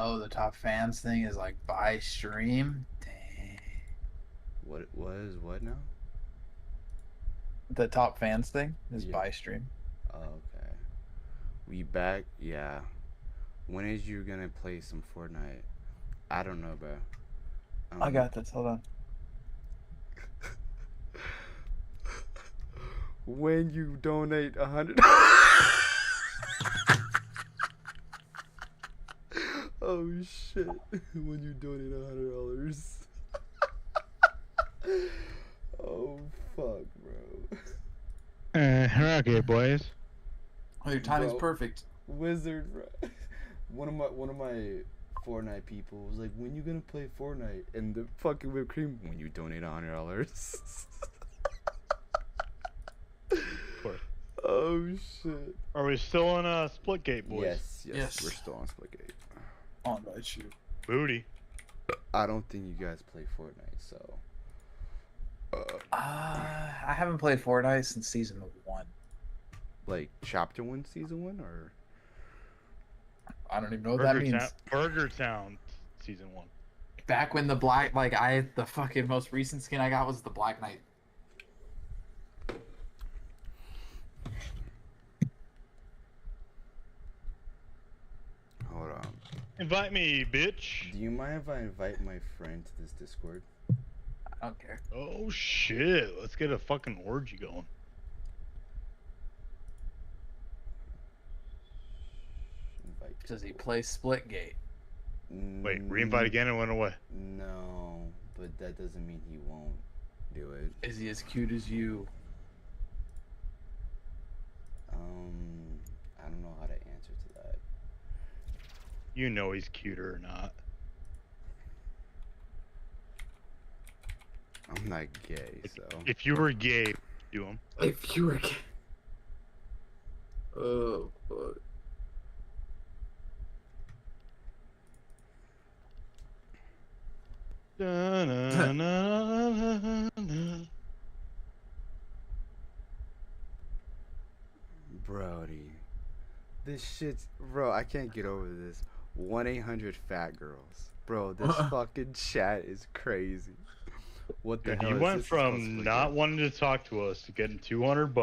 Oh, the top fans thing is like buy stream. Dang. What was what now? The top fans thing is Yeah. buy stream. Okay. We back? Yeah. When is you gonna play some Fortnite? I don't know, bro. I Um. got this. Hold on. When you donate 100. Oh shit! When you donate $100. Oh fuck, bro. Okay, boys. Oh, your timing's Bro. perfect. Wizard, bro. One of my Fortnite people was like, "When you gonna play Fortnite?" And the fucking whipped cream, when you donate $100. Of course. Oh shit. Are we still on Splitgate, boys? Yes, Yes. we're still on Splitgate. I'll invite you. Booty. I don't think you guys play Fortnite, so. I haven't played Fortnite since season 1. Like chapter 1, season 1, or I don't even know what that means. Burger Town, season 1. Back when the the fucking most recent skin I got was the Black Knight. hold on. Invite me, bitch. Do you mind if I invite my friend to this Discord? I don't care. Oh shit! Let's get a fucking orgy going. Invite. Does he play Splitgate? Wait, re-invite again and went away. No, but that doesn't mean he won't do it. Is he as cute as you? I don't know how to answer to that. You know he's cuter or not. I'm not gay, so. If you were gay, do him. If you were gay. Oh, fuck. Brody. This shit's. Bro, I can't get over this. 1-800-FAT-GIRLS. Bro, this fucking chat is crazy. What the Dude, hell you is went this? from not wanting to talk to us to getting $200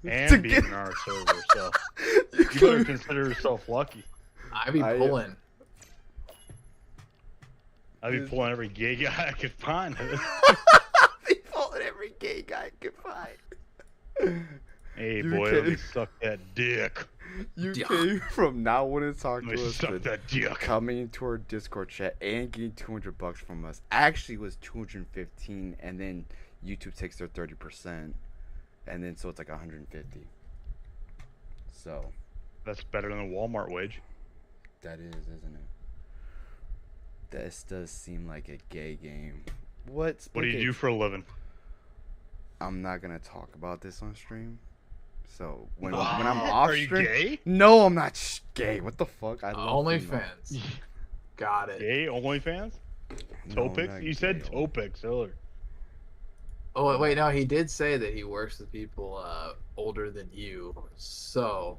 To and being get- on our server, so you better consider yourself lucky. I be pulling. I'd be pulling every gay guy I could find. They pulling every gay guy I can find. Hey You boy, let me can't- suck that dick. You Yeah. came from not wanting to talk Let to me us suck to that dick. coming into our Discord chat and getting $200 from us. Actually, it was 215, and then YouTube takes their 30%, and then so it's like 150. So That's better than the Walmart wage. that is, isn't it? This does seem like a gay game. What? What do you do for a living? I'm not gonna talk about this on stream. So when Wow. I'm off Are you stream, gay? no, I'm not gay. What the fuck? I love females. OnlyFans. Got it. Gay OnlyFans? No, I'm Topics? not You said gay. Topics earlier. Oh wait, no, he did say that he works with people older than you, so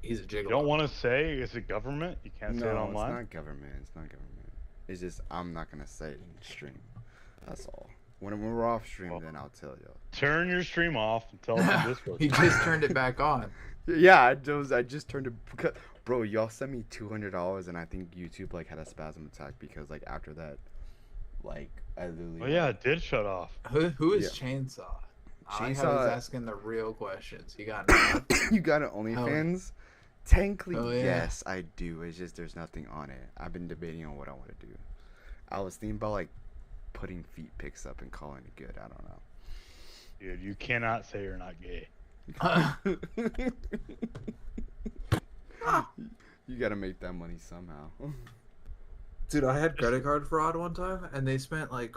he's a gigolo. You don't want to say it's a government? You can't say it No, online? it's not government. It's not government. It's just I'm not gonna say it in stream. That's all. When we're off stream, Well. then I'll tell you. Turn your stream off and tell us on Discord. He just turned it back on. Yeah, I just turned it. Because, bro, y'all sent me $200, and I think YouTube like had a spasm attack because like after that, like I literally. Oh yeah, it did shut off. Who is Yeah. Chainsaw? I like how Chainsaw- he's asking the real questions. You got enough? You got an OnlyFans? Technically, Oh, yeah. yes, I do. It's just there's nothing on it. I've been debating on what I want to do. I was thinking about like putting feet pics up and calling it good. I don't know. Dude, you cannot say you're not gay. You gotta make that money somehow. Dude, I had credit card fraud one time, and they spent like,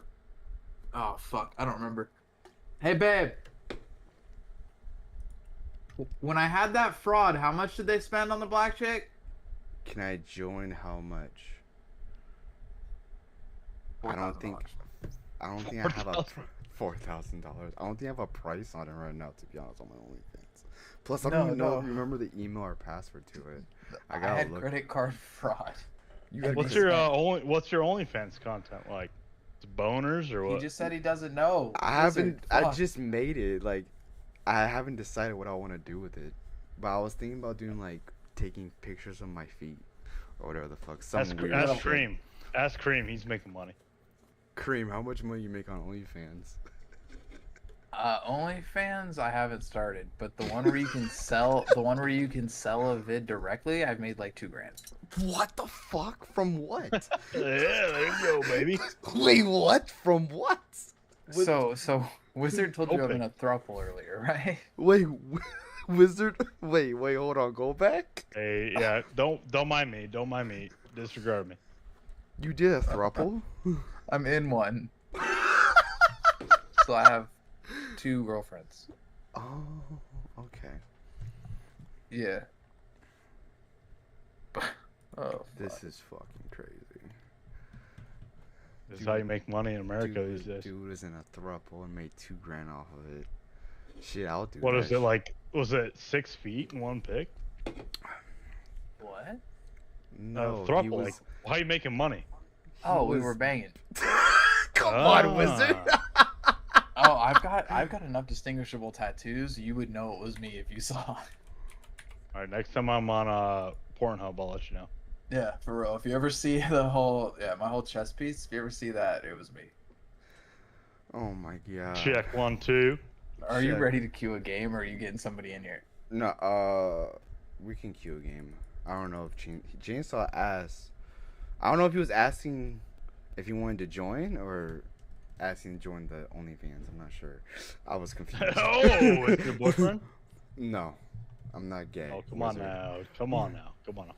oh fuck, I don't remember. Hey babe, when I had that fraud, how much did they spend on the black chick? Can I join? How much? I don't think I have a $4,000. I don't think I have a price on it right now. To be honest, on my OnlyFans. Plus, I don't No, even know. no. Remember the email or password to it. I I gotta had look. credit card fraud. You gotta What's He your just- what's your OnlyFans content like? It's boners or He what? just said he doesn't know. I Wizard, haven't. I fuck. just made it. Like, I haven't decided what I want to do with it. But I was thinking about doing like taking pictures of my feet or whatever the fuck. Some Ask, weird ask shit. Cream. Ask Cream. He's making money. Cream, how much money you make on OnlyFans? OnlyFans, I haven't started, but the one where you can sell, a vid directly, I've made like $2 grand. What the fuck? From what? Yeah, there you go, baby. Wait, what? From what? What- So Wizard told you I'm Open. in a throuple earlier, right? Wait, Wizard. Wait, hold on. Go back. Hey, yeah, don't mind me. Don't mind me. Disregard me. You did a throuple? I'm in one. So I have 2 girlfriends. Oh, okay. Yeah. Oh, This is fucking crazy. This is how you make money in America these days. Dude was in a throuple and made $2 grand off of it. Shit, I'll do What that is it like? Was it 6 feet in one pick? what? No, he throuple. was. Like, how you making money? Oh, we was- were banging. Come on, Wizard. Oh, I've got enough distinguishable tattoos. You would know it was me if you saw it. All right, next time I'm on Pornhub, I'll let you know. Yeah, for real. If you ever see my whole chest piece, if you ever see that, it was me. Oh my god. Check 1, 2. Are you Check. ready to queue a game, or are you getting somebody in here? No, we can queue a game. I don't know if Chainsaw asked. I don't know if he was asking if you wanted to join or asking to join the OnlyFans. I'm not sure. I was confused. Oh, it's your boyfriend? No, I'm not gay. Oh, come on Wizard. now. Come on now. Come on now.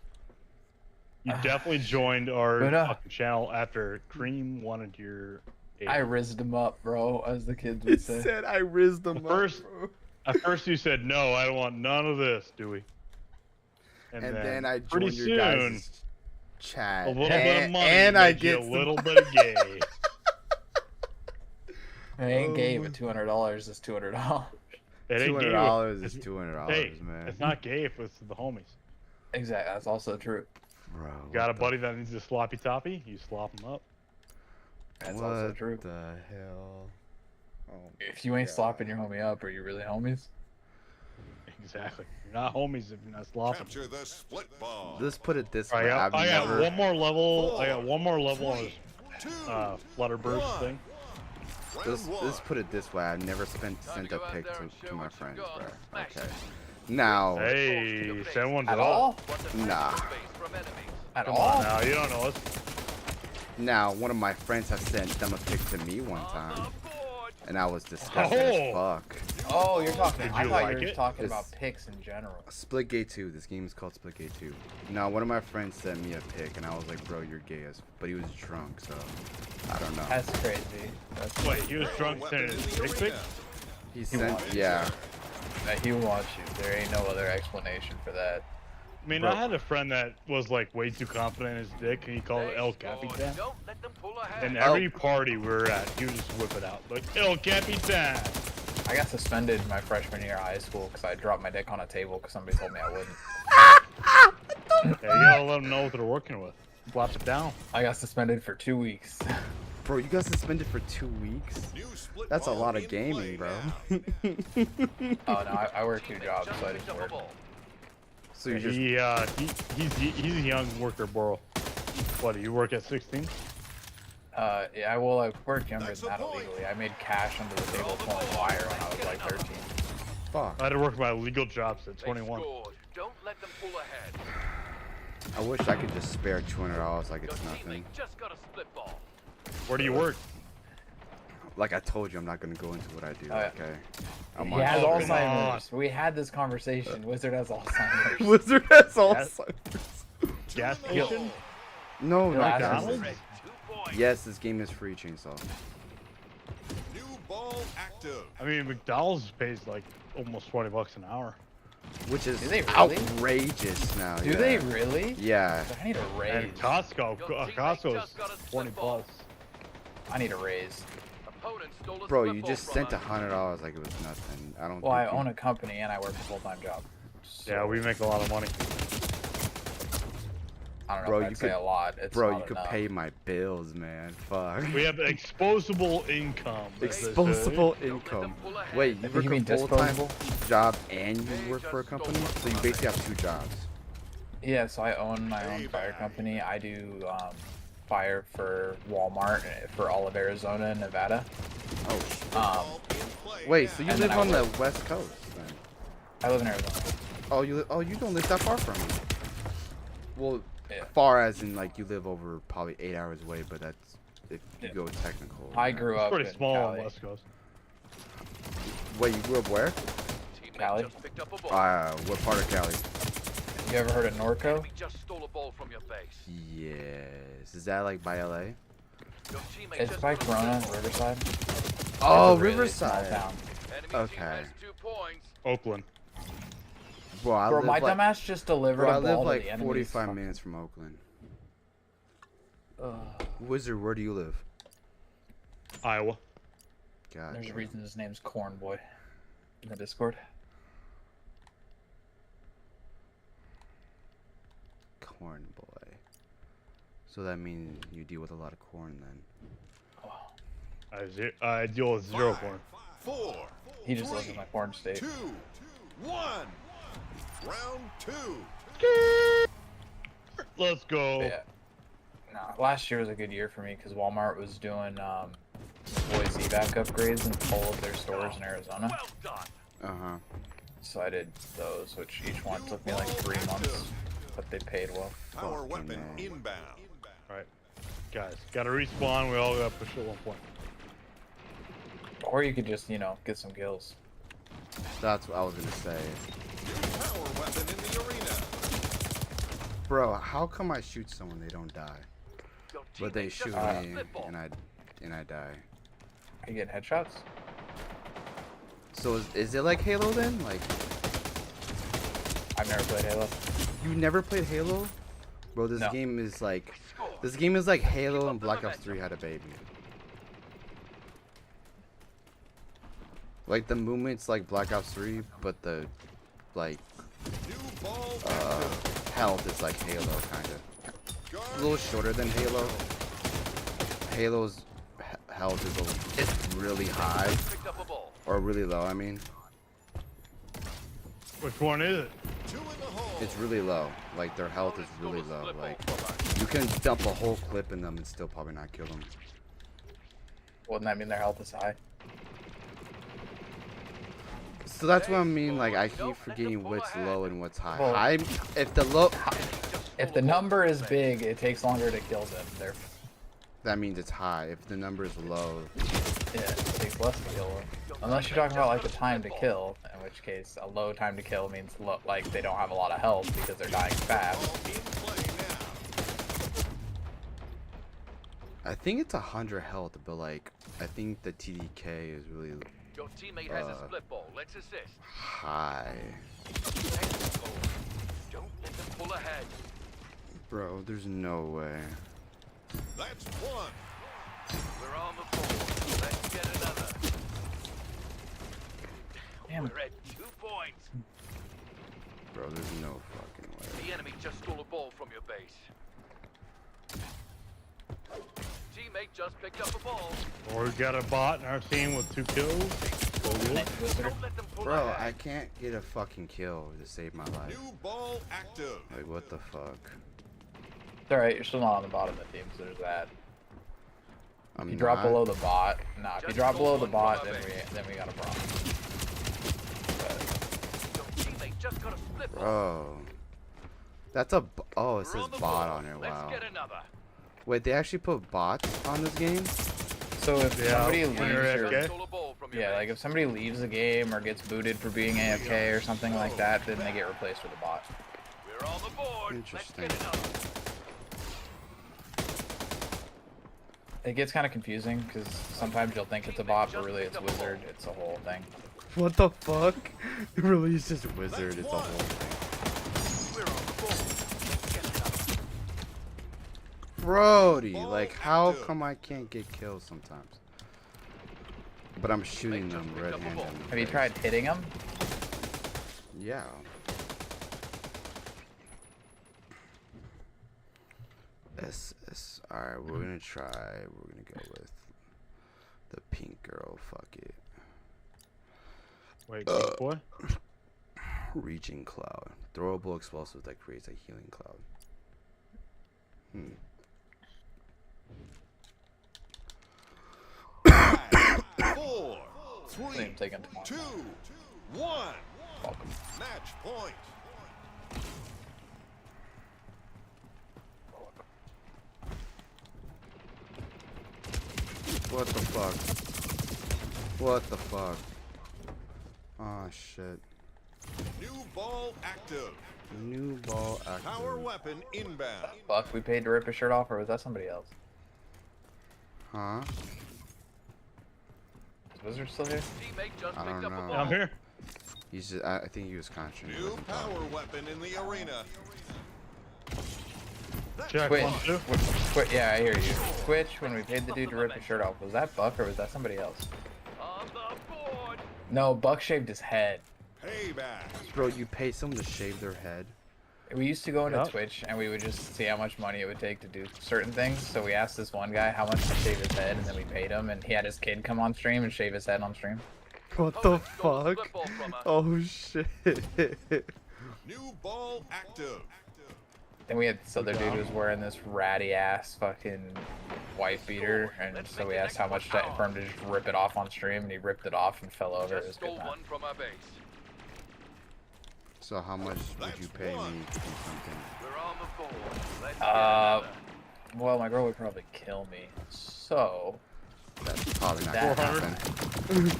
You definitely joined our But, fucking channel after Cream wanted your aid. I rizzed him up, bro, as the kids He would say. said I rizzed them First- up, bro. At first you said, no, I don't want none of this, Dewey. And then I pretty joined your soon, guys' chat. a little bit of money and I made you get a some- little bit of gay. I ain't gay, Oh but $200 is $200. It ain't gay. $200 It's- is $200, Hey, man. it's not gay if it's the homies. Exactly, that's also true. Bro, Got a what the- buddy that needs a sloppy toppy? You slop him up. That's also What true. the hell? Oh, If you ain't God. slopping your homie up, are you really homies? Exactly. You're not homies if you're not slopping. Capture the split ball. Let's put it this I way. got, I've I got never. one more level. I got one more level on this 2, Flutterburst one. thing. Let's put it this way. I've never sent a pic to my friends, bro. Okay. Now, Hey, send one to At us. all? nah. At Come all? on now, you don't know us. Now, one of my friends have sent them a pic to me one time, and I was disgusted as Oh. fuck. Oh, you're talking. Did I you thought like you were it? just talking It's- about picks in general. Splitgate 2. This game is called Splitgate 2. Now, one of my friends sent me a pic, and I was like, bro, you're gay as. But he was drunk, so I don't know. That's crazy. That's Wait, he was drunk sending his dick pic? He sent, yeah. He wants you. There ain't no other explanation for that. I mean, Bro. I had a friend that was like way too confident in his dick, and he called it El Capitan. And every party we were at, he would just whip it out like El Capitan. I got suspended my freshman year of high school because I dropped my dick on a table because somebody told me I wouldn't. Yeah, you gotta let them know what they're working with. Flop it down. I got suspended for 2 weeks. Bro, you got suspended for 2 weeks? New split That's a ball lot of in gaming, play bro. now. Oh no, I work 2 jobs, so I didn't work. So you just. He's a young worker, bro. What, do you work at 16? Yeah, well, I worked younger than that illegally. I made cash under the table pulling wire when I was like 13. Fuck. I had to work my legal jobs at 21. Don't let them pull ahead. I wish I could just spare $200 like it's nothing. Just got a split ball. Where do you work? Like I told you, I'm not gonna go into what I do. Oh, yeah. Okay. I'm He on has Oh, Alzheimer's. We had this conversation. Wizard has Alzheimer's. Wizard has Yes. Alzheimer's. Gas station? No, Yo, not that's- that. 2 points. Yes, this game is free, Chainsaw. New ball active. I mean, McDonald's pays like almost $20 an hour. Which is Do they really? outrageous now. Do yeah. they really? Yeah. I need a And raise. Costco, Costco is 20 bucks. I need a raise. Opponent stole a Bro, split you ball just from sent us. $100 like it was nothing. I don't Well, I think you- own a company and I work a full-time job. Yeah, we make a lot of money. I don't know Bro, if you I'd say could- a lot. It's Bro, not you could enough. pay my bills, man. Fuck. We have exposable income. as they say. Exposable Don't let them income. pull ahead. Wait, you I think work you a mean full-time disposable? job and you work for a company? So you basically have 2 jobs. Yeah, so I own my own fire company. I do fire for Walmart for all of Arizona and Nevada. Oh, Ball in play wait, so now. you And live then I on the work- West Coast then? I live in Arizona. Oh, you don't live that far from me. Well, Yeah. far as in like you live over probably 8 hours away, but that's if you Yeah. go technical. I yeah. grew It's up pretty in small on Cali. the West Coast. Wait, you grew up where? Teammate Cali? just picked up a ball. What part of Cali? You ever heard of Norco? Enemy just stole a ball from your base. Yes. Is that like by LA? Your teammate It's just by got a Corona, slip ball. Riverside. Oh, It's a really small Riverside. town. Enemy team Okay. has 2 points. Oakland. Bro, I Bro, live my like, dumbass just delivered bro, I a live ball to like the enemy's 45 fucking- minutes from Oakland. Ugh. Wizard, where do you live? Iowa. God. There's a damn. reason his name's Corn Boy in the Discord. Corn boy. So that means you deal with a lot of corn then. I deal with 0 corn. 4, He just lives in my corn state. 2, 1. Round 2. Let's go. But yeah. No, last year was a good year for me because Walmart was doing Boise evac upgrades in all of their stores in Arizona. Well done. Uh-huh. So I did those, which each one took me like 3 months, but they paid well. Power Fucking weapon hell. inbound. Alright. Guys, gotta respawn. We all gotta push at one point. Or you could just, you know, get some kills. That's what I was gonna say. New power weapon in the arena. Bro, how come I shoot someone they don't die? Your But they teammate shoot just got a me slip ball. and I die. Are you getting headshots? So is it like Halo then? Like I've never played Halo. you never played Halo? Bro, this No. game is like Score. Halo and Black Ops 3 had a baby. Like the movement's like Black Ops 3, but the like New ball active. health is like Halo kinda. A Guard little shorter than Halo. Halo's health is it's really high Picked up a ball. or really low. I mean, Which one is it? 2 in the hole. it's really low. Like their health is really Stole a low. slip Like ball from us. you can dump a whole clip in them and still probably not kill them. Wouldn't that mean their health is high? So that's what I mean. Like I keep forgetting what's low and what's high. Well- High, if the low, If the number is big, it takes longer to kill them. They're, that means it's high. If the number is low, yeah, it takes less to kill them. Unless you're talking about like the time to kill, in which case a low time to kill means like they don't have a lot of health because they're dying fast. Ball in play now. I think it's 100 health, but like I think the TDK is really Your teammate has a split ball. Let's assist. high. Excellent goal. Don't let them pull ahead. Bro, there's no way. That's 1. We're on the board. Let's get another. Damn. We're at 2 points. Bro, there's no fucking way. The enemy just stole a ball from your base. Teammate just picked up a ball. Or we got a bot in our team with 2 kills. Wizard. Don't let them pull Bro, ahead. I can't get a fucking kill to save my life. New ball active. Like what the fuck? It's alright, you're still not on the bottom of the team, so there's that. I'm If you drop not- below the bot, nah, if you Just drop go below the one bot, from then our we got a problem. Your teammate just got a split ball. Bro. That's a oh, it We're says on the bot board. on it. Let's Wow. get another. Wait, they actually put bots on this game? So if Yeah, somebody when leaves you're your AFK. Stole a ball from your yeah, like base. if somebody leaves the game or gets booted for being AFK or something like that, then they get replaced with a bot. We're on the board. Let's Interesting. get another. It gets kind of confusing because sometimes you'll think it's a bot, but really it's Wizard. It's a whole thing. What the fuck? It really is just wizard. It's a whole thing. We're on the board. Let's get another. Brody, like how come I can't get kills sometimes? But I'm shooting them red-handed. Have you tried hitting them? Yeah. Alright, we're gonna try. We're gonna go with the pink girl. Fuck it. Wait, big boy? Reaching cloud. Throwable explosive that creates a healing cloud. 5, 4, 3, I'm taking tomorrow. 2, 1. Welcome. Match point. What the fuck? What the fuck? Oh shit. New ball active. New ball active. Power weapon inbound. Buck, we paid to rip his shirt off, or was that somebody else? Huh? Is Wizard still here? Teammate just I picked don't up a know. ball. I'm here. He's just, I think he was conscious. He New wasn't power talking. weapon in the arena. Jack, Twitch. 1, 2. Twitch. Yeah, I hear you. Twitch, when we paid the dude to rip his shirt off, was that Buck or was that somebody else? On the board. No, Buck shaved his head. Payback. Bro, you pay someone to shave their head? We used to go into Yep. Twitch and we would just see how much money it would take to do certain things. So we asked this one guy how much to shave his head, and then we paid him, and he had his kid come on stream and shave his head on stream. What the Opponent stole the fuck? football from us. Oh shit. New ball active. Then we had this other dude who was wearing this ratty ass fucking wife beater, and so we asked how much for him to just rip it off on stream, and he ripped it off and fell over. It was Just a good stole time. one from our base. So how much would you pay me to do something? We're on the board. Let's get Uh, another. Well, my girl would probably kill me. So, That's probably not That- gonna happen.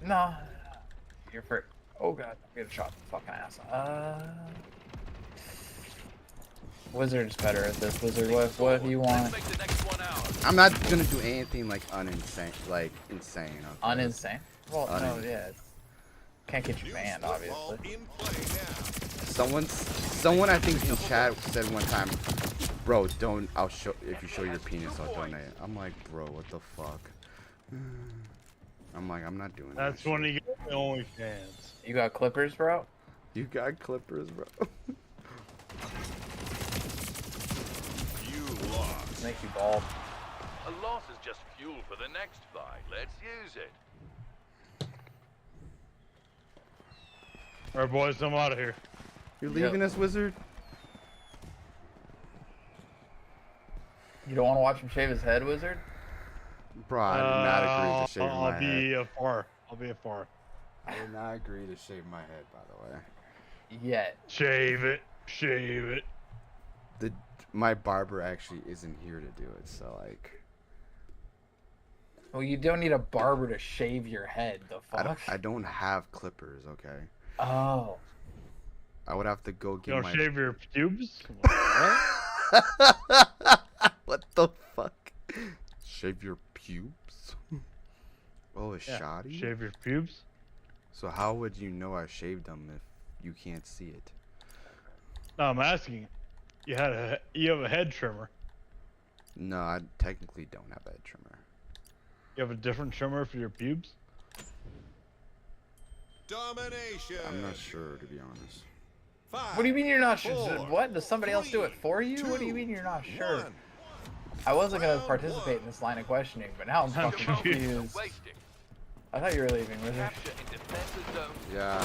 no. You're for. Oh god, I'm gonna shot the fucking ass. Wizard's better at this. Wizard, what do you Let's want? make the next one out. I'm not gonna do anything like insane. Okay? Uninsane? Well, no, Uninsane. yeah. Can't get you New banned, football obviously. in play now. Someone I think in chat said one time, bro, don't. I'll show if you show your penis, I'll donate. I'm like, bro, what the fuck? I'm like, I'm not doing that. That's when you get the only fans. You got clippers, bro? You got clippers, bro. You lost. Make you bald. A loss is just fuel for the next fight. Let's use it. Alright, boys, I'm out of here. You're leaving us, Wizard? You don't want to watch him shave his head, Wizard? Bro, I did not agree to shave I'll my head. be afar. I'll be afar. I did not agree to shave my head, by the way. Yet. Shave it. Shave it. My barber actually isn't here to do it, so like, Well, you don't need a barber to shave your head. The fuck? I don't have clippers, okay? Oh. I would have to go You get don't my. shave your pubes? Come on, what? What the fuck? Shave your pubes? Oh, a Yeah, shoddy? shave your pubes? So how would you know I shaved them if you can't see it? No, I'm asking. You have a head trimmer. No, I technically don't have a head trimmer. You have a different trimmer for your pubes? Domination. I'm not sure, to be honest. 5, What do you mean you're not sure? 4, What? Does somebody else do it for you? What do you 2, mean you're not sure? 1. I wasn't going to Round participate one. in this line of questioning, but now I'm I'm fucking confused. confused. Wasting. I thought you were leaving, Wizard. Capture in defensive zone. Yeah.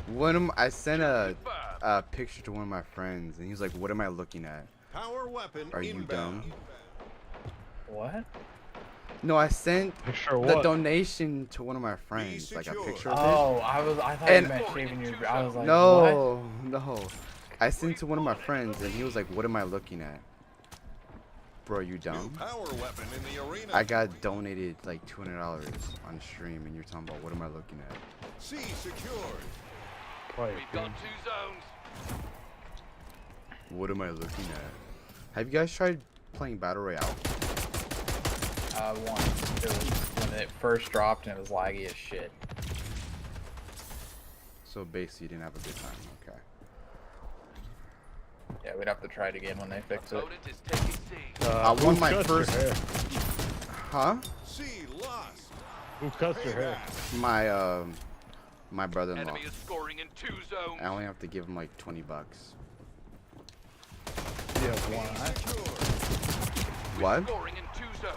Let's dominate. I sent a Confirm. picture to one of my friends, and he was like, "What am I looking at? Power weapon Are you inbound. dumb?" What? No, I sent Picture the what? donation to one of my friends, like a secure. picture of it. Oh, I thought And- you meant shaving your. I was like, what? No, no. I sent it to one of my friends, and he was like, "What am I looking at?" Bro, you New dumb? power weapon in the arena. I got donated like $200 on stream, and you're talking about what am I looking at? C secured. Probably We've your got pubes. 2 zones. What am I looking at? Have you guys tried playing Battle Royale? Once. It was when it first dropped and it was laggy as shit. So basically, you didn't have a good time. Okay. Yeah, we'd have to try it again when they fix it. Opponent is taking C. I won Who my cuts your first- hair? Huh? C lost. Who cuts your hair? Payback. My brother-in-law. Enemy is scoring in 2 zones. I only have to give him like $20. you have one eye? What? Scoring in 2 zones.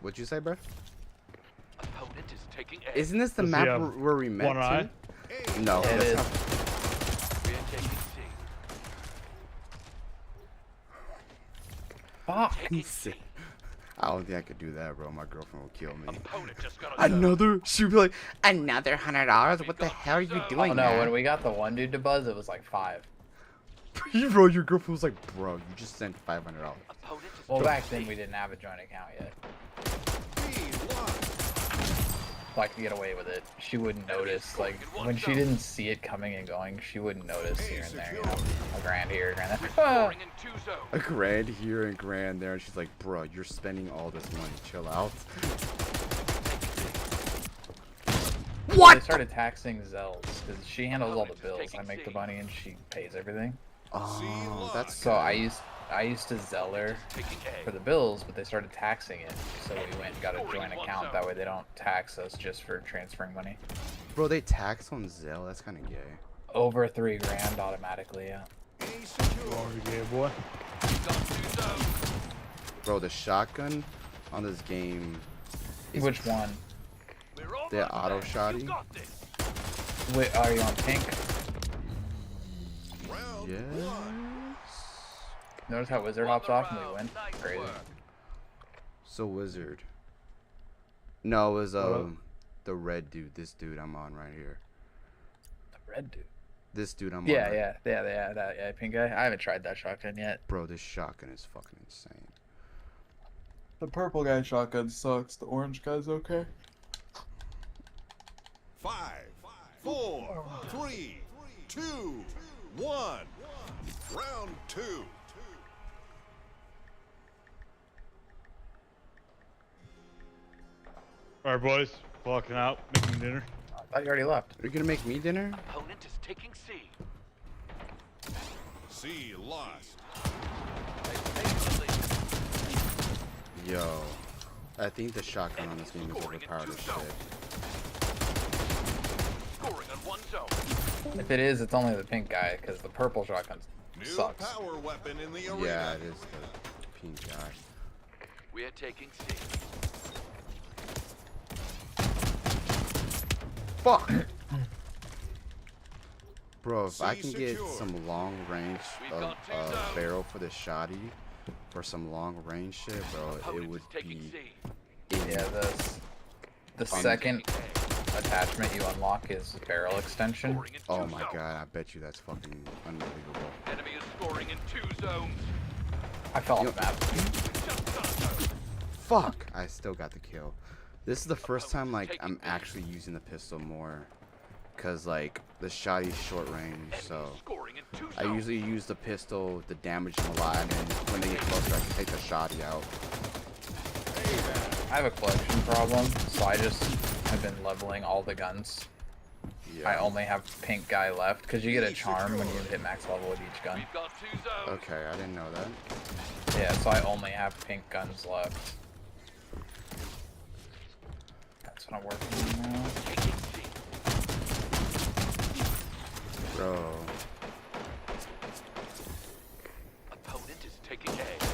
What'd you say, bro? Opponent is taking A. Isn't this the Does he map have where we met? one eye? Too? No, Yeah, it that's is. not. We're taking C. Fuck. Taking I don't think I could do that, bro. My girlfriend will kill me. Opponent just got a zone. Another? She'd be like, another $100? What the hell are you Oh doing, no, when man? we got the one dude to buzz, it was like 5. Bro, your girlfriend was like, bro, you just sent $500. Opponent is Well, taking back then C. we didn't have a joint account yet, B lost. so I could get away with it. She wouldn't notice. Like when she didn't see it coming and going, she wouldn't notice here and there. You know, a grand here, a grand there. Scoring in 2 zones. A grand here and grand there, and she's like, bro, you're spending all this money. Chill out. They started taxing Zells because she handles all the bills. I make the money and she pays everything. Oh, that's So I used to Zell her Taking for A. the bills, but they started taxing it. So we went and got a joint account. That way they don't tax us just for transferring money. Bro, they tax on Zelle. That's kind of gay. Over $3 grand automatically. Yeah. A secure. Oh, yeah, boy. We've got 2 zones. Bro, the shotgun on this game is Which one? We're almost The auto there. shotty? You got this. Wait, are you on pink? Round Yes. 1. Notice how Wizard hops off and we win? Crazy. So Wizard. No, it was What? the red dude. This dude I'm on right here. The red dude. This dude I'm Yeah, on. Right. yeah, pink guy. I haven't tried that shotgun yet. Bro, this shotgun is fucking insane. The purple guy shotgun sucks. The orange guy's okay. 5, 4, 3, 2, 1. Round 2. All right, boys. Walking out, making dinner. I thought you already left. Are you gonna make me dinner? Opponent is taking C. C lost. They take the lead. Yo, I think the shotgun on this game is overpowered as shit. Scoring on 1 zone. If it is, it's only the pink guy because the purple shotgun New sucks. power weapon in the arena. Yeah, it is the pink guy. We're taking C. Fuck! Bro, if I C can get secured. some long range We've of got 2 zones. barrel for the shoddy, for some long range shit, bro, it Opponent would is taking be. C. Yeah, the second attachment you unlock is barrel extension. Scoring in 2 Oh my zones. god, I bet you that's fucking unbelievable. Enemy is scoring in 2 zones. I fell Yo. off the map. Just got a zone. Fuck! I still got the kill. This is the first time like I'm actually using the pistol more, cause like the shoddy's short range, Enemy so is scoring in 2 zones. I usually use the pistol to damage them a lot, and then when they get closer, I can take the shoddy out. I have a collection problem, so I just have been leveling all the guns. Yeah. I only have pink guy left because you get a charm when you hit max level with each gun. We've got 2 zones. Okay, I didn't know that. Yeah, so I only have pink guns left. That's what I'm working on now. Taking C. Bro. Opponent is taking A.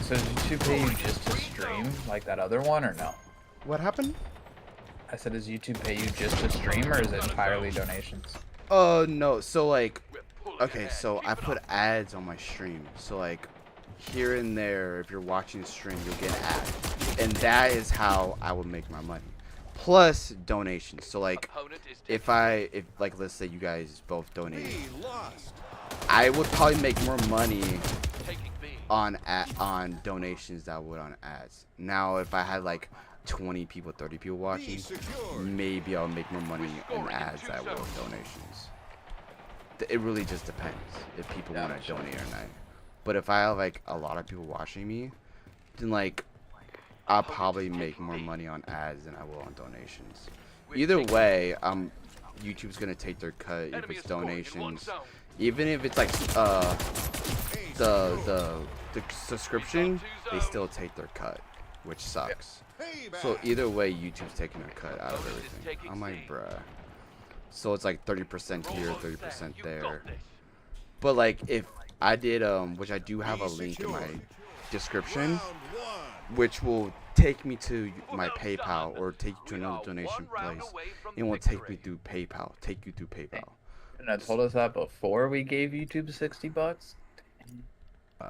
So did YouTube pay you just to stream like that other one or no? What happened? I said, does YouTube pay you just to stream or is it entirely donations? No, so like, We're pulling okay, ahead. so Keep I it put up. ads on my stream. So like, here and there, if you're watching the stream, you'll get an ad. And that is how I would make my money. Plus donations. So like, Opponent is if like, let's say you guys both donated, B lost. I would probably make more money taking B. on donations than I would on ads. Now, if I had like 20 people, 30 people B watching, secured. maybe I'll make more money We're in scoring in ads 2 than I would on zones. donations. It really just depends if people Yeah, want to sure. donate or not. But if I have like a lot of people watching me, then like I'll probably make more money on ads than I will on donations. Either way, YouTube's gonna take their cut if Enemy it's is scoring in 1 donations. zone. Even if it's like A the subscription, they still take their cut, which sucks. Payback. So either way, YouTube's taking a cut out of Opponent is everything. taking I'm like, C. bruh. So it's like 30% here, Almost 30% You there. got this. But like if I did which I do have a link in my description, Round one. which will take me to my PayPal or take you to another donation place. It will take me through PayPal. Take you through PayPal. And I told us that before we gave YouTube $60. Oh,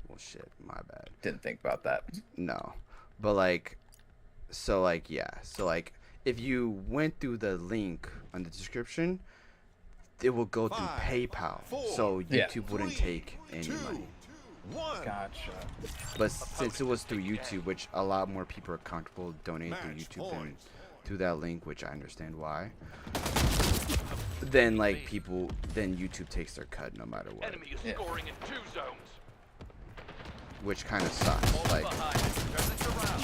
well, shit, my bad. Didn't think about that. No, but like, so like, yeah, so like, if you went through the link on the description, it will go through 5, PayPal, 4, so Yeah. YouTube wouldn't 3, take any 2, money. 1. Gotcha. But since it was through YouTube, which a lot more people are comfortable donating through Match YouTube than point. through that link, which I understand why. Then like people, then YouTube takes their cut no matter what, Enemy is Yeah. scoring in 2 zones. which kind of sucks. Fall Like, behind. Turn this around.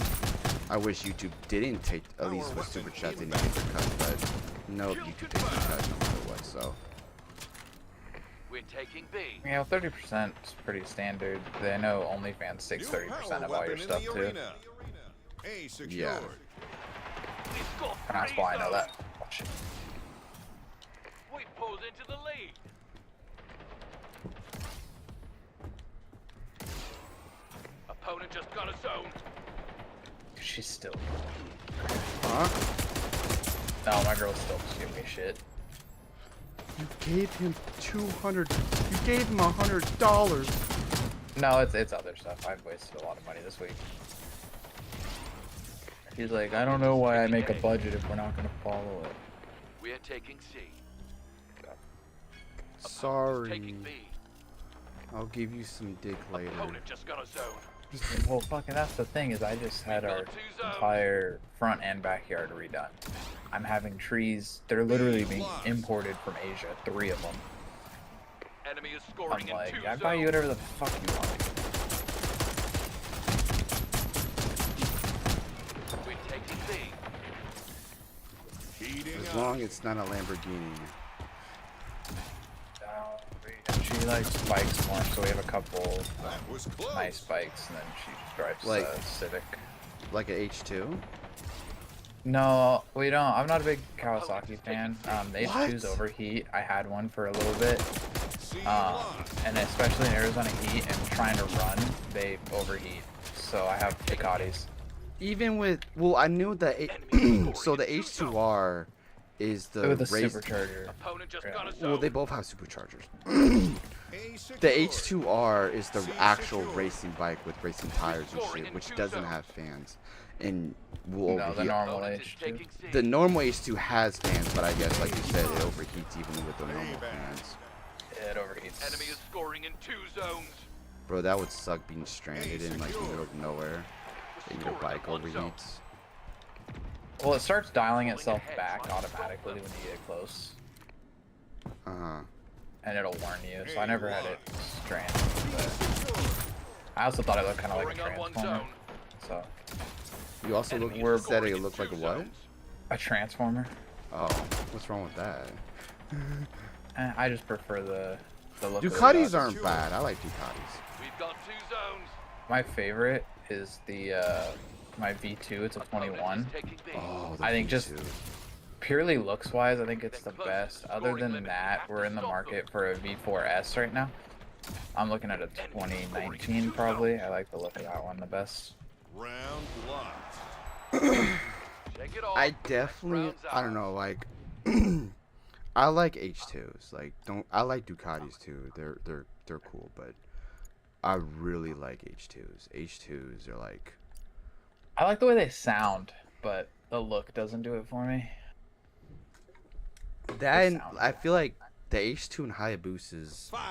I wish YouTube didn't take, at least with Super Chat didn't take their cut, but no, YouTube takes their cut no matter what. So We're taking B. You know, 30% is pretty standard. I know OnlyFans takes 30% of all your stuff too. A secured. Yeah. We scored And that's 3 why I know zones. that. Oh, shit. We pulled into the lead. Opponent just got a zone. She's still. huh? No, my girl's still just giving me shit. You gave him 200. You gave him $100. No, it's other stuff. I've wasted a lot of money this week. He's like, I don't know why I make a budget if we're not gonna follow it. We're taking C. Sorry. Taking B. I'll give you some dick later. Opponent just got a zone. Well, fucking that's the thing is I just had our entire front and backyard redone. I'm having trees. They're literally being imported from Asia. 3 of them. Enemy is I'm scoring in like, 2 I zones. buy you whatever the fuck you want. We're taking B. Heating As up. long as it's not a Lamborghini. She likes bikes more, so we have a couple That was close. nice bikes, and then she just drives Like- Civic. Like a H2? No, we don't. I'm not a big Kawasaki fan. The H2s What? overheat. I had one for a little bit, C lost. and especially in Arizona heat and trying to run, they overheat. So I have Ducatis. Even with, well, I knew that. So the H2R is the With a race. supercharger. Opponent just Yeah. got a zone. Well, they both have superchargers. A secured. The H2R is the actual racing bike with racing tires and shit, which doesn't have fans and will No, the overheat. normal Opponent is H2. taking C. The normal H2 has fans, but I guess, like you said, it overheats even with the normal fans. It overheats. Enemy is scoring in 2 zones. Bro, that would suck being stranded in like the middle of nowhere and your bike overheats. Well, it starts dialing itself back automatically when you get close, and it'll warn you. So I never had it stranded. But I also thought it looked kind of like a Scoring on 1 transformer. zone. So You also look, Enemy is said scoring it in looked like a 2 what? zones. a transformer. Oh, what's wrong with that? I just prefer the look. of the Ducatis gun. aren't bad. I like Ducatis. We've got 2 zones. My favorite is the my V2. It's a 21. Opponent is taking B. Oh, the I think just V2. purely looks wise, I think it's the best. Other than that, we're in the market for a V4S right now. I'm looking at a 2019 probably. I like the look of that one the best. Round lost. Check it off. I definitely, Rounds I don't out. know, like, I like H2s. Like, I like Ducatis too. They're cool, but I really like H2s. H2s are like, I like the way they sound, but the look doesn't do it for me. that. And sound I feel like the H2 and Hayabusas 5,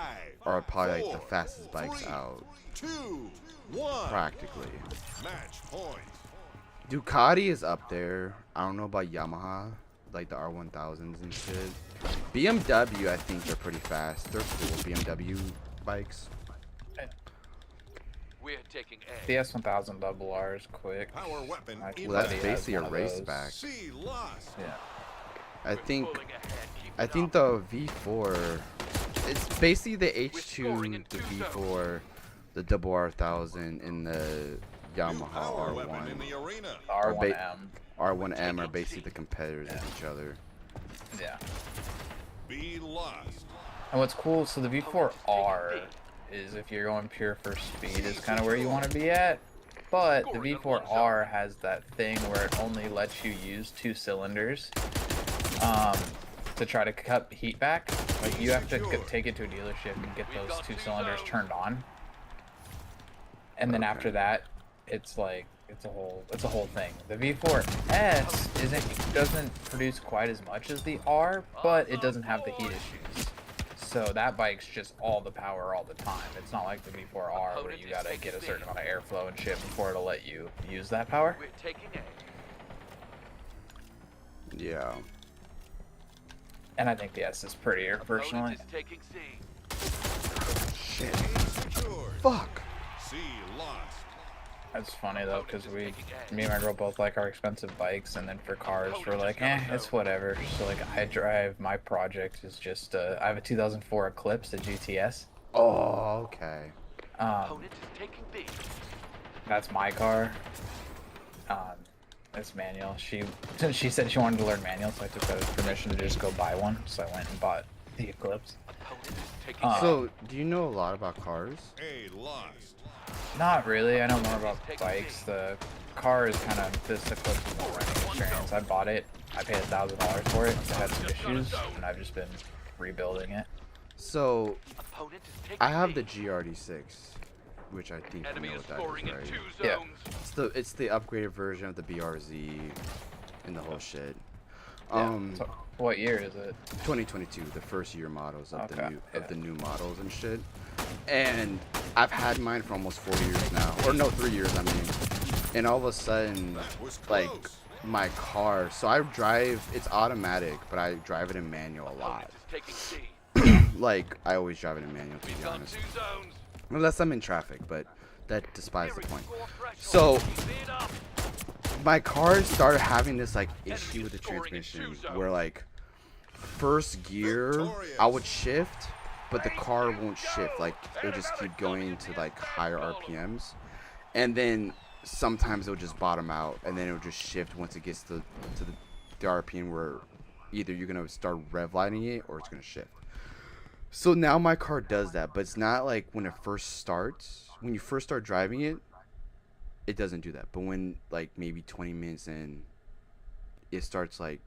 are probably like the 4, fastest bikes 3, out, 2, 1. practically. Match point. Ducati is up there. I don't know about Yamaha, like the R1000s and shit. BMW, I think they're pretty fast. They're cool BMW bikes. We're taking A. The S1000 double R is quick. Power weapon My in Well, that's buddy has basically a one of race those. back. C lost. Yeah. I think Pulling ahead. Keep I it think up. the V4, it's basically the H2, the V4, the double R1000, and the New Yamaha power weapon in R1. the arena. The R1M. R1M are basically the competitors of each other. Yeah. B lost. And what's cool, so the V4R is, if you're going pure for speed, is kind of where you want to be at. But the V4R has that thing where it only lets you use 2 cylinders to try to cut heat back. Like, you have to take it to a dealership and get those 2 cylinders turned on. And then after that, it's like, it's a whole thing. The V4S doesn't produce quite as much as the R, but it doesn't have the heat issues. So that bike's just all the power all the time. It's not like the V4R where you gotta get a certain amount of airflow and shit before it'll let you use that power. Yeah. And I think the S is prettier, personally. Shit. Secured. Fuck. C lost. That's funny though, because me and my girl both like our expensive bikes, and then for cars we're like, it's whatever. So like, I drive, my project is just, I have a 2004 Eclipse, a GTS. Oh, okay. That's my car. It's manual. She said she wanted to learn manual, so I took her permission to just go buy one. So I went and bought the Eclipse. So, do you know a lot about cars? A lost. Not really. I know more about bikes. The car is kind of, this Eclipse is a learning experience. I bought it. I paid $1,000 for it. It had some issues, and I've just been rebuilding it. So, I have the GRD6, which I think you know what that is, right? Yeah. It's the upgraded version of the BRZ and the whole shit. So what year is it? 2022, the first year models of Okay, the new models and shit. And I've had mine for almost 4 years now, or no, 3 years, I mean. And all of a sudden, That was like, close. my car, so I drive, it's automatic, but I drive it in manual a lot. Like, I always drive it in manual, to be honest. Unless I'm in traffic, but that despises the point. So, my car started having this, like, issue with the transmission, where, like, first gear, I would shift, but the car won't shift. Like, it'll just keep going to, like, higher RPMs. And then sometimes it'll just bottom out, and then it'll just shift once it gets to the RPM where either you're going to start rev lighting it or it's going to shift. So now my car does that, but it's not like when it first starts. When you first start driving it, it doesn't do that. But when, like, maybe 20 minutes in, it starts, like,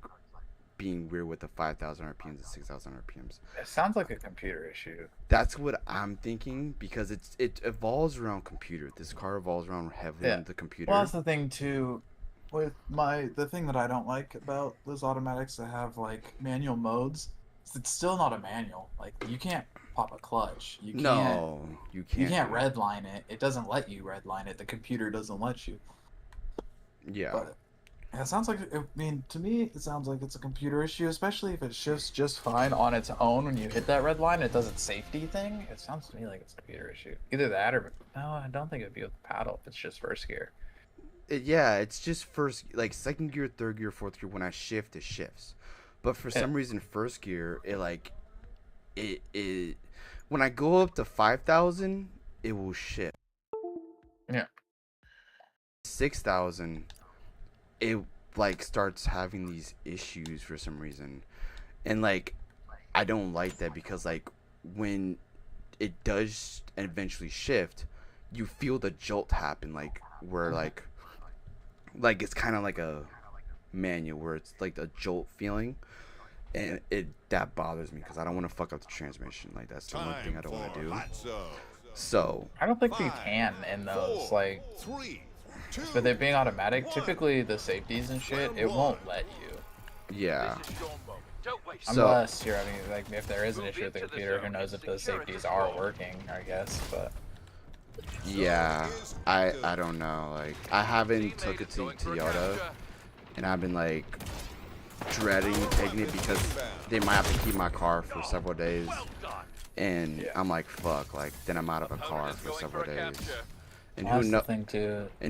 being weird with the 5,000 RPMs and 6,000 RPMs. It sounds like a computer issue. That's what I'm thinking, because it evolves around computer. This car evolves around heavily on the computer. Well, that's the thing too. With the thing that I don't like about those automatics that have like manual modes, is it's still not a manual. Like, you can't pop a clutch. You can't. No, you can't. You can't redline it. It doesn't let you redline it. The computer doesn't let you. Yeah. But it sounds like, I mean, to me, it sounds like it's a computer issue, especially if it shifts just fine on its own when you hit that red line. It does its safety thing. It sounds to me like it's a computer issue. Either that or, no, I don't think it'd be with the paddle if it's just first gear. Yeah, it's just first, like, second gear, third gear, fourth gear. When I shift, it shifts. But for some reason, first gear, it, like, it when I go up to 5,000, it will shift. Yeah. 6,000, it, like, starts having these issues for some reason. And, like, I don't like that, because, like, when it does eventually shift, you feel the jolt happen, like, where, like it's kind of like a manual, where it's like a jolt feeling. And that bothers me, because I don't want to fuck up the transmission. Like, that's the one thing I don't want to do. So I don't think you can in those, like, but they're being automatic. Typically, the safeties and shit, it won't let you. yeah. So Unless you're having, like, if there is an issue with the computer, who knows if the safeties are working, I guess, but. yeah, I don't know. Like, I haven't took it to Toyota, and I've been, like, dreading taking it, because they might have to keep my car for several days, and I'm like, fuck, like, then I'm out of a car for several days. And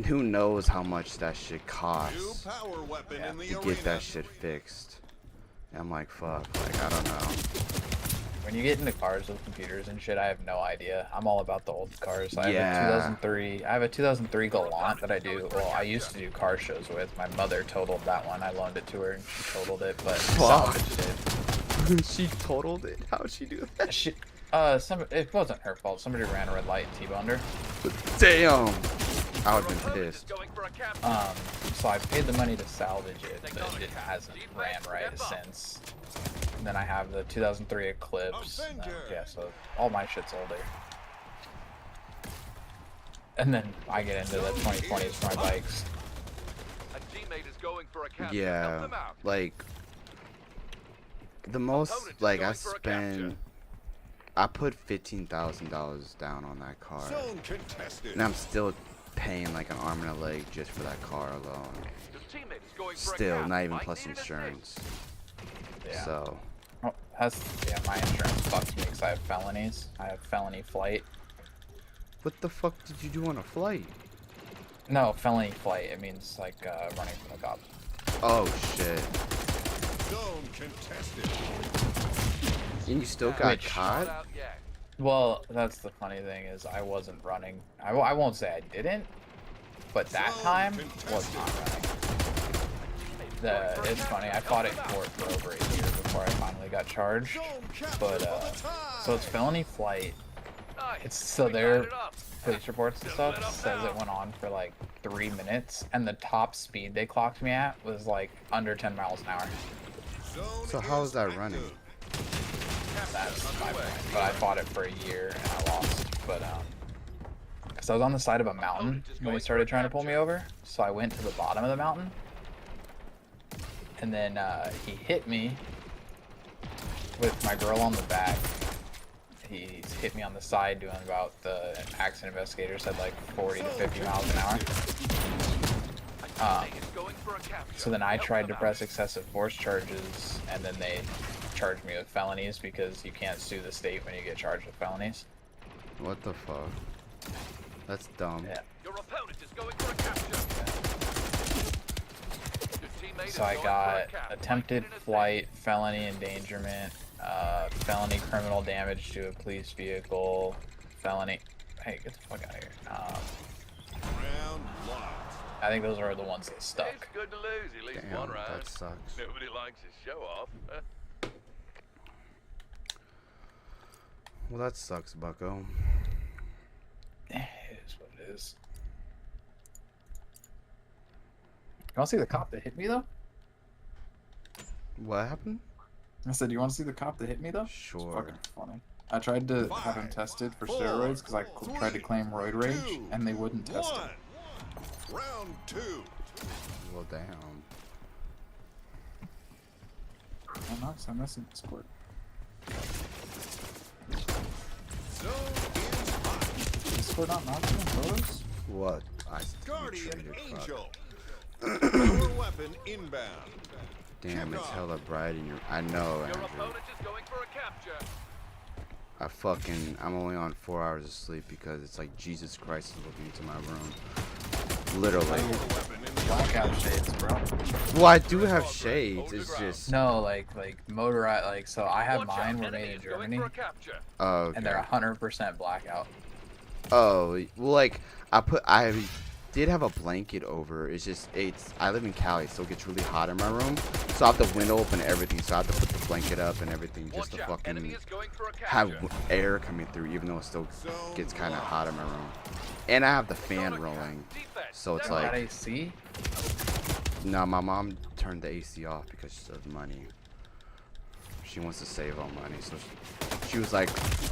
who knows how much that shit costs to get that shit fixed. And I'm like, fuck, like, I don't know. When you get into cars with computers and shit, I have no idea. I'm all about the old cars. I have a 2003 Galant that I do. Well, I used to do car shows with. My mother totaled that one. I loaned it to her and she totaled it, but salvaged it. She totaled it. How'd she do that? It wasn't her fault. Somebody ran a red light and T-boned her. Damn. I would've been pissed. So I paid the money to salvage it, but it hasn't ran right since. And then I have the 2003 Eclipse. And then, yeah, so all my shit's older. And then I get into the 2020s for my bikes. Yeah, like the most, like I put $15,000 down on that car, Zone contested. and I'm still paying like an arm and a leg just for that car alone. Still, not even plus insurance. Yeah. So, Oh, yeah, my insurance fucks me because I have felonies. I have felony flight. what the fuck did you do on a flight? No, felony flight. It means like running from the cops. Oh shit! Zone contested. And you still got caught? Well, that's the funny thing is I wasn't running. I won't say I didn't, but that time was not running. It's funny. I fought it in court for over a year before I finally got charged. But so it's felony flight. It's so their police reports and stuff says it went on for like 3 minutes, and the top speed they clocked me at was like under 10 miles an hour. So how is that running? That's my point. But I fought it for a year and I lost. But because I was on the side of a mountain when he started trying to pull me over, so I went to the bottom of the mountain, and then he hit me with my girl on the back. He hit me on the side doing about the accident investigator said like 40 to 50 miles an hour. So then I tried to press excessive force charges, and then they charged me with felonies because you can't sue the state when you get charged with felonies. What the fuck? That's dumb. Yeah. Your opponent is going for a capture. So I got attempted flight, felony endangerment, felony criminal damage to a police vehicle, felony. Hey, get the fuck out of here. Round locked. I think those are the ones that stuck. It's good to lose at least Damn, one round. that sucks. Nobody likes a show off. Well, that sucks, bucko. It is what it is. You want to see the cop that hit me though? What happened? I said, you want to see the cop that hit me though? It's Sure. fucking funny. I tried to have him tested for steroids because I tried to claim roid rage, and they wouldn't test him. Round two. Well, damn. Oh, nice. I'm missing Discord. Zone is hot. Discord not knocking in photos? What? Guardian Fuck. Angel. Your weapon inbound. Damn, it's hella bright in your. I know, Your Andrew. opponent is going for a capture. I'm only on 4 hours of sleep because it's like Jesus Christ is looking into my room. Literally. Blackout shades, bro. Well, I do have shades. It's just. No, like motorized. Like so, I have Watch mine out, were enemy made in is going Germany, for a capture. Oh, okay. and they're 100% blackout. Oh, well, like I did have a blanket over. It's just I live in Cali, so it gets really hot in my room. So I have the window open and everything. So I have to put the blanket up and everything just to Watch out, enemy fucking is going for a have capture. air coming through, even though it still gets kind of hot in my room. And I have the fan rolling, so it's Got like AC? no. My mom turned the AC off because of money. She wants to save on money, so she was like,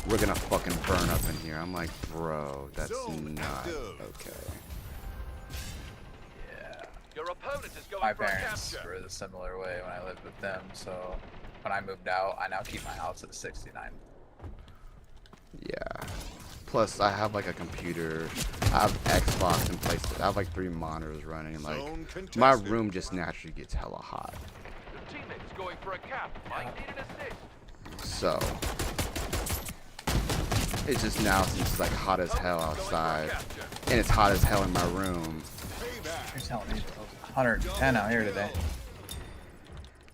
"We're gonna fucking burn up in here." I'm like, "Bro, that's Zone not active. okay." Yeah. Your opponent is going My for a parents capture. were the similar way when I lived with them, so when I moved out, I now keep my house at 69. Yeah. Plus, I have like a computer. I have Xbox and PlayStation. I have like 3 monitors running. Like, Zone my contested. room just naturally gets hella hot. Your teammate is going for a cap. Might need an assist. So, it's just now since it's like hot as hell outside, and it's hot as hell in my room. Payback. You're telling me it was 110 out here today.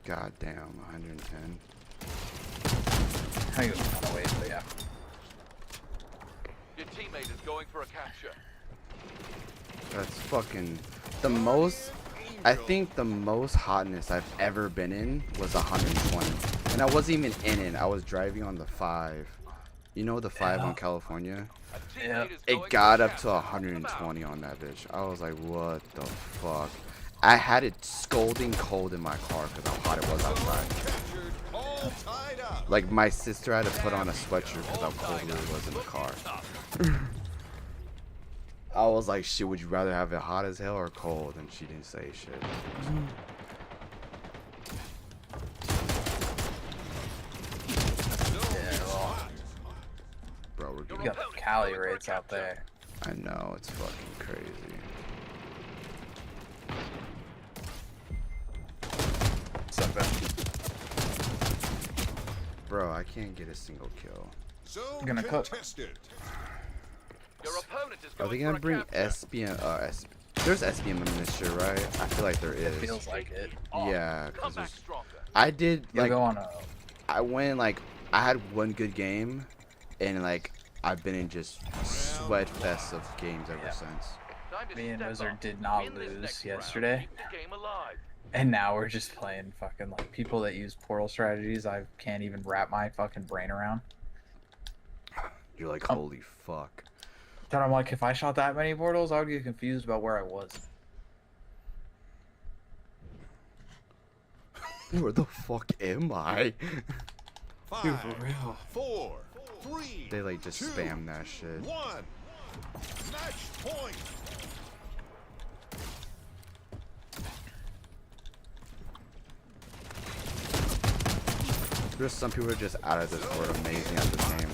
God damn, 110. I think it was kind of waste, but yeah. Your teammate is going for a capture. That's fucking the most. I think the most hotness I've ever been in was 120, And I wasn't even in it. I was driving on the 5. You know the 5 on California? Yeah. It got up to 120 on that bitch. I was like, what the fuck? I had it scolding cold in my car because how hot it was outside. Captured, all tied up. Like, my sister had to put on a sweatshirt because how cold it really was in the car. I was like, shit, would you rather have it hot as hell or cold? And she didn't say shit. Yeah, well, Bro, we're you getting... got the Cali rates out there. I know, it's fucking crazy. So bad. Bro, I can't get a single kill. Zone Gonna cook. contested. Your opponent is Are they going gonna for a bring capture. SBM? There's SBM in this shit, right? I feel like there It is. feels like it. Yeah, Come because back stronger. I did You like go on a I went like I had one good game, and like I've been in just sweat fest of games ever Yeah. since. Time to Me and step Wizard up. did not Win this lose next round. yesterday. Keep the game alive. And now we're just playing fucking like people that use portal strategies I can't even wrap my fucking brain around. You're like, holy fuck. And I'm like, if I shot that many portals, I would get confused about where I was. Where the fuck am I? 5, for real. 4, 3, They like just 2, spam that shit. 1. Match point. There's some people who are just out of this world amazing at this game.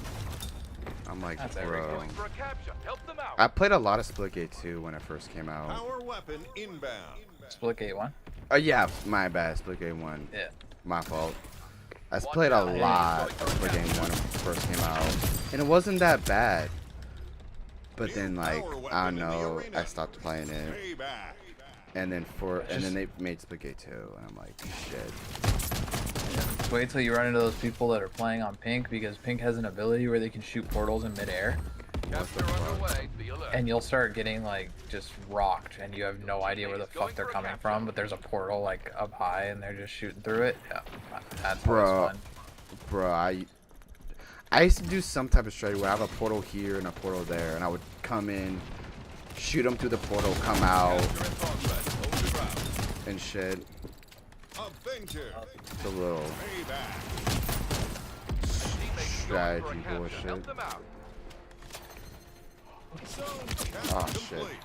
I'm like, That's bro. everything. Going for a capture. Help them out. I played a lot of Splitgate 2 when it first came out. Power weapon inbound. Split gate 1. Oh yeah, my bad. Splitgate 1. Yeah. My fault. I played a lot of Splitgate 1 when it first came out, and it wasn't that bad. But then like I don't know, I stopped playing it, Payback. and then they made Splitgate 2, and I'm like, shit. Just wait till you run into those people that are playing on Pink, because Pink has an ability where they can shoot portals in midair, Capture underway. Be alert. and you'll start getting like just rocked, and you have no idea where the fuck they're coming from. But there's a portal like up high, and they're just shooting through it. Yeah, that's Bro. always fun. Bro, I used to do some type of strategy where I have a portal here and a portal there, and I would come in, shoot them through the portal, come out, Capture in progress. Hold your ground. and shit. Avenger. It's a little Payback. Teammates strategy going for a capture. bullshit. Help them out. Zone capture Oh, shit. complete.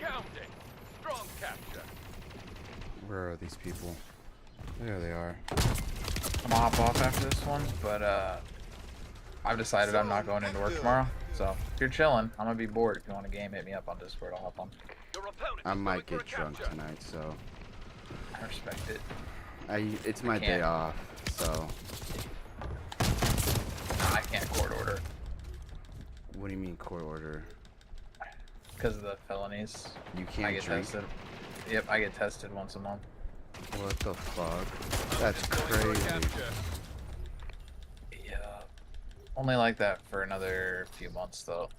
Counting. Strong capture. Where are these people? There they are. I'm gonna hop off after this one, but I've decided I'm not going into work tomorrow. So if you're chilling, I'm gonna be bored. If you want a game, hit me up on Discord. I'll hop on. Your opponent I is might going for get a drunk capture. tonight, so I respect it. it's my day can't. off, so I can't court order what do you mean court order? because of the felonies. You I can't get drink? tested. Yep, I get tested once a month. What the fuck? That's Going for a crazy. capture. Yeah. Only like that for another few months though.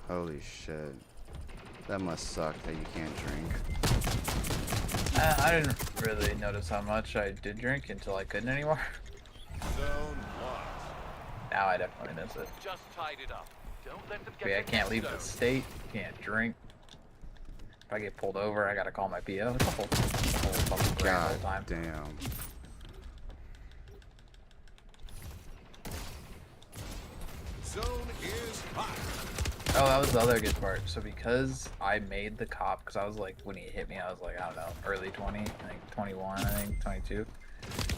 Holy shit. That must suck that you can't drink. I didn't really notice how much I did drink until I couldn't anymore. Zone Now I definitely miss it. Just tied it up. Don't let them get I the can't leave the zone. state. Can't drink. If I get pulled over, I gotta call my PO. It's a whole fucking grand God whole time. damn. Zone is hot. Oh, that was the other good part. So because I made the cop, because I was like, when he hit me, I was like, I don't know, early 20, I think 21, I think 22.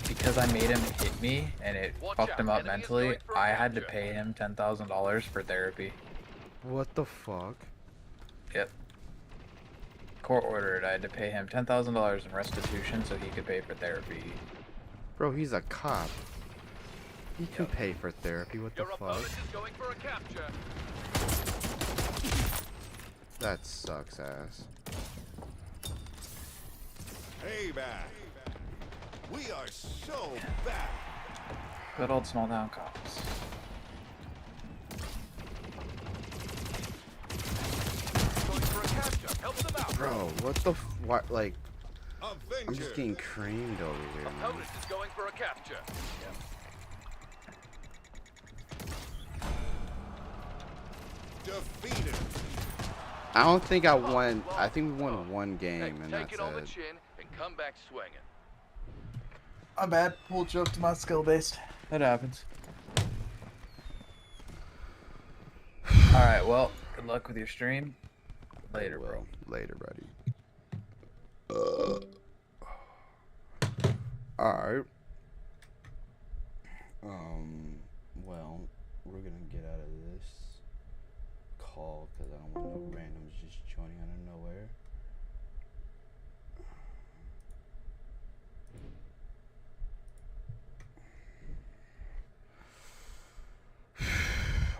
Because I made him hit me and it Watch fucked out, him up enemy is mentally, going for a I had to capture. pay him $10,000 for therapy. What the fuck? Yep. Court ordered. I had to pay him $10,000 in restitution so he could pay for therapy. Bro, he's a cop. He can pay for therapy, what the Your opponent fuck? is going for a capture. That sucks ass. Payback. We are so back. Good old small town cops. Going for a capture. Help them out. Bro, what the what like I'm just getting creamed over here, man. Opponent is going for a capture. Defeated. I don't think I won. I think we won one game, Hey, and take that's it on the it. chin and come back swinging. My bad. Pull joke to my skill based. That happens. All right. Well, good luck with your stream. Later, bro. Later, buddy. Alright. Well, we're gonna get out of this call because I don't want no randoms just joining out of nowhere.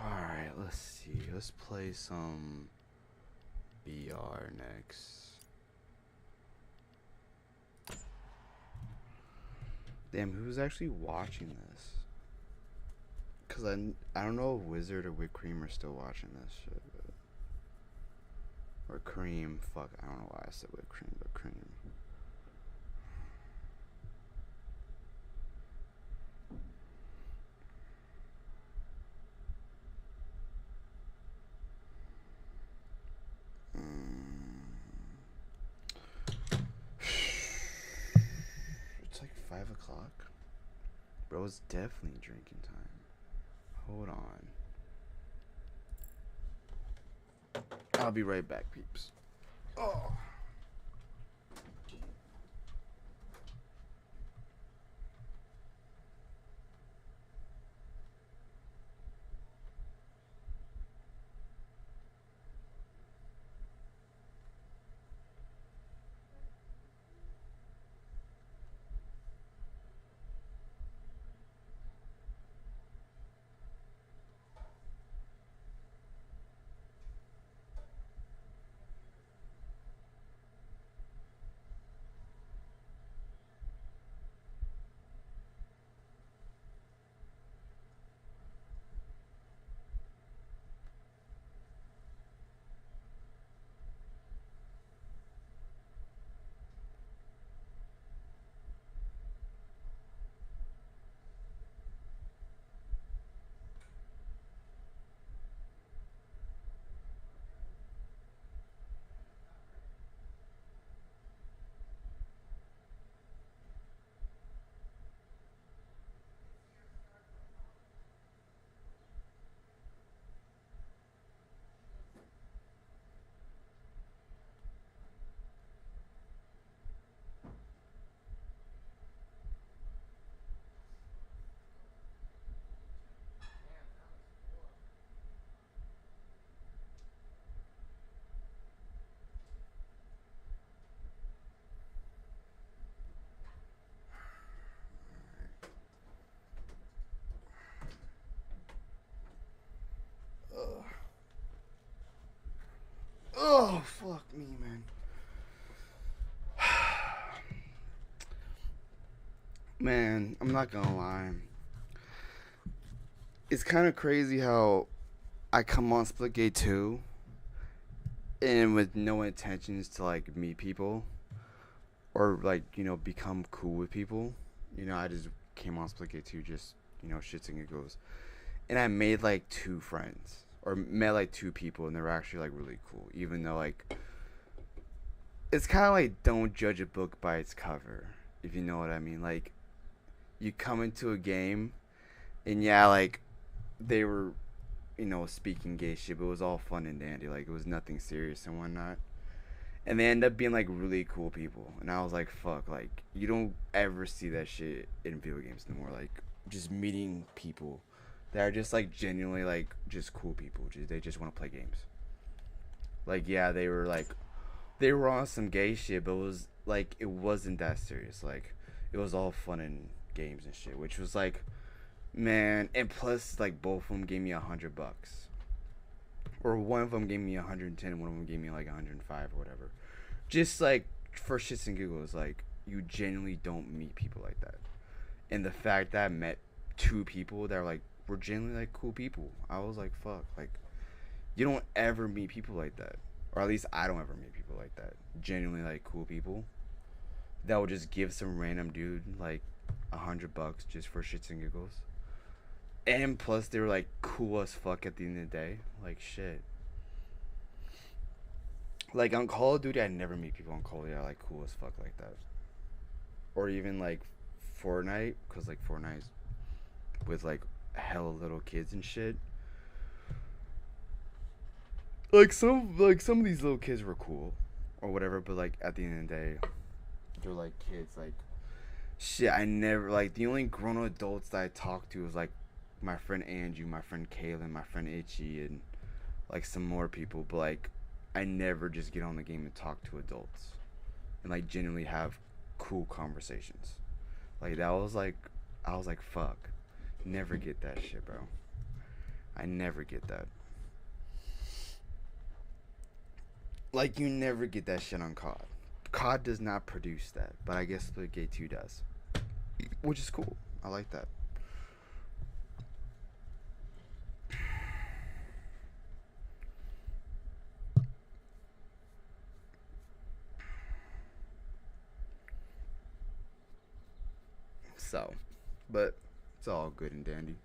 Alright, let's see. Let's play some BR next. Damn, who's actually watching this? Cause I don't know if Wizard or Whipped Cream are still watching this shit. Or Cream. Fuck, I don't know why I said Whipped Cream, but Cream. It's like 5 o'clock. Bro, it's definitely drinking time. Hold on. I'll be right back, peeps. Oh. Oh, fuck me, man. Man, I'm not gonna lie. It's kind of crazy how I come on Splitgate 2 and with no intentions to like meet people or like, you know, become cool with people. You know, I just came on Splitgate 2 just, you know, shits and giggles. And I made like 2 friends or met like 2 people and they were actually like really cool, even though like it's kind of like don't judge a book by its cover, if you know what I mean. Like you come into a game and yeah, like they were, you know, speaking gay shit, but it was all fun and dandy. Like it was nothing serious and whatnot. And they end up being like really cool people. And I was like, fuck, like you don't ever see that shit in video games no more. Like just meeting people that are just like genuinely like just cool people. They just want to play games. Like yeah, they were on some gay shit, but it was like it wasn't that serious. Like it was all fun and games and shit, which was like, man. And plus like both of them gave me $100, or one of them gave me 110, one of them gave me like 105 or whatever. Just like for shits and giggles, like you genuinely don't meet people like that. And the fact that I met 2 people that were genuinely like cool people, I was like, fuck, like you don't ever meet people like that, or at least I don't ever meet people like that. Genuinely like cool people. that will just give some random dude like $100 just for shits and giggles. And plus, they were like cool as fuck at the end of the day. Like shit. Like on Call of Duty, I never meet people on Call of Duty that are like cool as fuck like that. Or even like Fortnite, cause like Fortnite's with like hella little kids and shit. Like some of these little kids were cool, or whatever. But like at the end of the day, they're like kids. Like shit, I never like the only grown adults that I talked to was like my friend Andrew, my friend Kaylin, my friend Itchy, and like some more people. But like I never just get on the game and talk to adults and like genuinely have cool conversations. Like that was like I was like fuck, never get that shit, bro. I never get that. Like you never get that shit on COD. COD does not produce that, but I guess Splitgate 2 does, which is cool. I like that. So, but it's all good and dandy.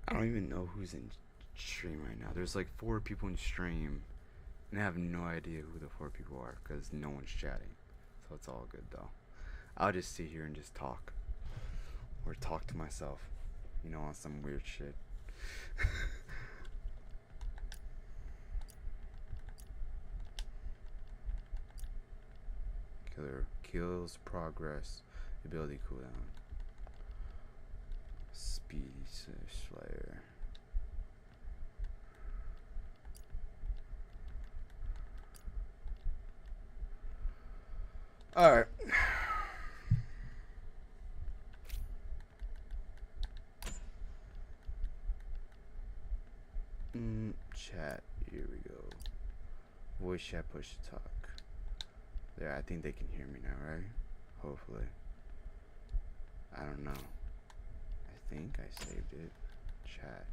I don't even know who's in stream right now. There's like 4 people in stream, and I have no idea who the 4 people are because no one's chatting. So it's all good though. I'll just sit here and just talk, or talk to myself, you know, on some weird shit. Killer kills progress, ability cooldown. Speed Slayer. Alright. Chat. Here we go. Voice chat, push to talk. There, I think they can hear me now, right? Hopefully. I don't know. I think I saved it. Chat.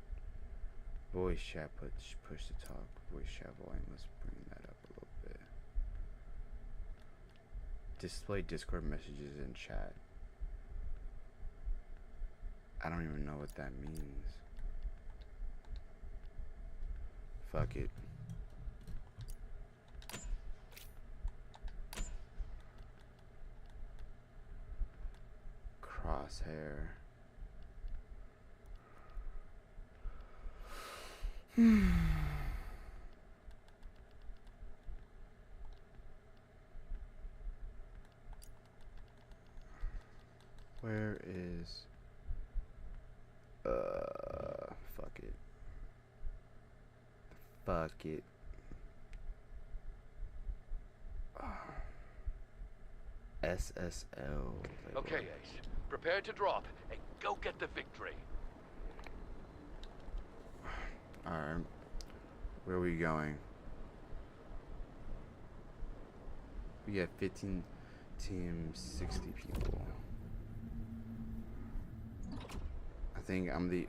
Voice chat, push to talk. Voice chat volume. Let's bring that up a little bit. Display Discord messages in chat. I don't even know what that means. Fuck it. Crosshair. Where is fuck it. Fuck it. SSL. Okay, Ace. Prepare to drop and go get the victory. Alright. Where are we going? We got 15 teams, 60 people. I think I'm the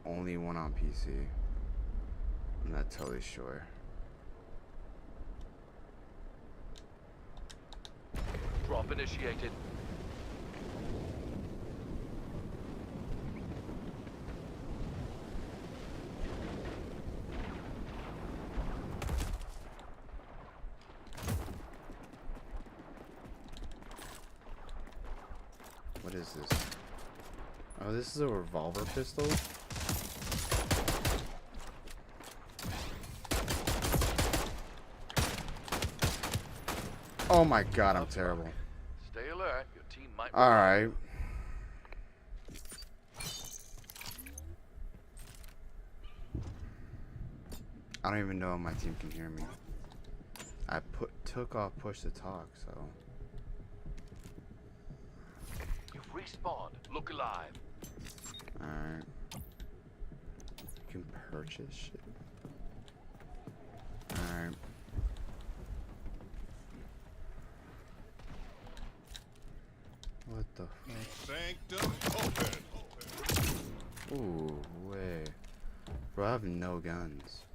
only one on PC. I'm not totally sure. Drop initiated. What is this? Oh, this is a revolver pistol? Oh my god, I'm terrible. Stay alert. Your team might. Alright. I don't even know if my team can hear me. I took off push to talk, so. You've respawned. Look alive. Alright. You can purchase shit. Alright. What the? Sanctum open. Ooh, wait. Bro, I have no guns.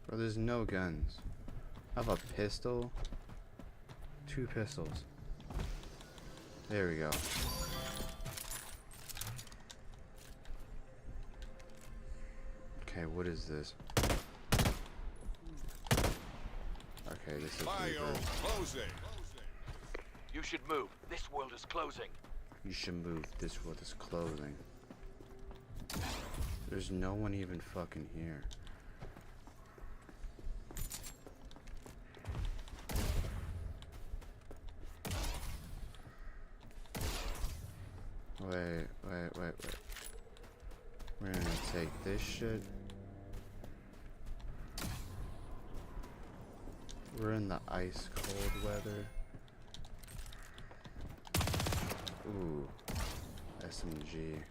Bro, there's no guns. I have a pistol. 2 pistols. There we go. Okay, what is this? Okay, this is Bio Reaper. closing. You should move. This world is closing. You should move. This world is closing. There's no one even fucking here. Wait. We're gonna take this shit. We're in the ice cold weather. Ooh. SMG.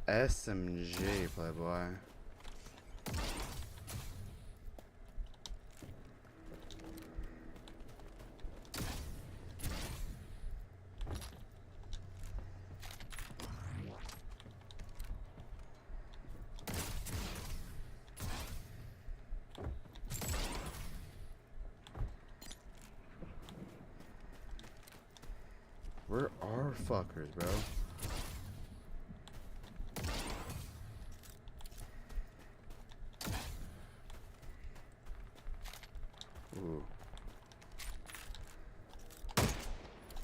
SMG, playboy. Where are fuckers, bro? Ooh.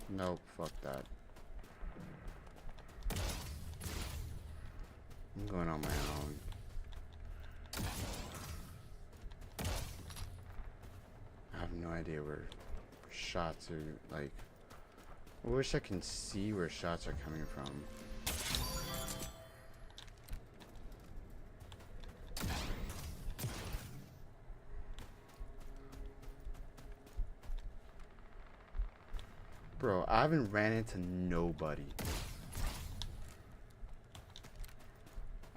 Nope, fuck that. I'm going on my own. I have no idea where shots are, like... I wish I can see where shots are coming from. Bro, I haven't ran into nobody.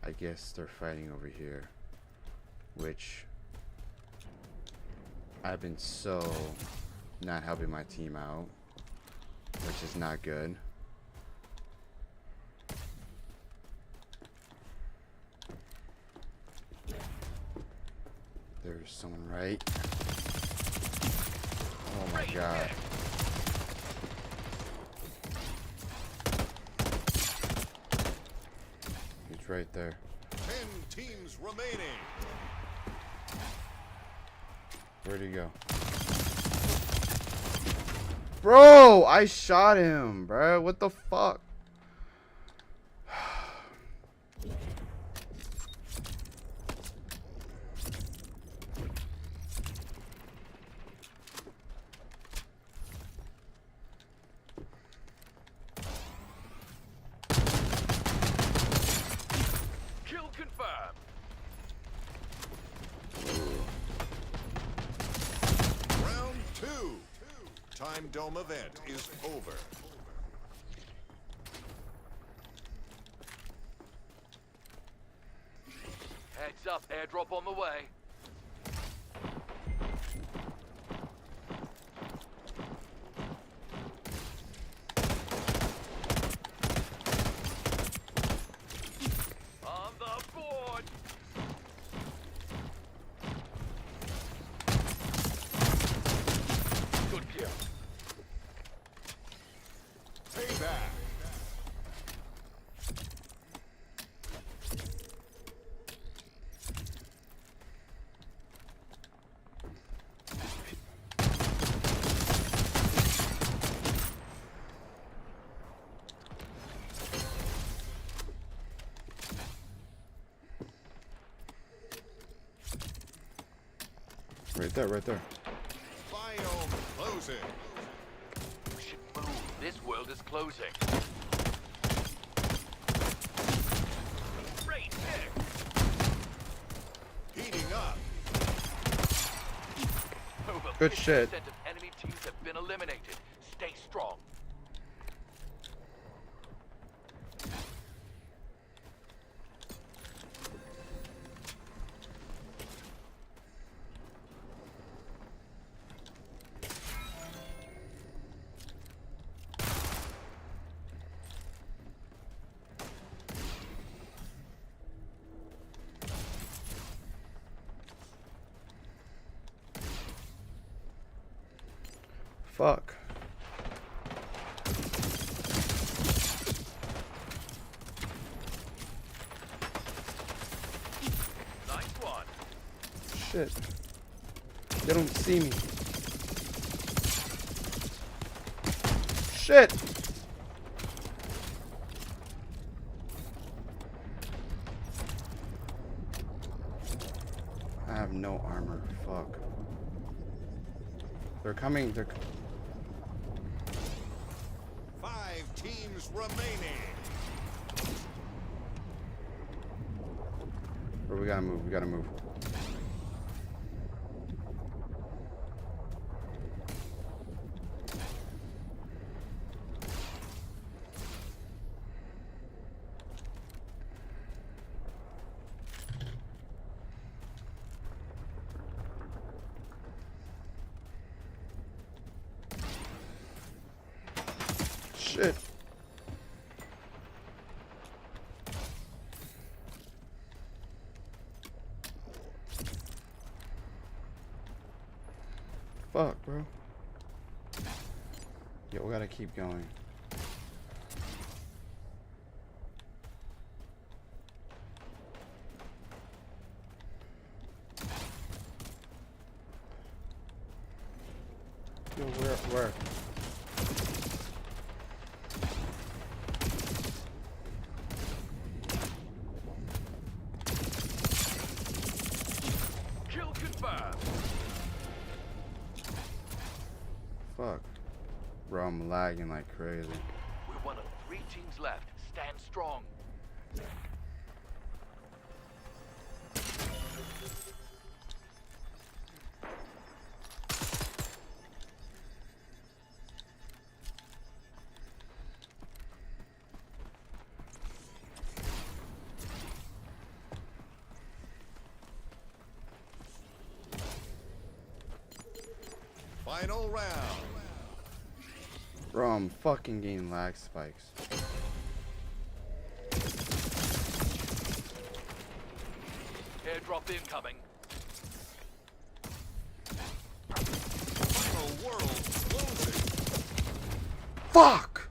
I guess they're fighting over here. Which... I've been so not helping my team out. Which is not good. There's someone right. Oh my god. He's right there. 10 teams remaining. Where'd he go? Bro, I shot him, bro. What the fuck? Kill confirmed. Round 2. Time Dome event is over. Heads up, airdrop on the way. On the board. Good kill. Payback. Right there, right there. Biome closing. You should move. This world is closing. Great pick. Heating up. Over Good 50% shit. of enemy teams have been eliminated. Stay strong. Fuck. Nice one. Shit. They don't see me. Shit. I have no armor. Fuck. They're coming. They're. 5 teams remaining. Bro, we gotta move. We gotta move. Shit. Fuck, bro. Yo, we gotta keep going. Yo, where? Kill confirmed. Fuck. Bro, I'm lagging like crazy. We're one of 3 teams left. Stand strong. Final round. Bro, I'm fucking getting lag spikes. Airdrop incoming. Final world closing. Fuck!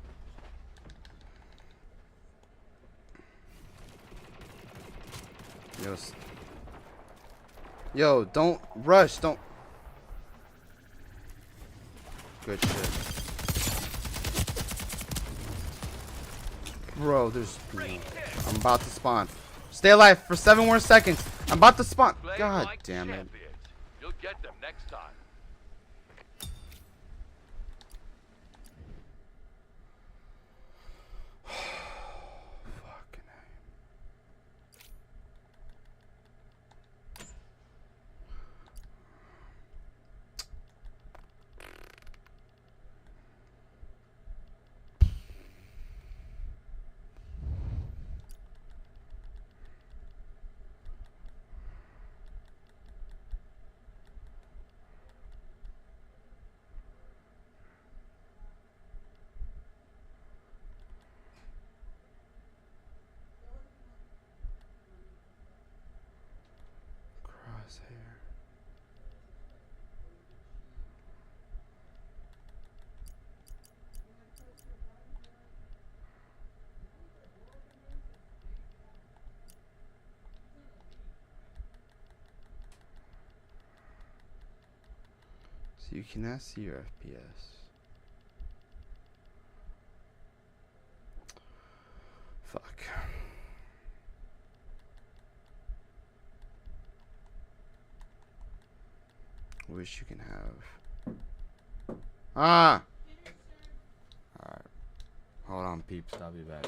Yo, don't rush, don't. Good shit. Bro, there's. I'm about to spawn. Stay alive for 7 more seconds. I'm about to spawn. Play God like damn it. champions. You'll get them next time. Fucking A. Crosshair. So you cannot see your FPS. Fuck. Wish you can have. Ah! Alright. Hold on, peeps. I'll be back.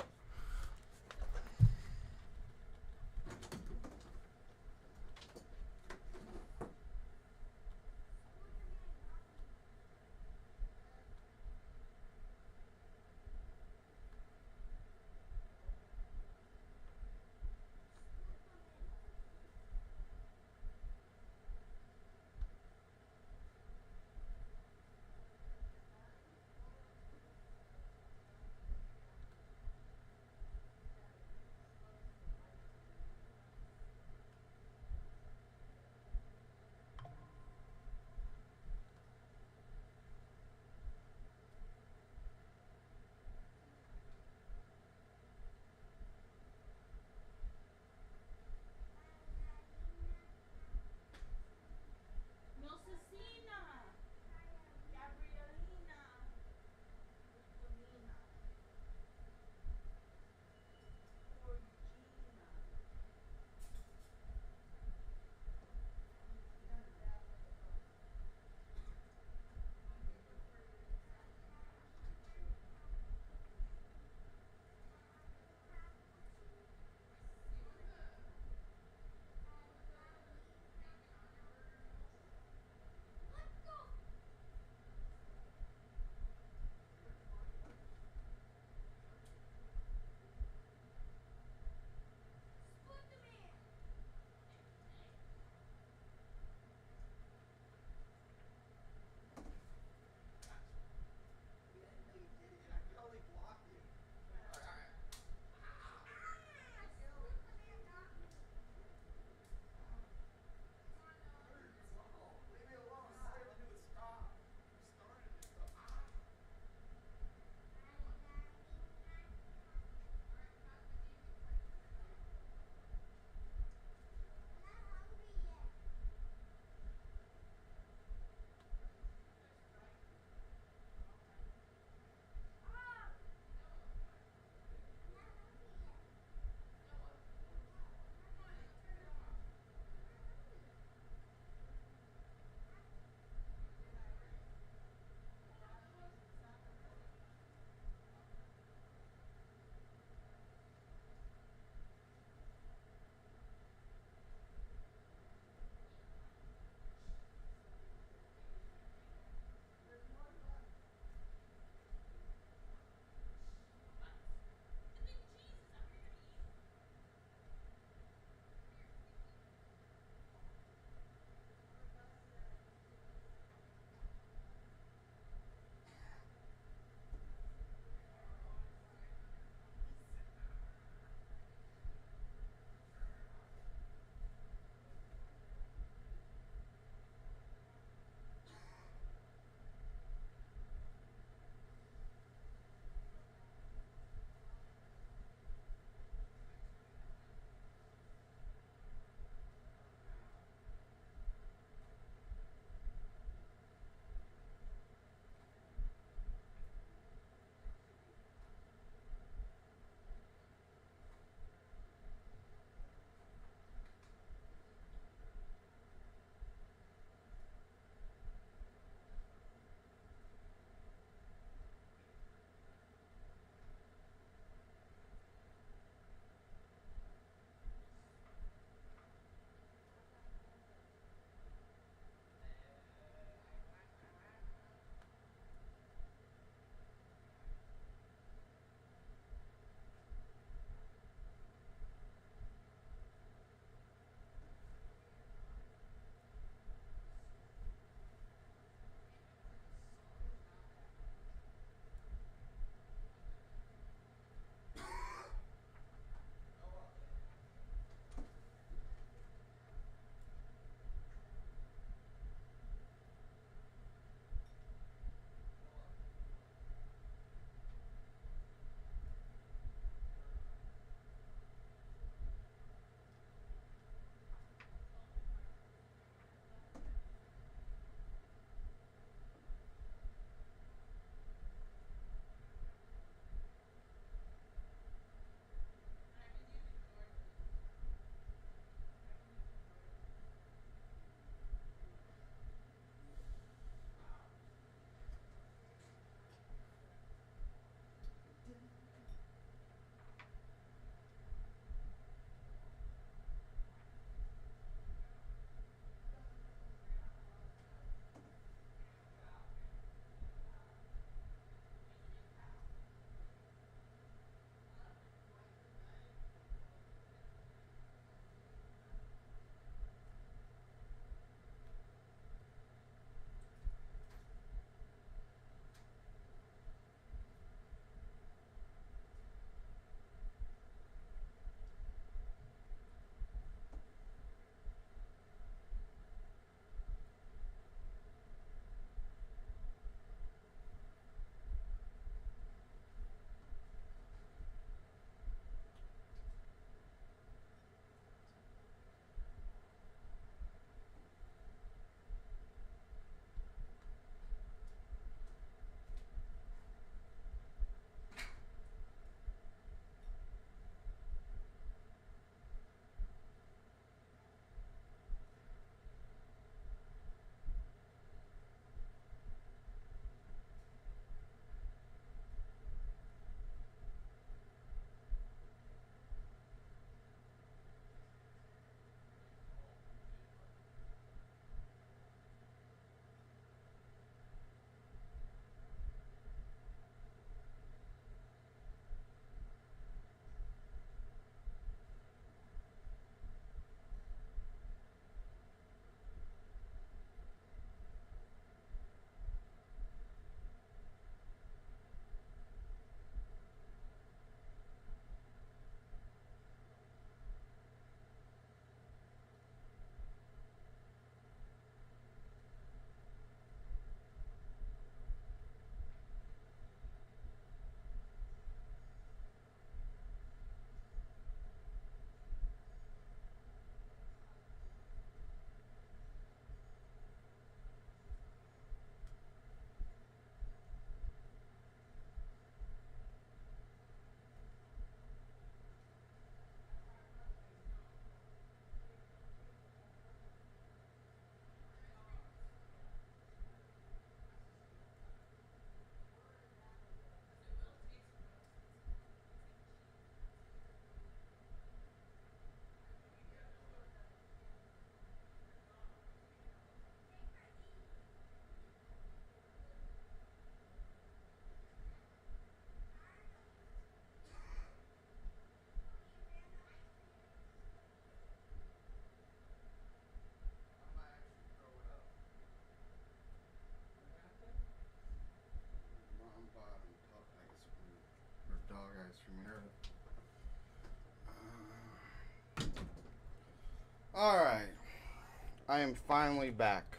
I am finally back.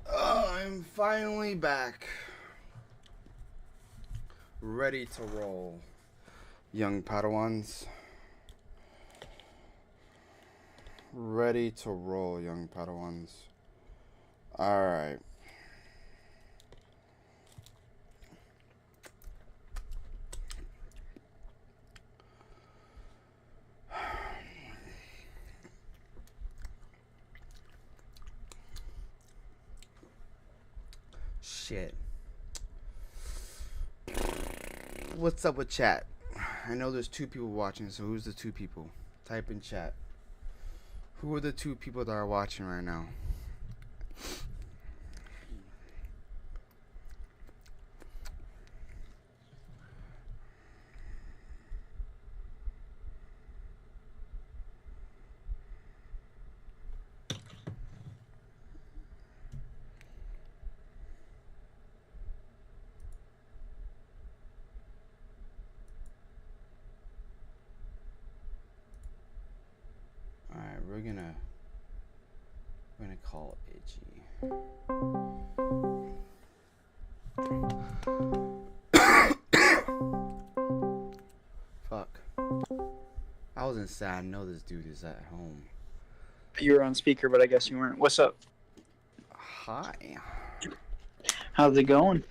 I'm finally back. Ready to roll. Young Padawans. Ready to roll, young Padawans. Alright. Shit. What's up with chat? I know there's 2 people watching, so who's the 2 people? Type in chat. Who are the 2 people that are watching right now? Alright, we're gonna call Itchy. Fuck. I wasn't sad. I know this dude is at home. You were on speaker, but I guess you weren't. What's up? Hi. How's it going?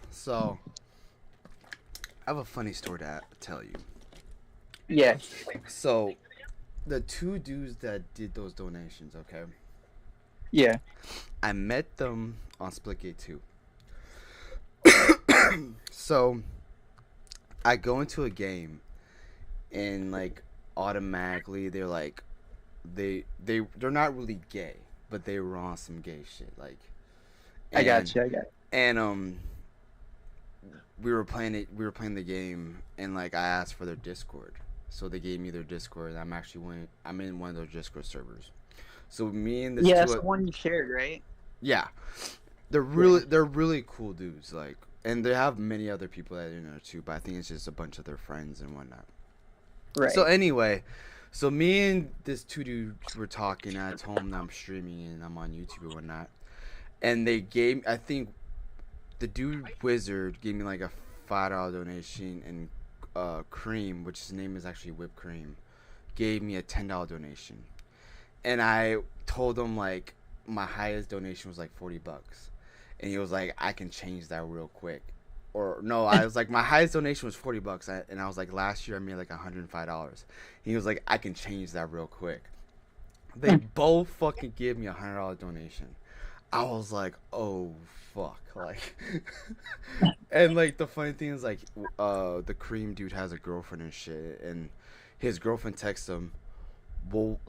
So, I have a funny story to tell you. Yeah. So, the 2 dudes that did those donations, okay? Yeah. I met them on Splitgate 2. So, I go into a game, and like automatically they're like, they're not really gay, but they were on some gay shit. Like, I got you. And we were playing the game, and like I asked for their Discord, so they gave me their Discord. I'm in one of their Discord servers. So me and this that's the one you shared, right? Yeah, they're really cool dudes. Like, and they have many other people that are in there too, but I think it's just a bunch of their friends and whatnot. Right. So anyway, so me and this 2 dudes were talking. And I told them that I'm streaming and I'm on YouTube and whatnot, and they gave, I think, the dude Wizard gave me like a $5 donation, and Cream, which his name is actually Whipped Cream, gave me a $10 donation. And I told him like my highest donation was like $40, and he was like, I can change that real quick. Or no, I was like, my highest donation was $40, and I was like, last year I made like $105. He was like, I can change that real quick. They both fucking give me $100 donation. I was like, oh fuck, like, and like the funny thing is like, the Cream dude has a girlfriend and shit, and his girlfriend texts him, well,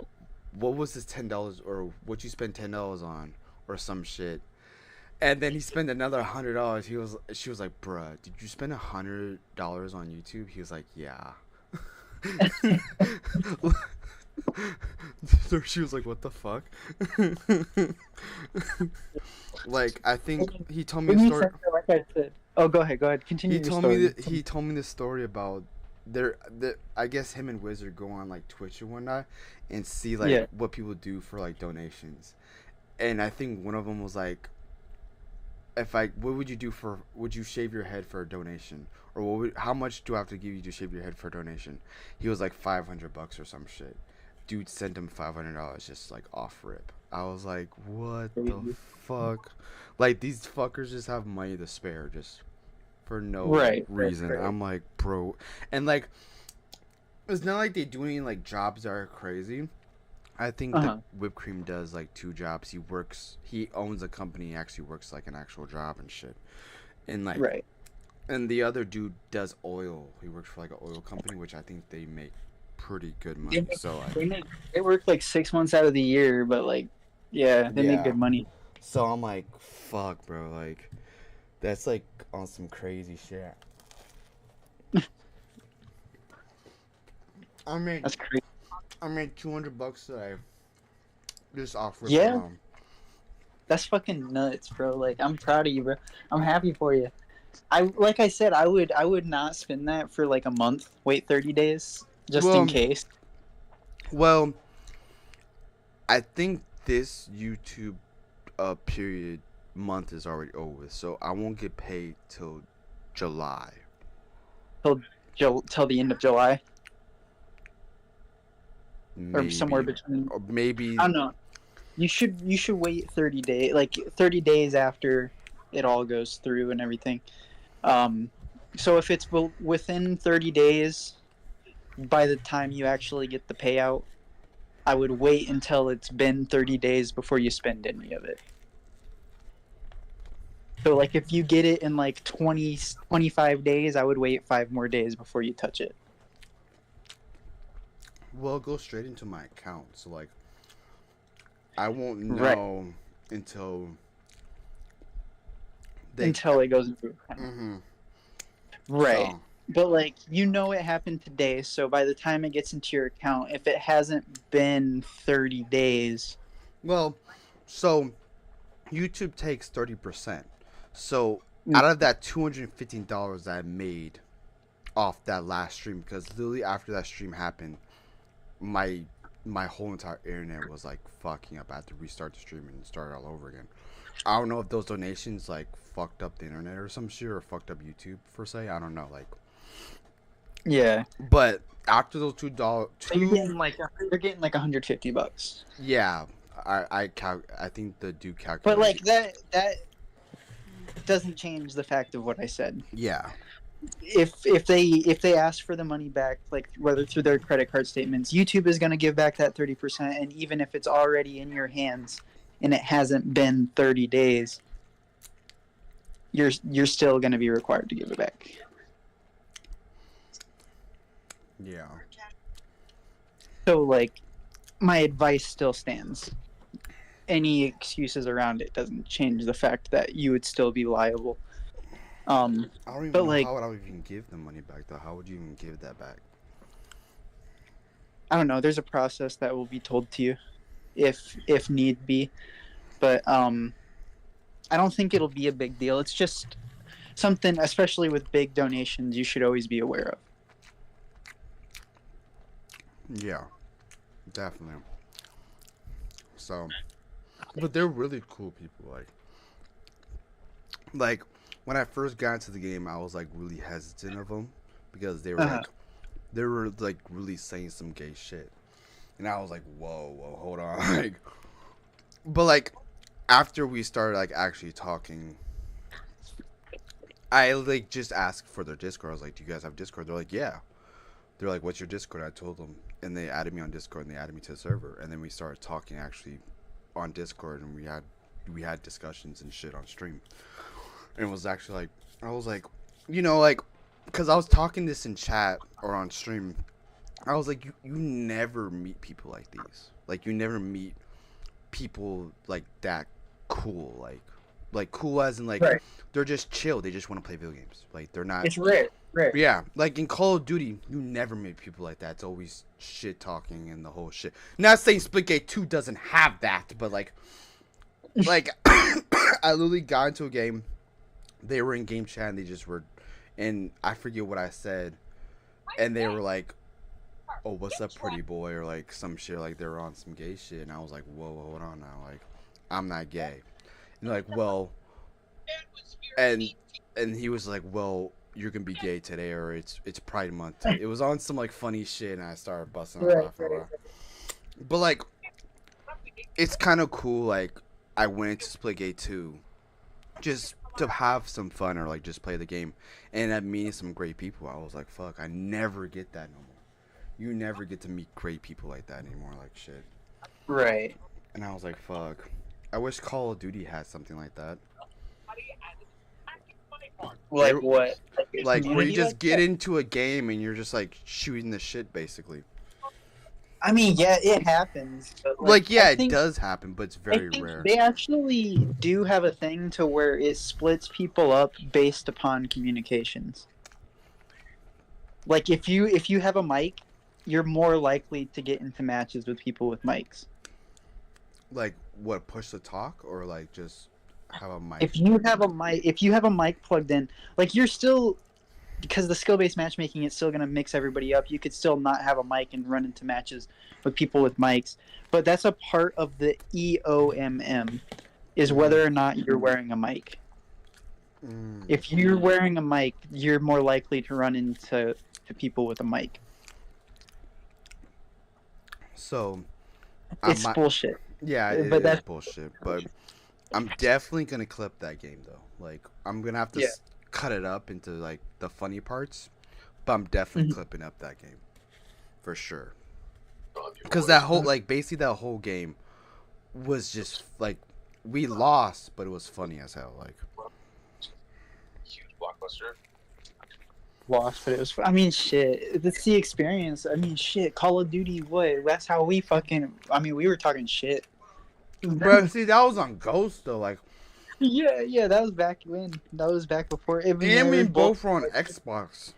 what was this $10 or what you spend $10 on or some shit, and then he spent another $100. She was like, bruh, did you spend $100 on YouTube? He was like, yeah. So she was like, what the fuck? Like, I think he told me a story. Like I said. Oh, go ahead. Continue. He told me the story about I guess him and Wizard go on like Twitch and whatnot and see like what people do for like donations, and I think one of them was like, what would you shave your head for a donation, or how much do I have to give you to shave your head for a donation? He was like $500 or some shit. Dude sent him $500 just like off rip. I was like, what the fuck? Like, these fuckers just have money to spare just for no reason. Right. I'm like, bro. And like, it's not like they do any like jobs that are crazy. I think that Whipped Cream does like 2 jobs. He owns a company. He actually works like an actual job and shit. And like, and the other dude does oil. He works for like an oil company, which I think they make pretty good money. They work like 6 months out of the year, but like, they make good money. So I'm like, fuck, bro. Like, that's like on some crazy shit. That's crazy. I made $200 today. Just off rip. Yeah. That's fucking nuts, bro. Like, I'm proud of you, bro. I'm happy for you. Like I said, I would not spend that for like a month. Wait 30 days just in case. Well, I think this YouTube period month is already over, so I won't get paid till July. Till the end of July, Maybe. or somewhere between. Or maybe. I don't know. You should wait 30 days, like 30 days after it all goes through and everything. So if it's within 30 days, by the time you actually get the payout, I would wait until it's been 30 days before you spend any of it. So like if you get it in like 25 days, I would wait 5 more days before you touch it. Well, it goes straight into my account, so like I won't know until until it goes into your account. Mm-hmm. Right. So, But like it happened today, so by the time it gets into your account, if it hasn't been 30 days, well, so YouTube takes 30%. So out of that $215 that I made off that last stream, because literally after that stream happened, my whole entire internet was like fucking up. I had to restart the stream and start all over again. I don't know if those donations like fucked up the internet or some shit, or fucked up YouTube per se. I don't know, like. yeah. But after those $2, So you're getting like $150. yeah, I think the dude calculated. But like that doesn't change the fact of what I said. Yeah. If they ask for the money back, like whether through their credit card statements, YouTube is going to give back that 30%, and even if it's already in your hands and it hasn't been 30 days, you're still going to be required to give it back. Yeah. So like my advice still stands. Any excuses around it doesn't change the fact that you would still be liable. I don't even But, know like- how would I even give the money back though. How would you even give that back? I don't know. There's a process that will be told to you, if need be, but I don't think it'll be a big deal. It's just something, especially with big donations, you should always be aware of. Yeah, definitely. So, but they're really cool people. Like when I first got into the game, I was like really hesitant of them because they were like really saying some gay shit, and I was like, whoa, hold on, like. But like after we started like actually talking, I like just asked for their Discord. I was like, do you guys have Discord? They're like, yeah. They're like, what's your Discord? I told them, and they added me on Discord, and they added me to the server, and then we started talking actually on Discord, and we had discussions and shit on stream. And it was actually like, I was like, you know, like, because I was talking this in chat or on stream, I was like, you never meet people like these. Like, you never meet people like that cool, like cool as in like, Right. They're just chill. They just want to play video games. Like, they're not. It's rare. Yeah, like in Call of Duty, you never meet people like that. It's always shit talking and the whole shit. Not saying Splitgate 2 doesn't have that, but like I literally got into a game. They were in game chat and they just were, and I forget what I said, and they were like, "Oh, what's up, pretty boy?" or like some shit. Like they were on some gay shit, and I was like, "Whoa, hold on now. Like, I'm not gay." And they're like, "Well," and he was like, "Well, you're gonna be gay today, or it's Pride Month." It was on some like funny shit, and I started busting out laughing. But like, it's kind of cool. Like, I went to Splitgate 2 just to have some fun or like just play the game, and I meet some great people. I was like, "Fuck, I never get that no more. You never get to meet great people like that anymore." Like shit. Right. And I was like, "Fuck, I wish Call of Duty had something like that." Like what? Like where you community just like get that? into a game and you're just like shooting the shit basically. I mean, yeah, it happens. But Like yeah, I think- it does happen, but it's I very think rare. they actually do have a thing to where it splits people up based upon communications. Like if you have a mic, you're more likely to get into matches with people with mics. Like what, push to talk or like just have a mic? If you have a mic plugged in, like you're still because the skill-based matchmaking is still going to mix everybody up. You could still not have a mic and run into matches with people with mics, but that's a part of the EOMM, is whether or not you're wearing a mic. If you're wearing a mic, you're more likely to run into people with a mic. So, It's bullshit. Yeah, it But is bullshit. But I'm definitely gonna clip that game though. Like, I'm gonna have to cut it up into like the funny parts. But I'm definitely clipping up that game for sure. Because that whole basically that whole game was just like we lost, but it was funny as hell. Like, huge blockbuster. Lost, but it was. I mean, shit. It's the experience. I mean, shit. Call of Duty. What? That's how we fucking. I mean, we were talking shit. bro, see, that was on Ghost though. Like, yeah. That was back when. That was back before. and we both were on Xbox.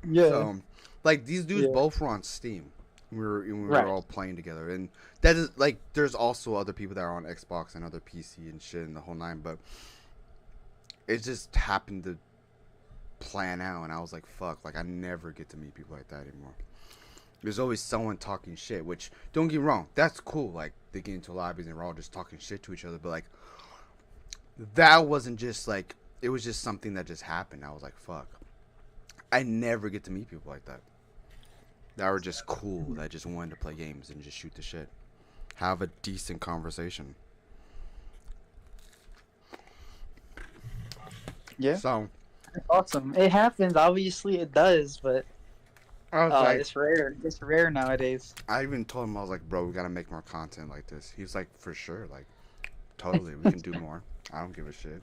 Yeah. So, like, these dudes both were on Steam. We were all playing together, and that is like. There's also other people that are on Xbox and other PC and shit and the whole nine, but it just happened to plan out, and I was like, fuck, like I never get to meet people like that anymore. There's always someone talking shit, which, don't get me wrong, that's cool. Like, they get into lobbies and we're all just talking shit to each other, but like, that wasn't just like, it was just something that just happened. I was like, fuck, I never get to meet people like that were just cool, that just wanted to play games and just shoot the shit, have a decent conversation. Yeah. So awesome. It happens. Obviously, it does, but I was like, it's rare. It's rare nowadays. I even told him, I was like, bro, we gotta make more content like this. He was like, for sure, like, totally, we can do more. I don't give a shit.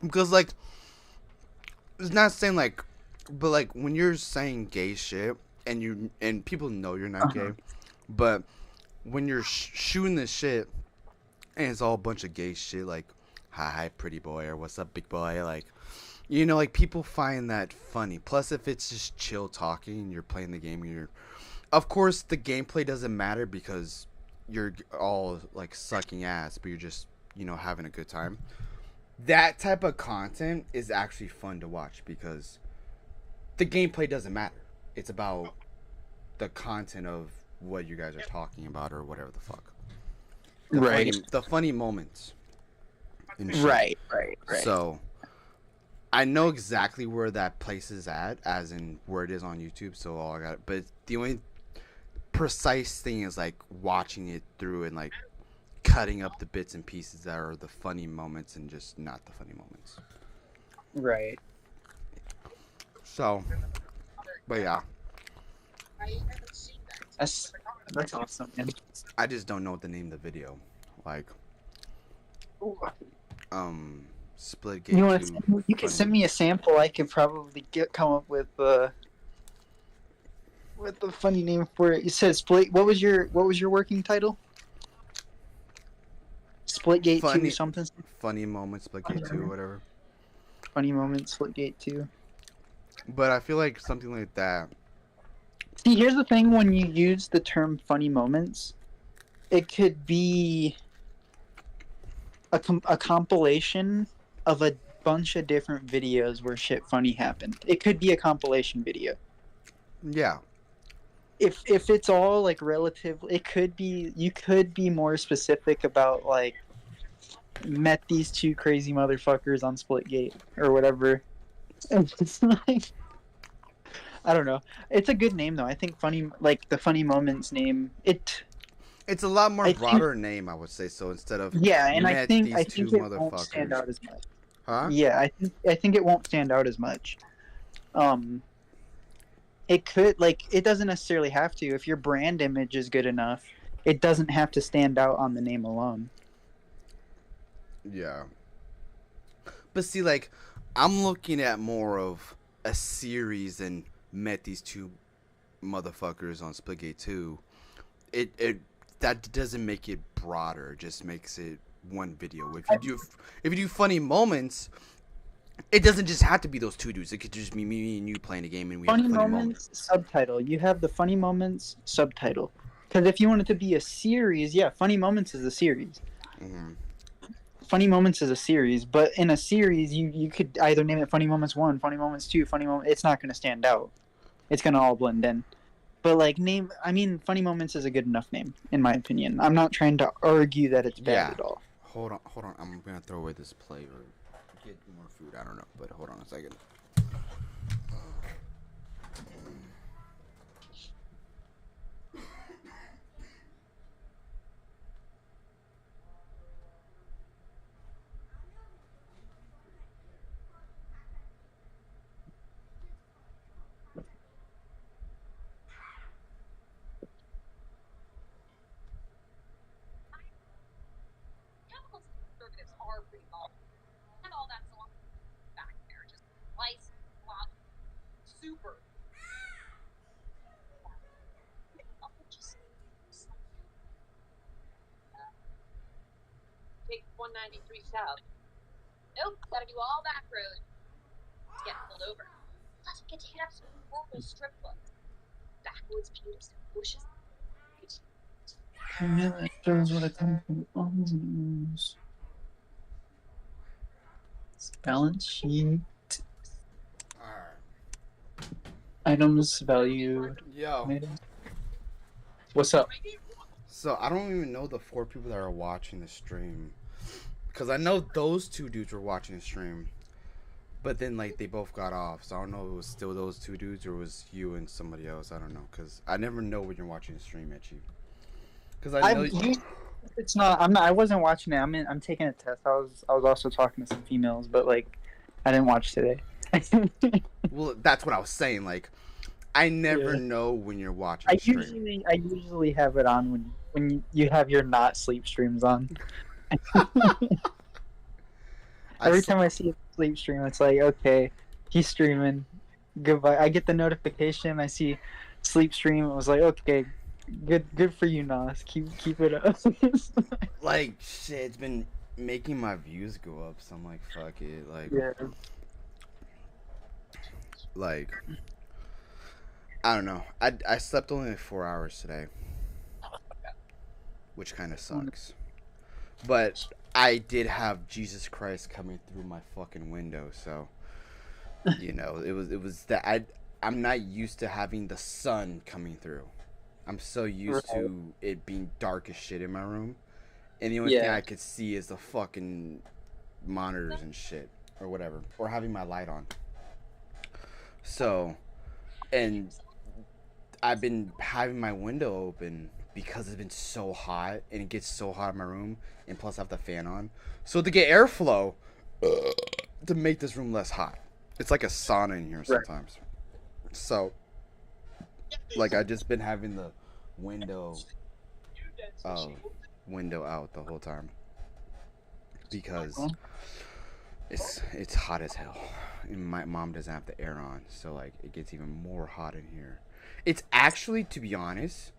Because, like, it's not saying, like, but, like, when you're saying gay shit, and people know you're not gay, but when you're shooting this shit, and it's all a bunch of gay shit, like, hi, pretty boy, or what's up, big boy, like, you know, like, people find that funny. Plus, if it's just chill talking and you're playing the game, of course, the gameplay doesn't matter because you're all, like, sucking ass, but you're just, you know, having a good time. That type of content is actually fun to watch because the gameplay doesn't matter. It's about the content of what you guys are talking about or whatever the fuck. The funny moments. Right. So, I know exactly where that place is at, as in where it is on YouTube. So all I got, but the only precise thing is like watching it through and like cutting up the bits and pieces that are the funny moments and just not the funny moments. Right. So, but yeah, That's awesome, man. I just don't know what the name of the video, like, Split Gate. You can send me a sample. I could probably come up with the funny name for it. You said Split. What was your working title? Splitgate 2 something. Funny moments, Splitgate 2, whatever. Funny moments, Splitgate 2. But I feel like something like that. See, here's the thing: when you use the term "funny moments," it could be a compilation of a bunch of different videos where shit funny happened. It could be a compilation video. Yeah. If it's all like relative, it could be. You could be more specific about like met these two crazy motherfuckers on Splitgate or whatever. It's like, I don't know. It's a good name though. I think funny, like the funny moments name. It's a lot more broader name, I would say. So instead of and I think it won't stand out as much. Huh? Yeah, I think it won't stand out as much. It could, like, it doesn't necessarily have to. If your brand image is good enough, it doesn't have to stand out on the name alone. Yeah. But see, like, I'm looking at more of a series and met these two motherfuckers on Splitgate 2. That doesn't make it broader. It just makes it one video. If you do funny moments, it doesn't just have to be those two dudes. It could just be me and you playing a game and we have funny moments. Subtitle. You have the funny moments subtitle. Because if you want it to be a series, yeah, funny moments is a series. Mm-hmm. Funny Moments is a series, but in a series, you could either name it Funny Moments 1, Funny Moments 2, Funny Moments. It's not going to stand out. It's going to all blend in. But like Funny Moments is a good enough name in my opinion. I'm not trying to argue that it's bad at all. Hold on. I'm gonna throw away this plate or get more food. I don't know, but hold on a second. Take 193 south. Nope, gotta do all back road to get pulled over. Plus, we get to hit up some local strip clubs. Backwoods pews and bushes. Balance sheet. Items valued. Yo. What's up? So I don't even know the 4 people that are watching the stream, because I know those 2 dudes were watching the stream, but then like they both got off. So I don't know if it was still those 2 dudes or it was you and somebody else. I don't know, because I never know when you're watching the stream at you. Because I know it's not. I'm not. I wasn't watching it. I'm taking a test. I was also talking to some females, but like I didn't watch today. Well, that's what I was saying. Like, I never know when you're watching. I usually have it on when you have your not sleep streams on. Every time I see a sleep stream, it's like, okay, he's streaming. Goodbye. I get the notification. I see sleep stream. I was like, okay, good for you, Nas. Keep it up. Like shit, it's been making my views go up. So I'm like, fuck it. Like, yeah. Like, I don't know. I slept only like 4 hours today, which kind of sucks. But I did have Jesus Christ coming through my fucking window, so you know it was that I'm not used to having the sun coming through. I'm so used to it being dark as shit in my room, and the only thing I could see is the fucking monitors and shit or whatever, or having my light on. So, and I've been having my window open because it's been so hot, and it gets so hot in my room, and plus I have the fan on. So to get airflow, to make this room less hot. It's like a sauna in here sometimes. So, like, I just been having the window out the whole time because it's hot as hell. And my mom doesn't have the air on, so like it gets even more hot in here. It's actually, to be honest,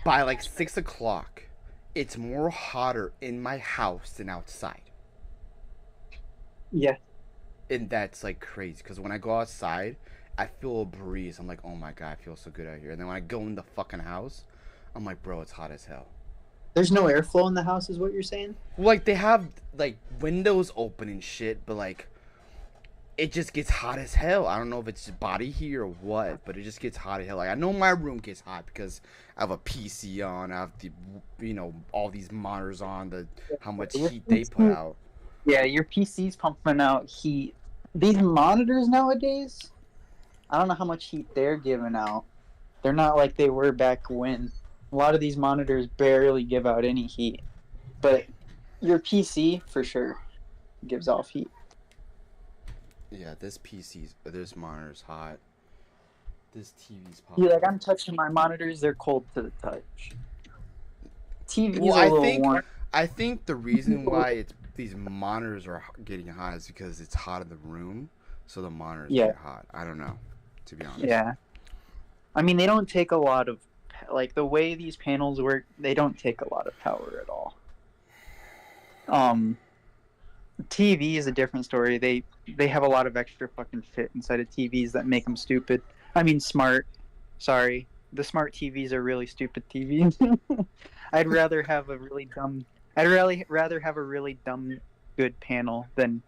by like 6 o'clock, it's more hotter in my house than outside. Yeah. And that's like crazy, because when I go outside, I feel a breeze. I'm like, oh my god, I feel so good out here. And then when I go in the fucking house, I'm like, bro, it's hot as hell. There's no airflow in the house, is what you're saying? Well, like, they have like windows open and shit, but like it just gets hot as hell. I don't know if it's body heat or what, but it just gets hot as hell. Like, I know my room gets hot because I have a PC on. I have the, you know, all these monitors on. How much heat they put out. Yeah, your PC's pumping out heat. These monitors nowadays, I don't know how much heat they're giving out. They're not like they were back when. A lot of these monitors barely give out any heat, but your PC for sure gives off heat. Yeah, this monitor's hot. This TV's hot. Yeah, like I'm touching my monitors; they're cold to the touch. TV's well, a little warm. I think the reason why these monitors are getting hot is because it's hot in the room, so the monitors get hot. I don't know, to be honest. Yeah, I mean they don't take a lot of, like the way these panels work, they don't take a lot of power at all. TV is a different story. They have a lot of extra fucking shit inside of TVs that make them stupid. I mean smart. Sorry. The smart TVs are really stupid TVs. I'd rather have a really dumb I'd rather have a really dumb good panel than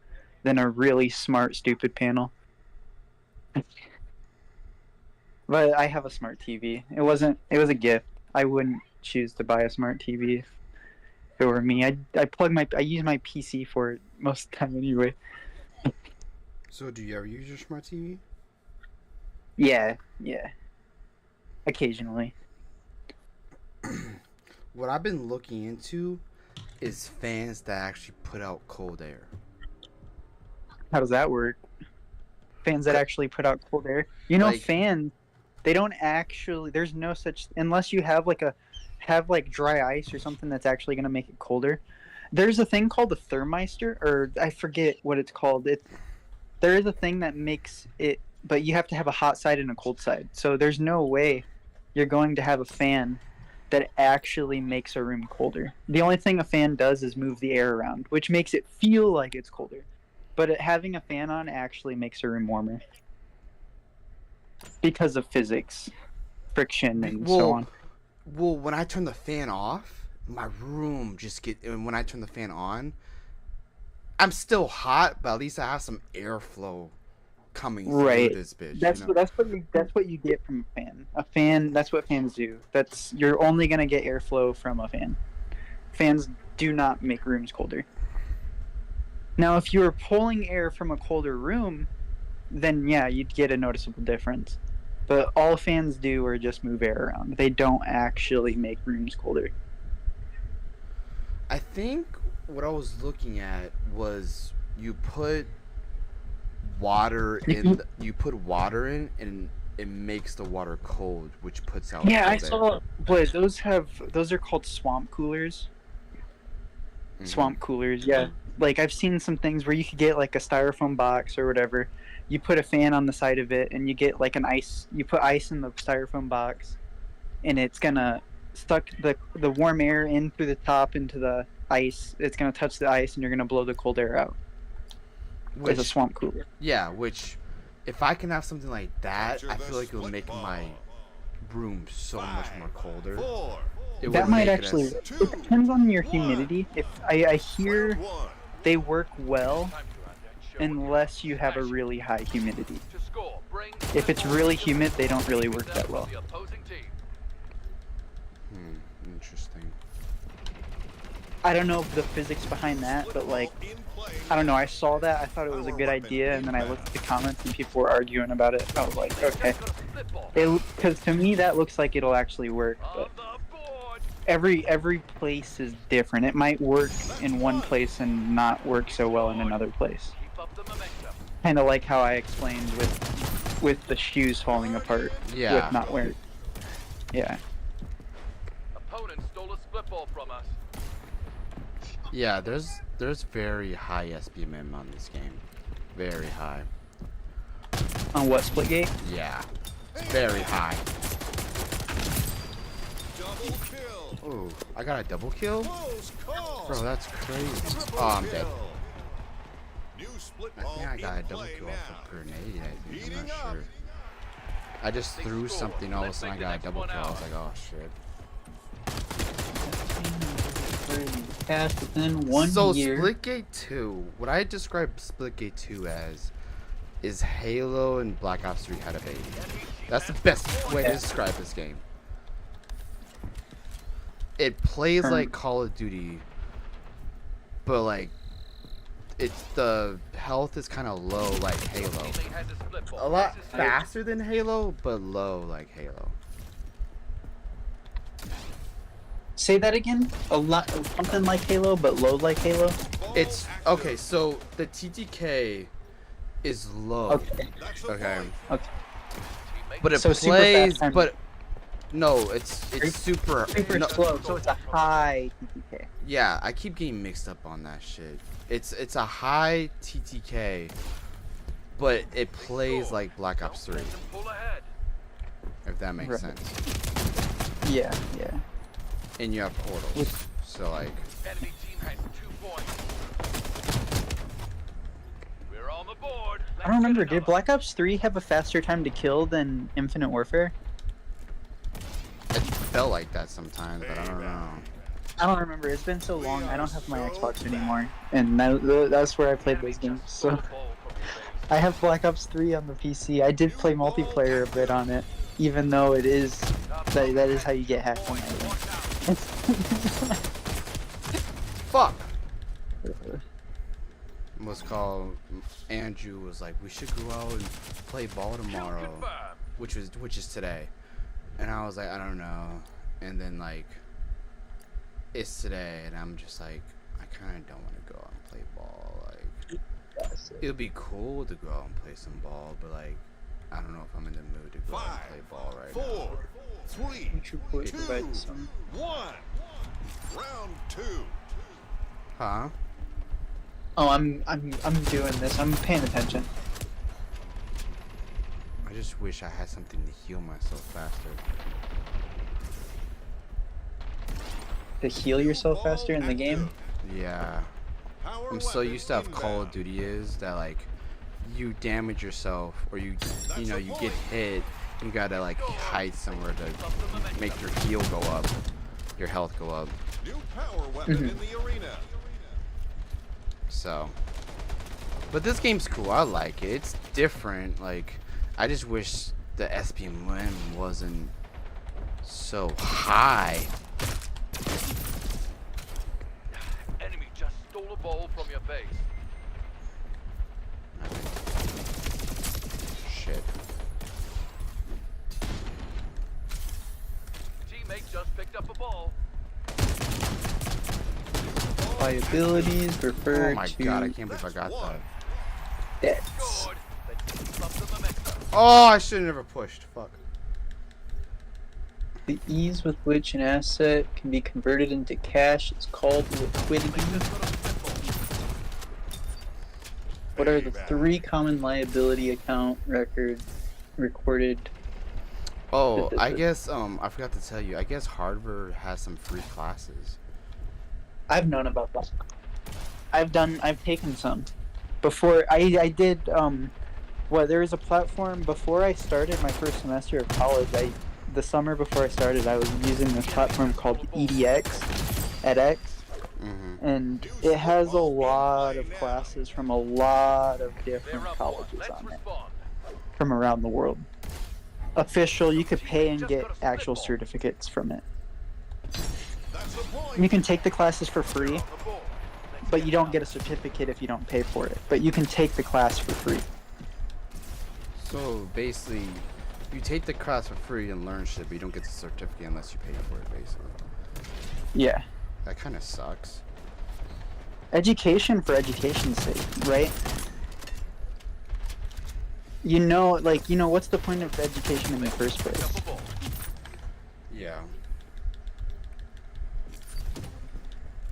a really smart stupid panel. But I have a smart TV. It was a gift. I wouldn't choose to buy a smart TV if it were me. I use my PC for it most of the time anyway. So do you ever use your smart TV? Yeah. Occasionally. What I've been looking into is fans that actually put out cold air. How does that work? Fans that actually put out cold air. You know, Like- fans, they don't actually. There's no such unless you have like dry ice or something that's actually gonna make it colder. There's a thing called a thermistor, or I forget what it's called. There is a thing that makes it, but you have to have a hot side and a cold side. So there's no way you're going to have a fan that actually makes a room colder. The only thing a fan does is move the air around, which makes it feel like it's colder. But having a fan on actually makes a room warmer. Because of physics, friction, and so on. Well, when I turn the fan off, my room and when I turn the fan on, I'm still hot, but at least I have some airflow coming through this bitch. That's you know? that's what you get from a fan. A fan. That's what fans do. You're only gonna get airflow from a fan. Fans do not make rooms colder. Now, if you were pulling air from a colder room, then yeah, you'd get a noticeable difference. But all fans do are just move air around. They don't actually make rooms colder. I think what I was looking at was you put water in, and it makes the water cold, which puts out. Yeah, I cold air. saw. Boy, those are called swamp coolers. Mhm. Swamp coolers, yeah. Like I've seen some things where you could get like a styrofoam box or whatever. You put a fan on the side of it, and you get like an ice. You put ice in the styrofoam box, and it's gonna suck the warm air in through the top into the ice. It's gonna touch the ice, and you're gonna blow the cold air out. With a swamp cooler. Yeah, which if I can have something like that, I feel like it would make my room so much more colder. That might actually. It depends on your humidity. If I hear they work well unless you have a really high humidity. If it's really humid, they don't really work that well. Interesting. I don't know the physics behind that, but like, I don't know. I saw that. I thought it was a good idea, and then I looked at the comments and people were arguing about it. I was like, okay, because to me that looks like it'll actually work. But every place is different. It might work in one place and not work so well in another place. Kind of like how I explained with the shoes falling apart. Yeah. With not wearing. Yeah. Opponent stole a split ball from us. Yeah, there's very high SPMM on this game. Very high. On what, Splitgate? Yeah. Very high. Double kill. Oh, I got a double kill? Close call. Bro, that's crazy. Triple Oh, I'm dead. kill. New split I ball think I got a in double play kill now. off a grenade, I think. I'm Heating not up. sure. I just threw something, all of a sudden I got a double kill. I was like, oh shit. Passed within 1 So year. Splitgate 2, what I describe Splitgate 2 as is Halo and Black Ops 3 had a baby. That's the best way to describe this game. It plays like Call of Duty, but like the health is kind of low like Halo. A lot faster than Halo, but low like Halo. Say that again. A lot, something like Halo, but low like Halo. It's okay. So the TTK is low. Okay. Okay. Okay. But it So super plays. fast time. But no, it's super. Super no, slow, so it's a high TTK. Yeah, I keep getting mixed up on that shit. It's a high TTK, but it plays like Black Ops 3. If that makes Right. sense. Yeah, yeah. And you have portals. So like. Enemy team has 2 points. We're on the board. I don't remember. Did Black Ops 3 have a faster time to kill than Infinite Warfare? It felt like that sometimes, but I don't know. I don't remember. It's been so long. I don't have my Xbox anymore, and that's where I played those games. So I have Black Ops 3 on the PC. I did play multiplayer a bit on it, even though it is that is how you get hacked on that. Fuck. What's called Andrew was like, we should go out and play ball tomorrow, which is today, and I was like, I don't know, and then like it's today, and I'm just like, I kind of don't want to go out and play ball. Like, it would be cool to go out and play some ball, but like, I don't know if I'm in the mood to go out and play ball right now. 4, 3, 2, 1. Round 2. Huh? Oh, I'm doing this. I'm paying attention. I just wish I had something to heal myself faster. To heal yourself faster in the game? Yeah. I'm so used to how Call of Duty is that like you damage yourself or you know you get hit, you gotta like hide somewhere to make your heal go up, your health go up. New power weapon in the arena. So, but this game's cool. I like it. It's different. Like, I just wish the SPM wasn't so high. Enemy just stole a ball from your base. Shit. Teammate just picked up a ball. Abilities refer Oh my to god, I can't believe I got that. stats. Good. Let's keep up the momentum. Oh, I should have never pushed. Fuck. The ease with which an asset can be converted into cash is called liquidity. What are the 3 common liability account recorded? Oh, I guess I forgot to tell you. I guess Harvard has some free classes. I've known about that. I've taken some. Before I did well, there was a platform before I started my first semester of college. The summer before I started, I was using this platform called edX, and it has a lot of classes from a lot of different colleges on it from around the world. Official, you could pay and get actual certificates from it. You can take the classes for free, but you don't get a certificate if you don't pay for it. But you can take the class for free. So basically, you take the class for free and learn shit, but you don't get the certificate unless you pay for it, basically. Yeah. That kind of sucks. Education for education's sake, right? You know, what's the point of education in the first place? Yeah.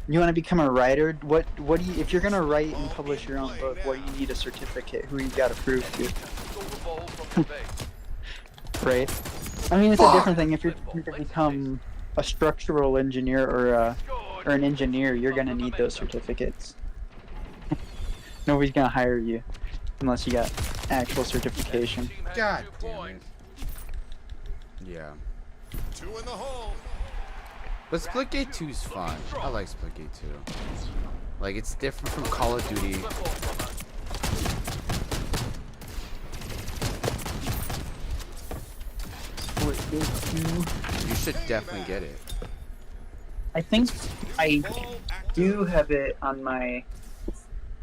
You want to become a writer? What do you, if you're gonna write and publish your own book, what do you need a certificate? Who you gotta prove to? Right? I mean, it's a different thing if you're going to become a structural engineer or an engineer. You're gonna need those certificates. Nobody's gonna hire you unless you got actual certification. God damn it. Yeah. 2 in the hole. But Splitgate 2 is fun. I like Splitgate 2. Like, it's different from Call of Duty. You should definitely get it. I think I do have it on my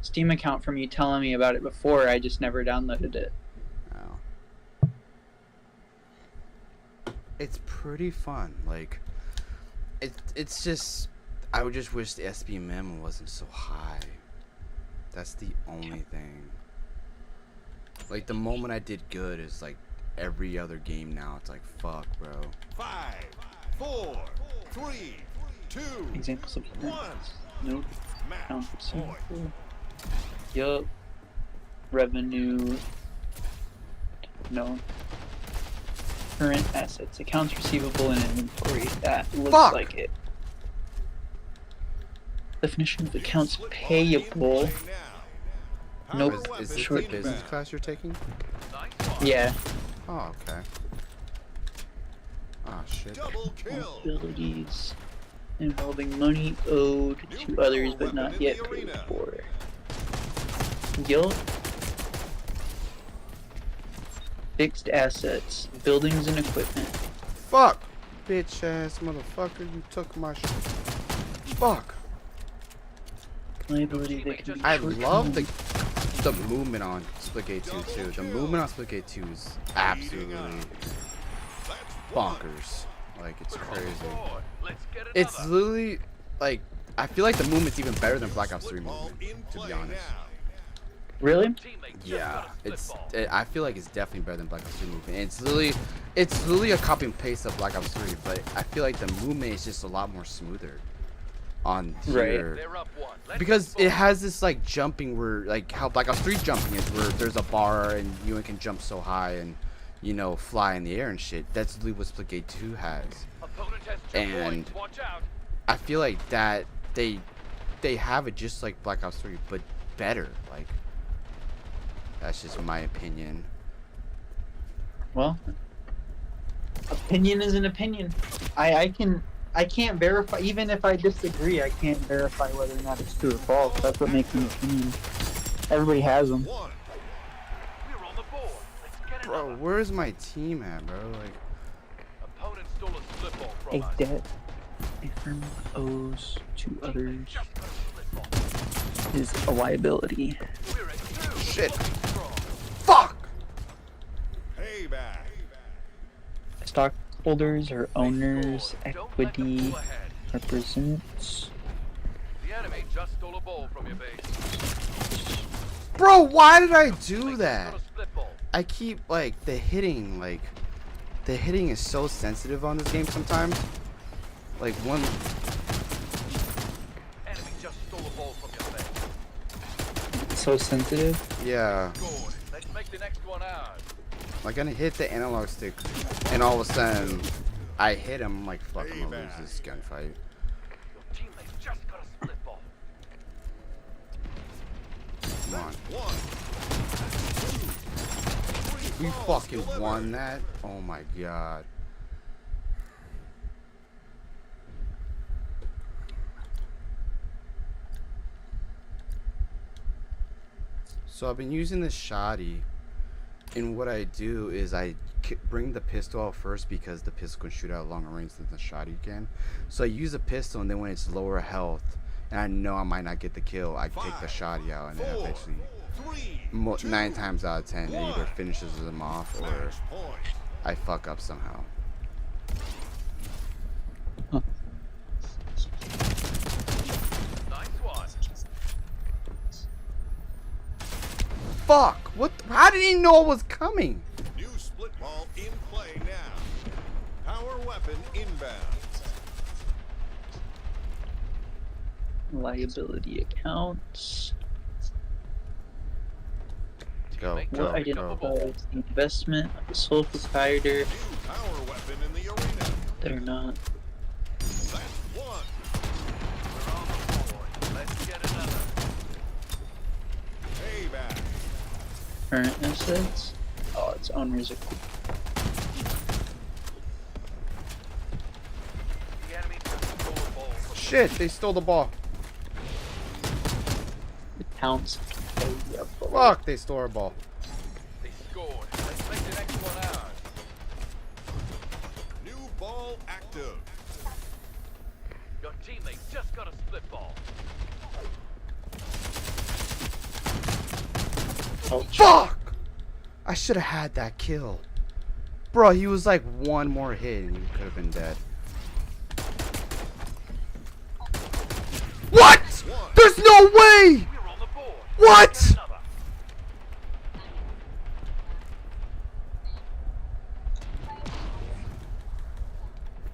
Steam account from you telling me about it before. I just never downloaded it. Oh. It's pretty fun. Like, it's just, I would just wish the SPM wasn't so high. That's the only thing. Like, the moment I did good is like every other game now. It's like, fuck, bro. 5, 4, 3, 2, Examples of 1. Nope. Match point. Yup. Revenue. No. Current assets, accounts receivable, and inventory. That looks like it. Definition of accounts payable. Nope. Is this the business class you're taking? Yeah. Oh, okay. Oh, shit. Double kill. Abilities. involving money owed to others but not yet paid for. Guilt. Fixed assets, buildings and equipment. Fuck! Bitch ass motherfucker, you took my shit. Fuck! Liability that can be I short-term. love the movement on Splitgate 2 too. The movement on Splitgate 2 is absolutely bonkers. Like, it's crazy. It's literally, like, I feel like the movement's even better than Black Ops 3 movement, to be honest. Really? Yeah, I feel like it's definitely better than Black Ops 3 movement. It's literally a copy and paste of Black Ops 3, but I feel like the movement is just a lot more smoother on here. Because it has this like jumping where, like how Black Ops 3 jumping is, where there's a bar and you can jump so high and, you know, fly in the air and shit. That's literally what Splitgate 2 has. And I feel like that they have it just like Black Ops 3, but better. Like, that's just my opinion. Well, opinion is an opinion. I can't verify, even if I disagree, I can't verify whether or not it's true or false. That's what makes an opinion. Everybody has them. Bro, where's my team at, bro? Like, A debt a firm owes to others is a liability. shit. Fuck! Payback. Stockholders or owners, equity represents. The enemy just stole a ball from your base. Bro, why did I do that? I keep, like, the hitting is so sensitive on this game sometimes. Like, one... Enemy just stole a ball from your base. So sensitive? Yeah. Good. Let's make the next one ours. Like, I hit the analog stick, and all of a sudden, I hit him, I'm like, fuck, I'm gonna lose this gunfight. Your teammate just got a split ball. Come on. We fucking won that? Oh my god. So I've been using this shoddy, and what I do is I bring the pistol out first because the pistol can shoot out longer range than the shoddy can. So I use a pistol, and then when it's lower health, and I know I might not get the kill, I take the shoddy out, and then eventually, 9 times out of 10, it either finishes them off or I fuck up somehow. Huh. Nice one. Fuck! What? How did he know it was coming? New split ball in play now. Power weapon inbound. Liability accounts. Go, What go, What go. identifies the investment of the sole proprietor? New power weapon in the arena. They're not. That's one. We're on the board. Let's get another. Payback. Current assets? Oh, it's owners of The enemy just stole a ball from Shit, they stole the ball. accounts. Fuck, they stole our ball. They scored. Let's make the next one ours. New ball active. Your teammate just got a split ball. Oh, Fuck! I should have had that kill. Bro, he was like one more hit and he could have been dead. What? There's no way! We're on the board. What? Get another.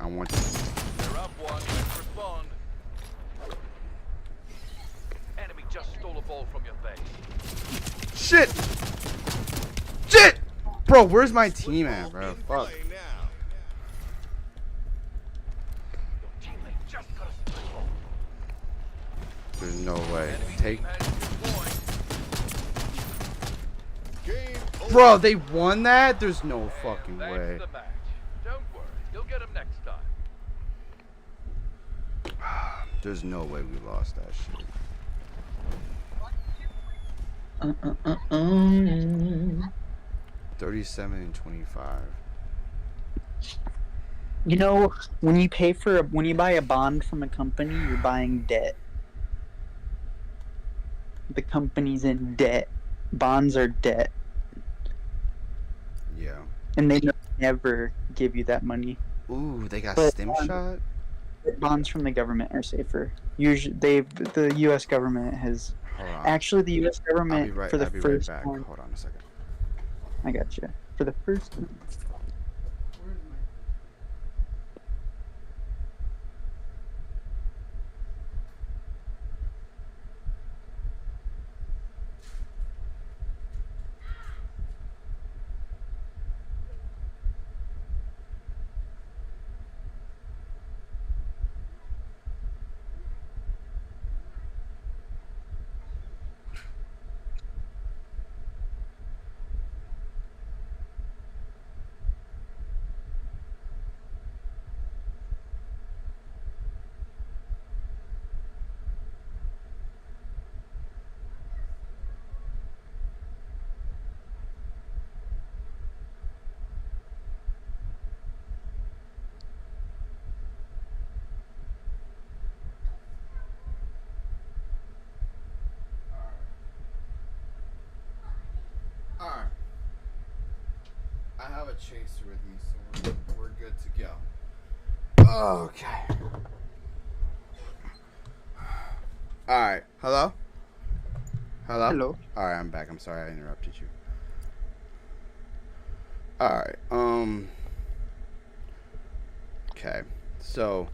I want to. They're up one. Let's respond. Enemy just stole a ball from your base. Shit! Shit! Bro, where's my team at, bro? In Fuck. play now. Your teammate just got a split ball. There's no way. Enemy Take. team has good point. Game over. Bro, they won that? There's no fucking That's way. the match. Don't worry. You'll get him next time. There's no way we lost that shit. Uh, uh, uh, um. 37 and 25. You know, when you buy a bond from a company, you're buying debt. The company's in debt. Bonds are debt, Yeah. and they never give you that money. Ooh, they got But, stim shot? Bonds from the government are safer. Usually, the U.S. government has Hold on. actually the U.S. I'll government be right, for the I'll be right first back. time. Hold on a second. I got you. For the first time. Alright. I have a chaser with me, so we're good to go. Okay. Alright. Hello? Hello? Hello. Alright, I'm back. I'm sorry I interrupted you. Alright, okay. So,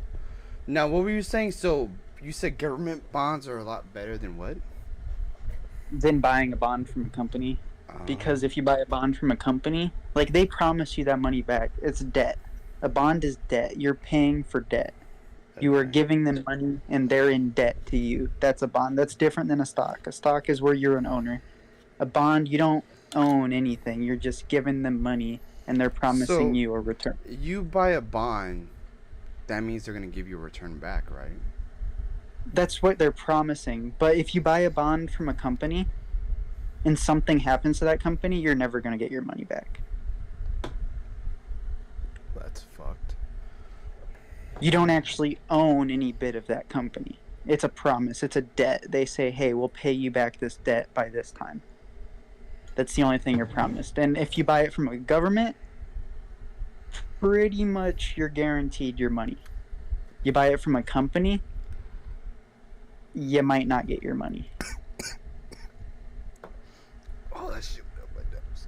now what were you saying? So, you said government bonds are a lot better than what? Than buying a bond from a company. Because if you buy a bond from a company, like they promise you that money back. It's debt. A bond is debt. You're paying for debt. You are Okay. giving them money and they're in debt to you. That's a bond. That's different than a stock. A stock is where you're an owner. A bond, you don't own anything. You're just giving them money and they're promising So, you a return. you buy a bond, that means they're going to give you a return back, right? That's what they're promising. But if you buy a bond from a company and something happens to that company, you're never going to get your money back. That's fucked. You don't actually own any bit of that company. It's a promise. It's a debt. They say, hey, we'll pay you back this debt by this time. That's the only thing you're promised. And if you buy it from a government, pretty much you're guaranteed your money. You buy it from a company, you might not get your money. Oh, that shit went up my nose.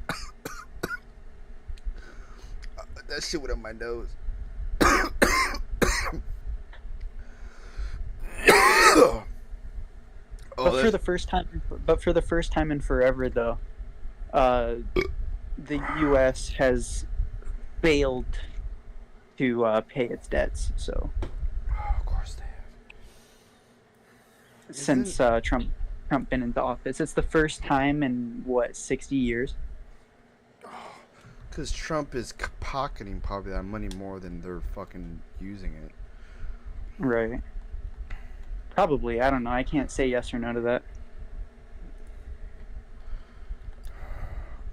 That shit went up my nose. But for the first time in forever, though, the U.S. has failed to pay its debts. So, of course they have. since Trump been into office, it's the first time in 60 years. Because Trump is pocketing probably that money more than they're fucking using it. Right. Probably. I don't know. I can't say yes or no to that.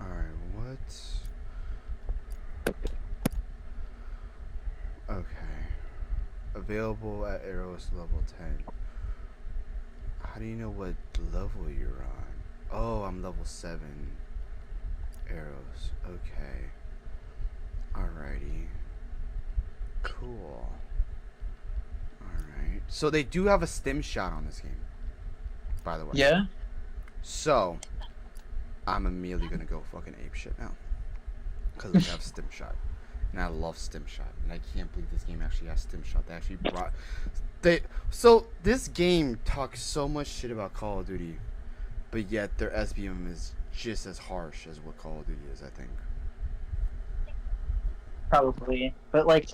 Alright, what? Okay. Available at Arrows level 10. How do you know what level you're on? Oh, I'm level 7. Arrows. Okay. Alrighty. Cool. Alright. So they do have a stim shot on this game, by the way. Yeah? So, I'm immediately gonna go fucking ape shit now. Because they have stim shot. And I love stim shot. And I can't believe this game actually has stim shot. They actually brought... So, this game talks so much shit about Call of Duty, but yet their SBM is just as harsh as what Call of Duty is, I think. Probably. But, like,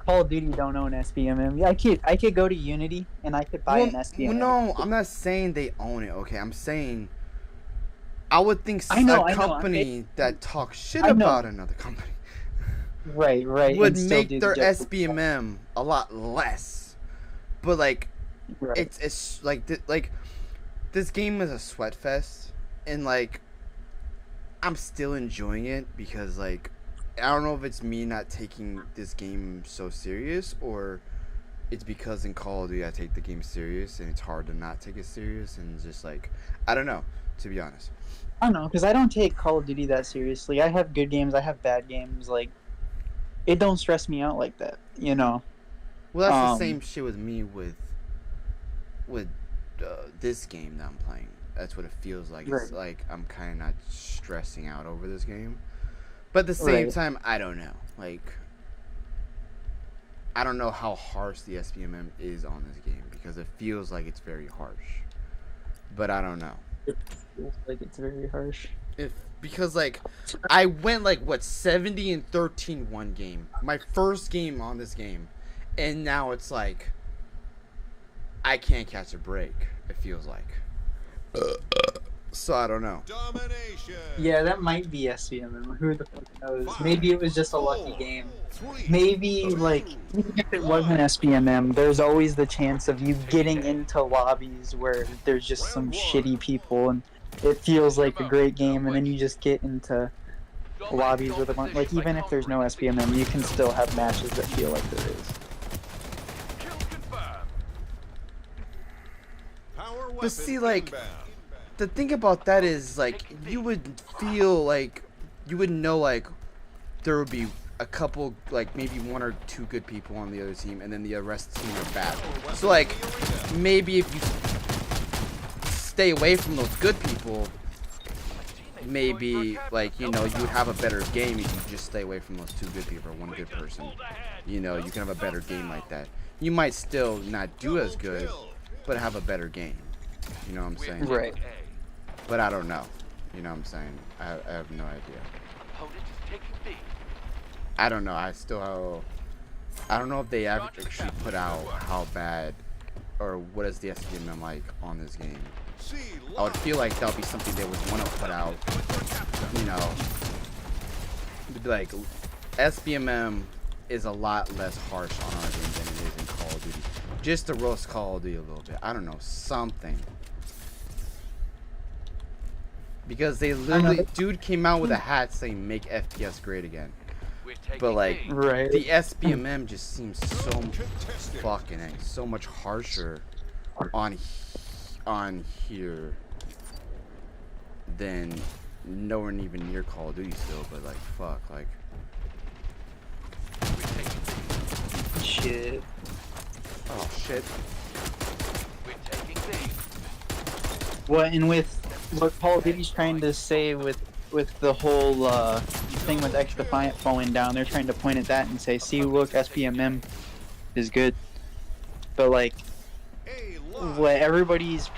Call of Duty don't own SBMM. I could go to Unity and I could buy an SBMM. No, I'm not saying they own it, okay? I'm saying... I would think a company that talks shit about another company right, would make their SBMM a lot less but like Right. it's like like this game is a sweat fest, and like I'm still enjoying it because like I don't know if it's me not taking this game so serious, or it's because in Call of Duty I take the game serious and it's hard to not take it serious, and just like I don't know, to be honest. I don't know, because I don't take Call of Duty that seriously. I have good games, I have bad games. Like, it don't stress me out like that, you know. Well, that's the same shit with me with this game that I'm playing. That's what it feels like. It's like I'm kind of not stressing out over this game, but at the same time, I don't know. Like, I don't know how harsh the SPMM is on this game because it feels like it's very harsh, but I don't know. It feels like it's very harsh. Because like I went like what 70-13 one game, my first game on this game, and now it's like I can't catch a break. It feels like. So I don't know. Domination. Yeah, that might be SVMM. Who the fuck knows? Maybe it was just a lucky game. Maybe, like, even if it wasn't SBMM, there's always the chance of you getting into lobbies where there's just some shitty people and it feels like a great game, and then you just get into lobbies with a bunch. Like, even if there's no SBMM, you can still have matches that feel like there is. But see, like, the thing about that is, like, you would feel like, you would know, like, there would be a couple, like, maybe one or two good people on the other team, and then the rest of the team are bad. So, like, maybe if you stay away from those good people, maybe, like, you know, you would have a better game if you just stay away from those two good people or one good person. You know, you can have a better game like that. You might still not do as good, but have a better game. You know what I'm saying? Right. But I don't know. You know what I'm saying? I have no idea. I don't know. I don't know if they actually put out how bad or what is the SPMM like on this game. I would feel like that would be something they would want to put out. You know, like SPMM is a lot less harsh on our game than it is in Call of Duty. Just to roast Call of Duty a little bit. I don't know, something. Because they literally, dude came out with a hat saying "Make FPS great again," but like the SPMM just seems so fucking so much harsher on here than nowhere even near Call of Duty still. But like fuck, like shit. Oh shit. What, and with what Call of Duty's trying to say with the whole thing with X Defiant falling down, they're trying to point at that and say, see, look, SPMM is good. But like, what everybody's,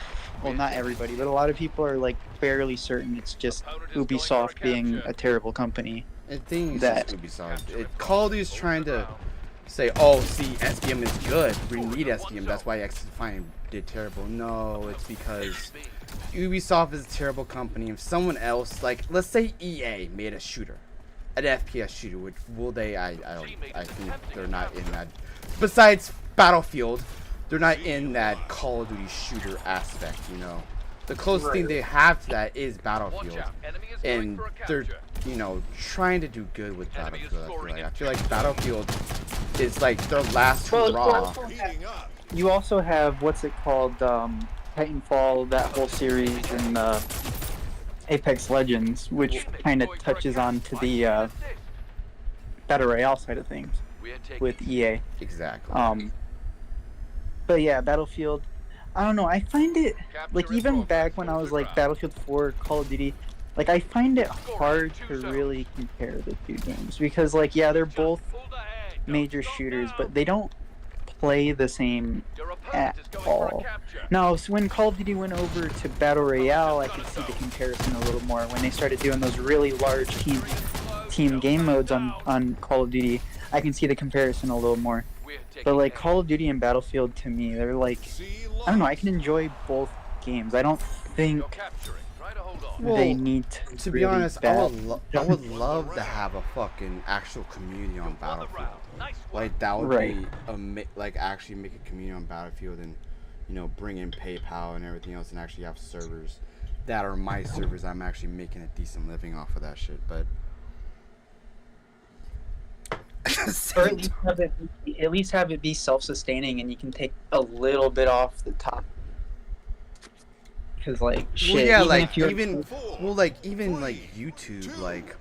well, not everybody, but a lot of people are like fairly certain it's just Ubisoft being a terrible company. I think it's just Ubisoft. Call of Duty's trying to say, oh, see, SPM is good. We need SPM. That's why X Defiant did terrible. No, it's because Ubisoft is a terrible company. If someone else, like, let's say EA made a shooter, an FPS shooter, which will they? I think they're not in that. Besides Battlefield, they're not in that Call of Duty shooter aspect. You know, the closest thing they have to that is Battlefield, and they're, you know, trying to do good with Battlefield. I feel like Battlefield is like their last hurrah. You also have, what's it called, Titanfall, that whole series, and Apex Legends, which kind of touches on to the Battle Royale side of things with EA. Exactly. But yeah, Battlefield, I don't know, I find it, like, even back when I was like Battlefield 4, Call of Duty, like, I find it hard to really compare the two games, because, like, yeah, they're both major shooters, but they don't play the same at all. Now, so when Call of Duty went over to Battle Royale, I could see the comparison a little more. When they started doing those really large team game modes on Call of Duty, I can see the comparison a little more. But like Call of Duty and Battlefield, to me, they're like, I don't know, I can enjoy both games. I don't think they need to be honest, I would love to have a fucking actual community on Battlefield. Like that would Right. be like actually make a community on Battlefield and bring in PayPal and everything else and actually have servers that are my servers. I'm actually making a decent living off of that shit, but Or at least have it be self-sustaining, and you can take a little bit off the top. Because like shit, well, yeah, even like if you're even like YouTube, like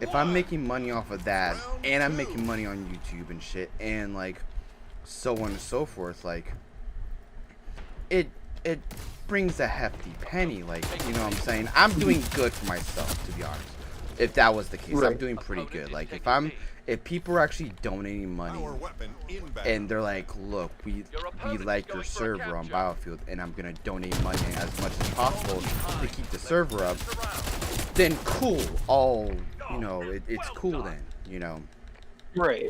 if I'm making money off of that and I'm making money on YouTube and shit and like so on and so forth, like it brings a hefty penny, like you know what I'm saying. I'm doing good for myself, to be honest. If that was the case, I'm doing pretty good. Like if people are actually donating money and they're like, look, we like your server on Battlefield and I'm gonna donate money as much as possible to keep the server up, then cool. It's cool then, right.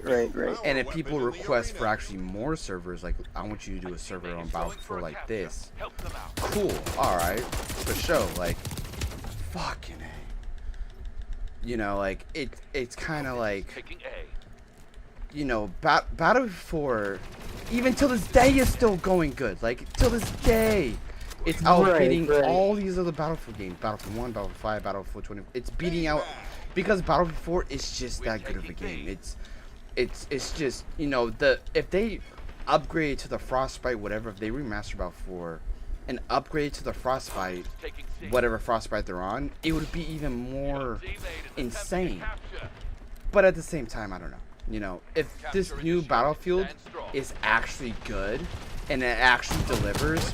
And if people request for actually more servers, like I want you to do a server on Battlefield 4 like this, cool, alright, for sure, like fucking A. Like it's kind of like, Battlefield 4, even till this day, is still going good. Like till this day, it's outbeating all these other Battlefield games. Battlefield 1, Battlefield 5, Battlefield 20. It's beating out because Battlefield 4 is just that good of a game. It's just if they upgrade to the Frostbite, whatever, if they remaster Battlefield 4 and upgrade to the Frostbite, whatever Frostbite they're on, it would be even more insane. But at the same time, I don't know. If this new Battlefield is actually good and it actually delivers,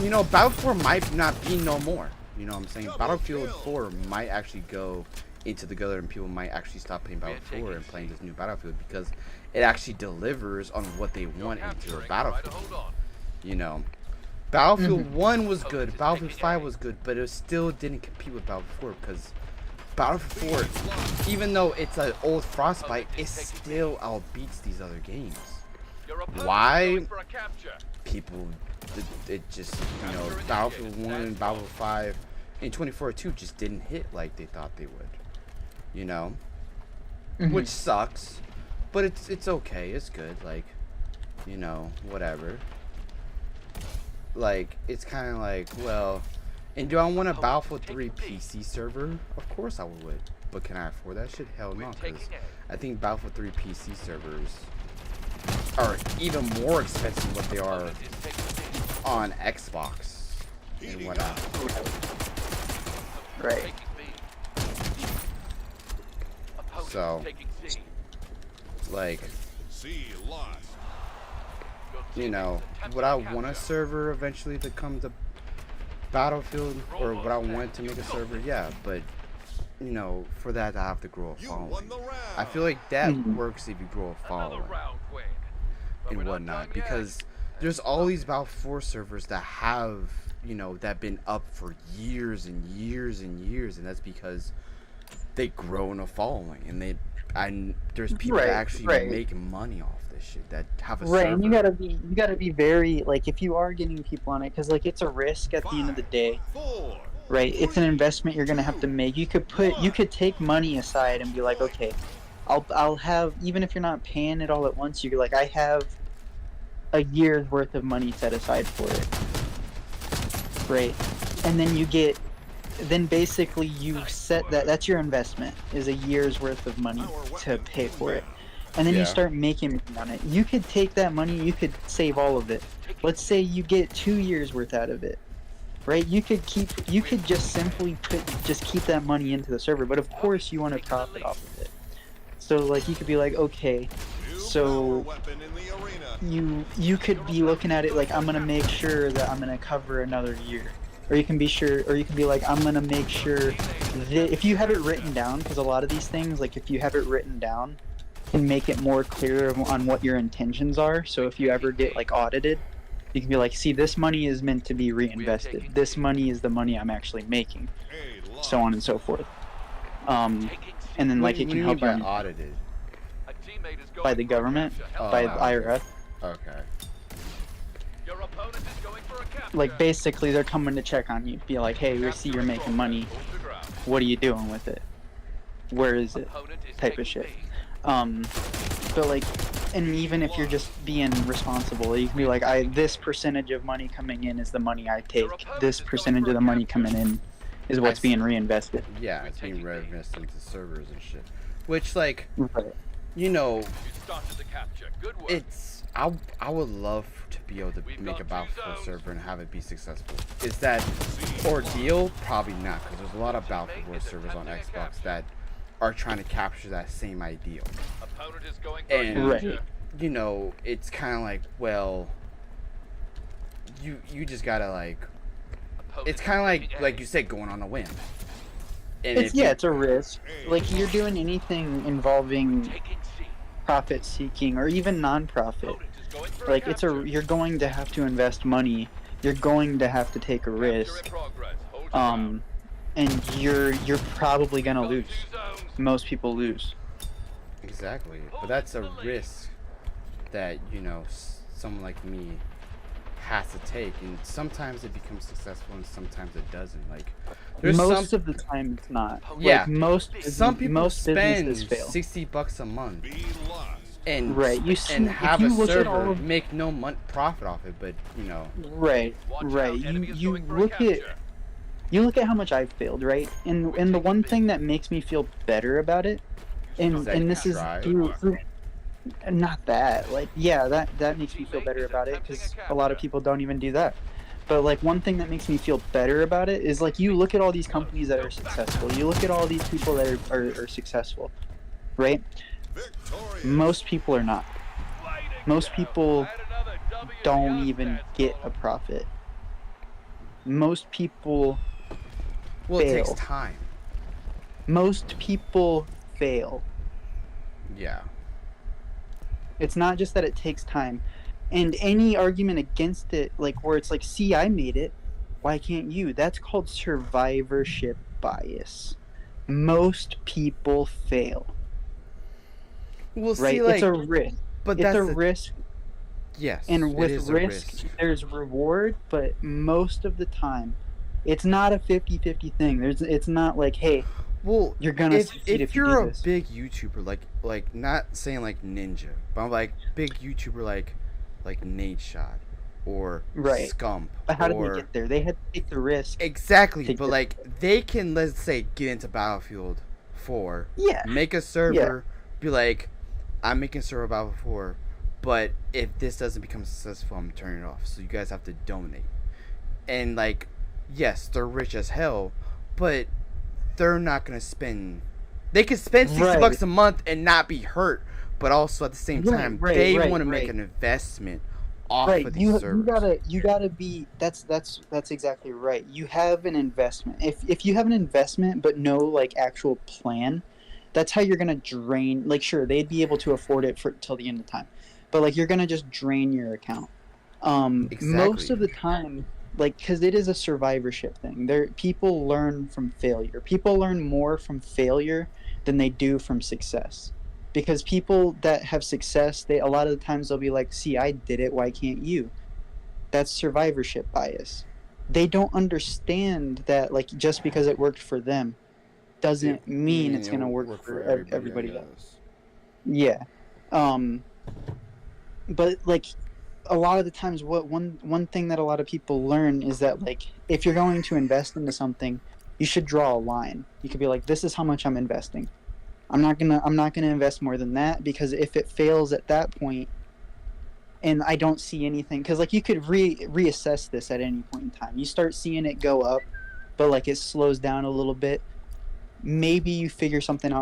Battlefield 4 might not be no more. You know what I'm saying? Battlefield 4 might actually go into the gutter and people might actually stop playing Battlefield 4 and playing this new Battlefield because it actually delivers on what they want into a Battlefield. Battlefield 1 was good, Battlefield 5 was good, but it still didn't compete with Battlefield 4 because Battlefield 4, even though it's an old Frostbite, it still outbeats these other games. Why? People, it just, Battlefield 1 and Battlefield 5 in 2042 just didn't hit like they thought they would, which sucks, but it's okay, it's good, like, whatever. Like, it's kind of like, well, and do I want a Battlefield 3 PC server? Of course I would, but can I afford that shit? Hell no, because I think Battlefield 3 PC servers are even more expensive than what they are on Xbox and whatnot. Right. So, like, would I want a server eventually to come to Battlefield, or would I want to make a server? Yeah, but for that I have to grow a following. I feel like that works if you grow a following and whatnot, because there's all these Battlefield 4 servers that have that been up for years and years and years, and that's because they grow in a following, and there's people that actually make money off this shit that have a server. And you gotta be very, like, if you are getting people on it, because like it's a risk at the end of the day, right? It's an investment you're gonna have to make. You could take money aside and be like, okay, I'll have, even if you're not paying it all at once, you're like, I have a year's worth of money set aside for it, right? And then basically you set that's your investment, is a year's worth of money to pay for it. And then you start making money on it. You could take that money, you could save all of it. Let's say you get 2 years worth out of it, right? You could just simply keep that money into the server, but of course you want to profit off of it. So like you could be like, okay, so you could be looking at it like, I'm gonna make sure that I'm gonna cover another year. Or you can be like, I'm gonna make sure that, if you have it written down, because a lot of these things, like if you have it written down, can make it more clear on what your intentions are. So if you ever get like audited, you can be like, see, this money is meant to be reinvested. This money is the money I'm actually making, so on and so forth. And then like it can help you audited by the government, by the IRS. Okay. Like basically they're coming to check on you, be like, hey, we see you're making money, what are you doing with it, where is it, type of shit. but like, and even if you're just being responsible, you can be like, this percentage of money coming in is the money I take. This percentage of the money coming in is what's being reinvested. Yeah, it's being reinvested into servers and shit. Which, like, Right. you know, You started the capture. Good work. it's I would love to be able to make a Battlefield server and have it be successful. Is that ordeal? Probably not, because there's a lot of Battlefield servers on Xbox that are trying to capture that same ideal. Opponent is going for And a capture. you know, it's kind of like, well, you just gotta like, Opponent it's kind of is taking like A. you said, going on a whim. And It's if you- it's a risk. Like you're doing anything involving Taking C. profit seeking or even non-profit. Opponent is going for Like capture. you're going to have to invest money. You're going to have to take a Capture risk. in progress. Hold your ground. And you're probably gonna Got lose. two zones. Most people lose. Exactly, but that's a risk that, you know, someone like me has to take, and sometimes it becomes successful and sometimes it doesn't. Like, there's Most some, of the time, it's not. yeah, Like, most some people most spend businesses fail. $60 a month Be lost. and Right, you see- and if have you a look at all server of- make no profit off it, but you know, Right, Watch right. out, enemy is You going for a look at capture. you look at how much I've failed, right? And the one thing that makes me feel better about it, Is that you and this is try? through not that, like, yeah, that makes me feel better about it because a lot of people don't even do that. But like one thing that makes me feel better about it is like you look at all these companies that are successful. You look at all these people that are successful, right? Victorious. Most people are not. Way to Most go. people Add another W to don't the even stats get a board. profit. Most people well, it takes Fail. time. most people fail. Yeah, It's not just that it takes time. And any argument against it, like where it's like, see, I made it, why can't you? That's called survivorship bias. Most people fail, we'll right? see. Like, It's a risk. but It's that's a the- risk, yes, and it with is a risk, there's reward, but most of the time, it's not a 50-50 thing. It's not like, hey, Well, you're gonna succeed if you you're do a this. big YouTuber, like not saying like Ninja, but I'm like big YouTuber like Nate Shot or Right. Scump. But how did or, they get there? They had to take the risk. Exactly, Take but the- like they can, let's say, get into Battlefield 4, Yeah. make a server, be like, I'm making a server Battlefield 4, but if this doesn't become successful, I'm turning it off. So you guys have to donate. And like, yes, they're rich as hell, but they're not gonna spend. They could spend $60 Right. a month and not be hurt, but also at the same Right, time, right, they right, want to make right. an investment off Right, of these you servers. gotta be. That's exactly right. You have an investment. If you have an investment but no like actual plan, that's how you're gonna drain. Like, sure, they'd be able to afford it for till the end of time, but like you're gonna just drain your account. Most Exactly. of the time, like, because it is a survivorship thing. People learn from failure. People learn more from failure than they do from success. Because people that have success, they a lot of the times they'll be like, "See, I did it. Why can't you?" That's survivorship bias. They don't understand that like just because it worked for them doesn't mean it's gonna work for everybody else. Yeah. But like a lot of the times what one thing that a lot of people learn is that like if you're going to invest into something, you should draw a line. You could be like, this is how much I'm investing. I'm not gonna invest more than that, because if it fails at that point and I don't see anything, because like you could reassess this at any point in time. You start seeing it go up, but like it slows down a little bit. Maybe you figure something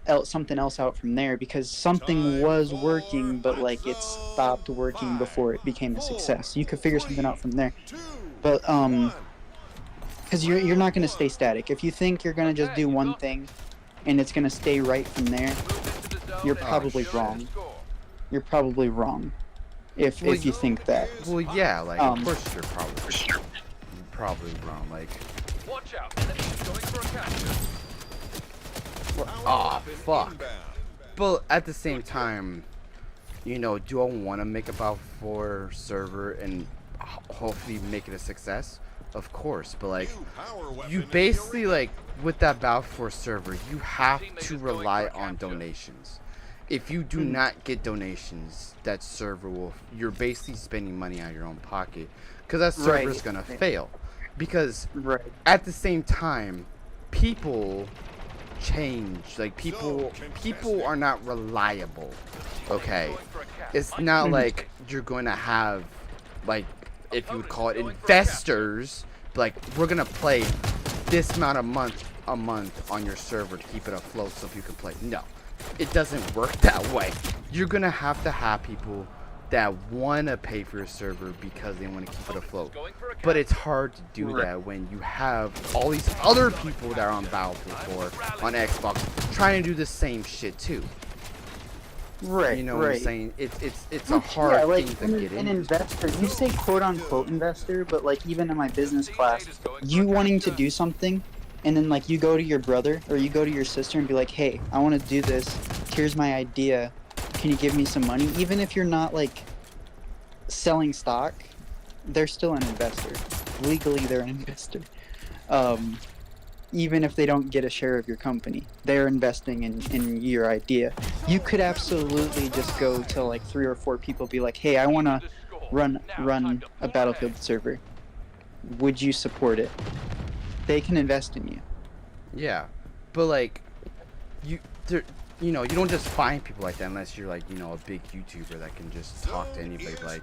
else out from there, because something was working but like it stopped working before it became a success. You could figure something out from there. But because you're not going to stay static. If you think you're going to just do one thing and it's going to stay right from there, Move into the zone you're and probably secure the wrong. score. You're probably wrong if Well, you think that. Well, yeah, like Um, of course you're probably wrong. Like, Watch out, enemy is going for a capture. oh fuck. But at the same time, you know, do I want to make a Battle 4 server and hopefully make it a success? Of course, but like, you basically like with that Battle 4 server, you have to rely on donations. if you do not get donations, that server will. You're basically spending money out of your own pocket, because that server's gonna fail. Because at the same time, people change. Like people are not reliable. Okay, it's not like you're going to have, like, if you would call it investors, like, we're gonna play this amount of a month on your server to keep it afloat so you can play. No, it doesn't work that way. You're gonna have to have people that want to pay for your server because they want to keep it afloat. But it's hard to do that when you have all these other people that are on Battlefield 4 on Xbox trying to do the same shit too. Right. You know what I'm saying? It's a hard thing to get an into. investor. You say quote unquote investor, but like even in my business class, you wanting to do something, and then like you go to your brother or you go to your sister and be like, hey, I want to do this. Here's my idea. Can you give me some money? Even if you're not like selling stock, they're still an investor. Legally, they're an investor. Even if they don't get a share of your company, they're investing in your idea. You could absolutely just go to like 3 or 4 people, be like, hey, I want to run a Battlefield server. Would you support it? They can invest in you. Yeah, but like, you don't just find people like that unless you're like, a big YouTuber that can just talk to anybody like,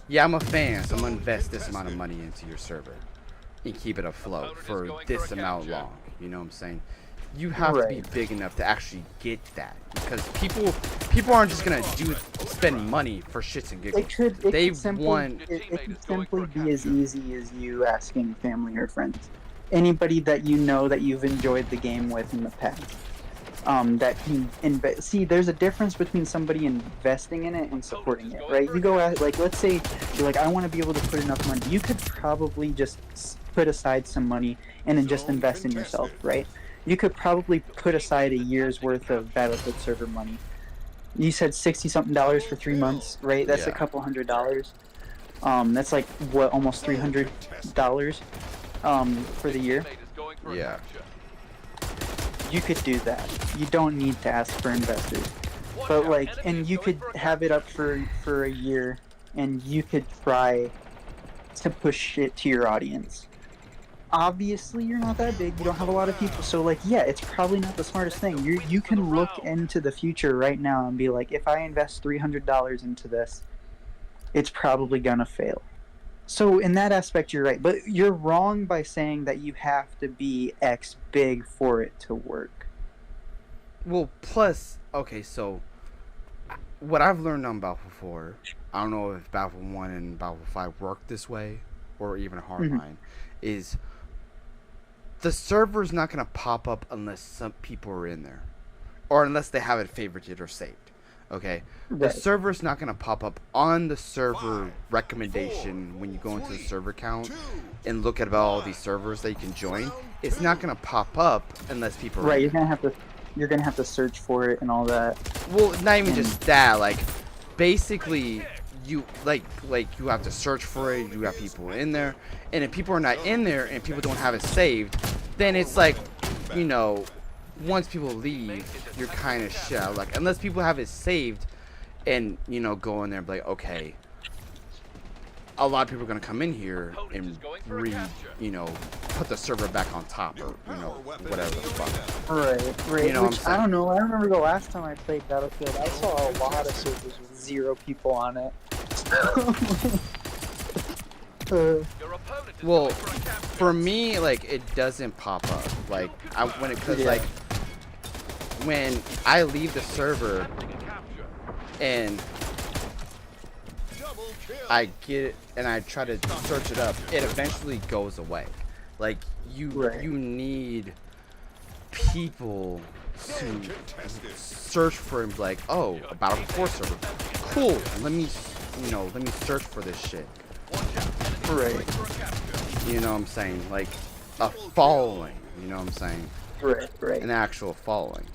yeah, I'm a fan, so I'm gonna invest this amount of money into your server and keep it afloat for this amount long. You know what I'm saying? You have to be big enough to actually get that, because people aren't just gonna spend money for shits and giggles. It could simply be as easy as you asking family or friends, anybody that you know that you've enjoyed the game with in the past. That can invest. See, there's a difference between somebody investing in it and supporting it, right? You go out, like, let's say you're like, I want to be able to put enough money. You could probably just put aside some money and then just invest in yourself, right? You could probably put aside a year's worth of Battlefield server money. You said $60-something for 3 months, right? That's a couple $100. That's like what, almost $300 for the year. Yeah. You could do that. You don't need to ask for investors. But like, and you could have it up for a year, and you could try to push it to your audience. Obviously, you're not that big. You don't have a lot of people. So like, yeah, it's probably not the smartest thing. You can look into the future right now and be like, if I invest $300 into this, it's probably gonna fail. So in that aspect, you're right, but you're wrong by saying that you have to be X big for it to work. Well, plus, okay, so what I've learned on Battlefield 4, I don't know if Battlefield 1 and Battlefield 5 work this way, or even Hardline, is the server's not going to pop up unless some people are in there, or unless they have it favorited or saved. Okay, the server's not going to pop up on the server recommendation when you go into the server count and look at about all these servers that you can join. It's not going to pop up unless people are you're gonna have to search for it and all that. Well, not even just that. Like, basically, you like you have to search for it. You have people in there, and if people are not in there and people don't have it saved, then it's like, once people leave, you're kind of shit out. Like, unless people have it saved and, go in there and be like, okay, a lot of people are going to come in here and put the server back on top, or, whatever the fuck. Right. You know what I'm saying? I don't know. I remember the last time I played Battlefield, I saw a lot of servers with 0 people on it. Well, for me, like, it doesn't pop up. Like, when I leave the server and I get it and I try to search it up, it eventually goes away. Like, you need people to search for and be like, oh, a Battlefield 4 server, cool. Let me search for this shit. Right. You know what I'm saying? Like, a following. You know what I'm saying? Right. An actual following.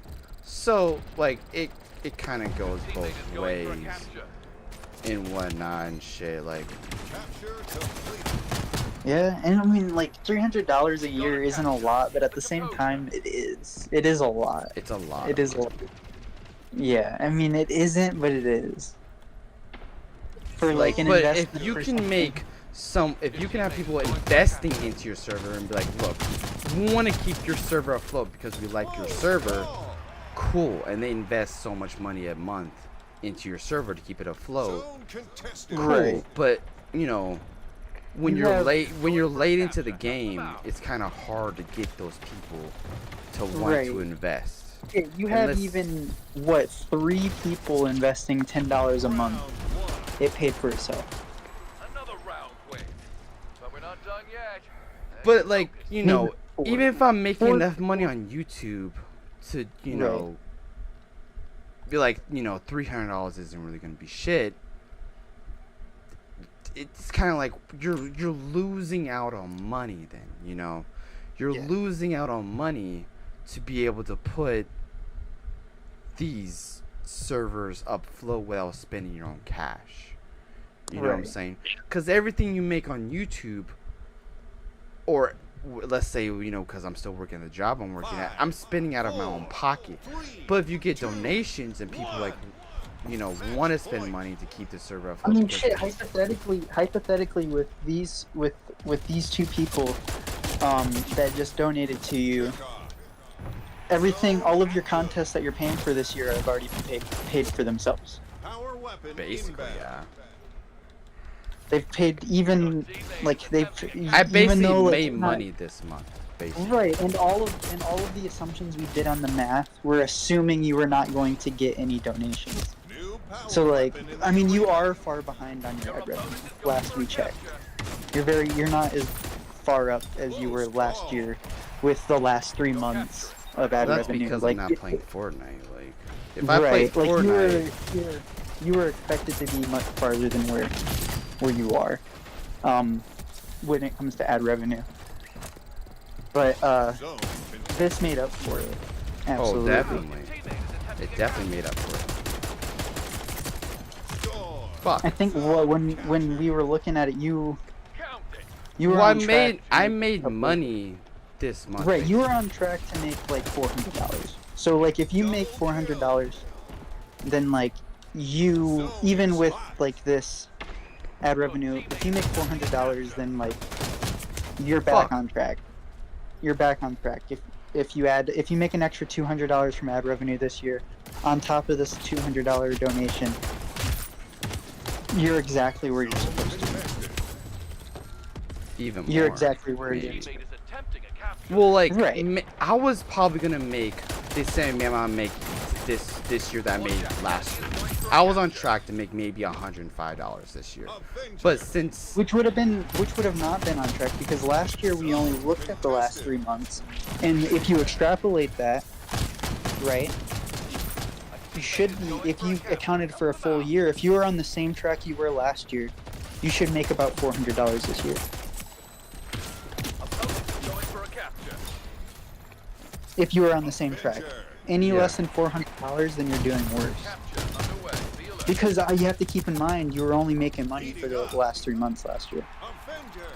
So, like, it kind of goes both ways and whatnot and shit. Like, yeah, and I mean, like, $300 a year isn't a lot, but at the same time, it is. It is a lot. it's a lot. It is a lot. Yeah, I mean it isn't, but it is. For like an But investment. if you for can something. make if you can have people investing into your server and be like, look, we want to keep your server afloat because we like your server, cool, and they invest so much money a month into your server to keep it afloat, Zone contested. cool. Right. But you know, when You you're have- late into the game, it's kind of hard to get those people to want to Right. invest. Yeah, you have Unless- even 3 people investing $10 a month. It paid for itself. Another round win. But we're not done yet. But like, you know, Maybe even if I'm making 4. enough money on YouTube to, you know, be like, you know, $300 isn't really gonna be shit. It's kind of like you're losing out on money. Then, you know, you're losing out on money to be able to put these servers upflow without spending your own cash. You know what I'm Right. saying? Because everything you make on YouTube, or let's say, you know, because I'm still working the job I'm working at, I'm spending out of my own pocket. But if you get donations and people like, you know, want to spend money to keep the server I afloat, mean, because- shit. Hypothetically, with these 2 people, that just donated to you, everything, all of your contests that you're paying for this year have already been paid for themselves. Power weapon basically, inbound. yeah. They've paid even they've. I even basically though, like, made it's not- money this month, basically. Right, and all of the assumptions we did on the math, we're assuming you were not going to get any donations. New power So like, weapon in I mean, the you are far behind on your ad revenue. Last we checked, you're not as far up as you were last year, with the last 3 months of ad Well, that's revenue. because like, I'm not playing Fortnite. Like, if I right, played like Fortnite, you were expected to be much farther than where you are, when it comes to ad revenue. But zone this made up for it. oh, Absolutely. definitely, it definitely made up for it. score. Fuck. I think when we were looking at it, you were Well, on track. I made money this month. Right, you were on track to make like $400. So like, if you make $400, then like you, even with like this ad revenue, if you make $400, then like you're back Fuck. on track. You're back on track. If you make an extra $200 from ad revenue this year, on top of this $200 donation, you're exactly where you're supposed to be. even more. You're exactly where you're. maybe. Well, like, Right. I was probably gonna make the same amount I make this year that I made last year. I was on track to make maybe $105 this year, but since Which would have not been on track, because last year we only looked at the last 3 months, and if you extrapolate that, right, you should be, if you accounted for a full year, if you were on the same track you were last year, you should make about $400 this year. If you were on the same track. Any Yeah. less than $400, then you're doing worse. Because you have to keep in mind, you were only making money for the last 3 months last year. Avenger.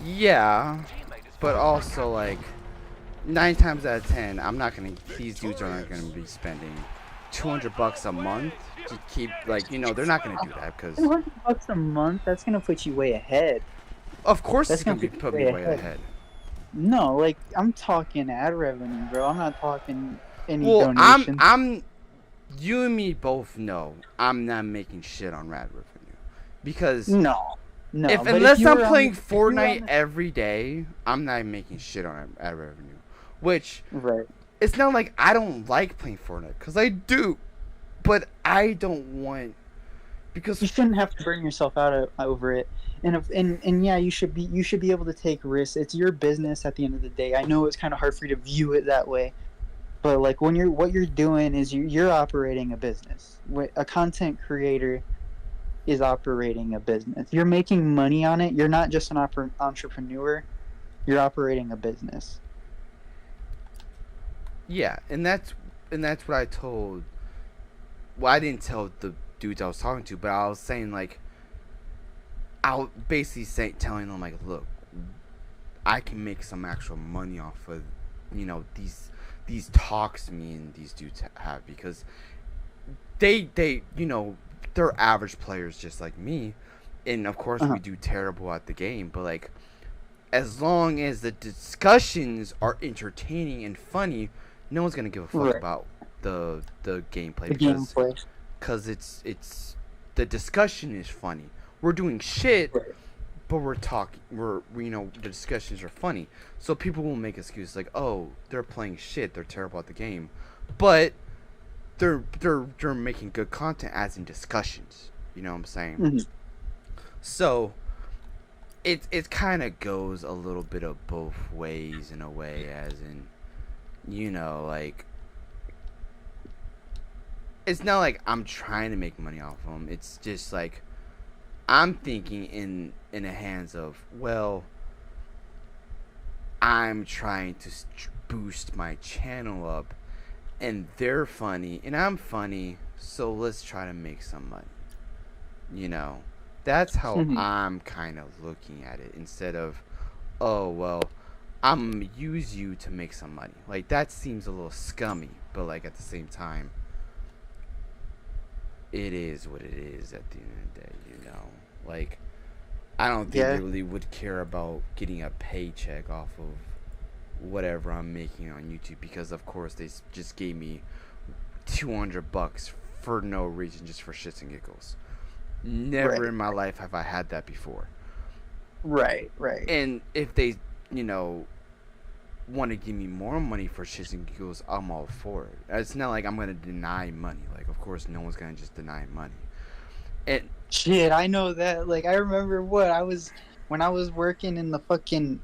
yeah, but also like 9 times out of 10, I'm not gonna. These dudes are not gonna be spending $200 a month to keep, like, you know, they're not gonna do that because $200 a month, that's gonna put you way ahead. of course That's it's gonna gonna be be put me way way ahead. ahead. No, like, I'm talking ad revenue, bro. I'm not talking any Well, donations. you and me both know I'm not making shit on ad revenue because No. if but unless you I'm were on playing the- if you were on Fortnite the- every day, I'm not making shit on ad revenue. Which Right. it's not like I don't like playing Fortnite, because I do, but I don't want, because You shouldn't have to burn yourself out over it. And yeah, you should be able to take risks. It's your business at the end of the day. I know it's kind of hard for you to view it that way, but like, what you're doing is you're operating a business. A content creator is operating a business. You're making money on it. You're not just an entrepreneur. You're operating a business. yeah, and that's what I told. Well, I didn't tell the dudes I was talking to, but I was saying, like, I'll basically telling them, like, look, I can make some actual money off of, you know, these talks me and these dudes have, because they they're average players just like me, and of course Uh-huh. we do terrible at the game, but like as long as the discussions are entertaining and funny, no one's gonna give a fuck Right. about the gameplay The because gameplay. it's the discussion is funny. We're doing shit, Right. but we're talking. We the discussions are funny, so people will make excuses like, oh, they're playing shit, they're terrible at the game, but they're making good content as in discussions. You know what I'm saying? Mhm. So it kind of goes a little bit of both ways in a way, as in, like, it's not like I'm trying to make money off them. It's just like I'm thinking in the hands of, well, I'm trying to boost my channel up, and they're funny and I'm funny, so let's try to make some money. That's how Mhm. I'm kind of looking at it, instead of, oh, well, I'm gonna use you to make some money. Like, that seems a little scummy, but like at the same time, it is what it is at the end of the day. Like, I don't think Yeah. they really would care about getting a paycheck off of whatever I'm making on YouTube, because of course they just gave me $200 for no reason, just for shits and giggles. Never Right. in my life have I had that before. Right. And if they, want to give me more money for shits and giggles, I'm all for it. It's not like I'm gonna deny money. Like, of course, no one's gonna just deny money. And Shit, I know that. Like, I remember when I was working in the fucking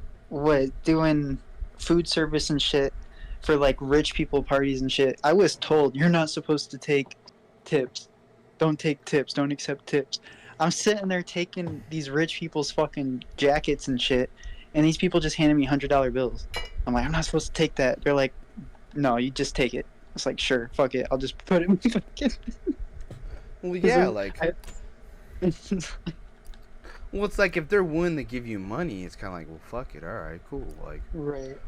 doing food service and shit for like rich people parties and shit. I was told you're not supposed to take tips. Don't take tips. Don't accept tips. I'm sitting there taking these rich people's fucking jackets and shit, and these people just handed me $100 bills. I'm like, I'm not supposed to take that. They're like, no, you just take it. It's like, sure, fuck it. I'll just put it in my fucking. well, yeah, like, I- well, it's like if they're willing to give you money, it's kind of like, well, fuck it, all right, cool, like. Right.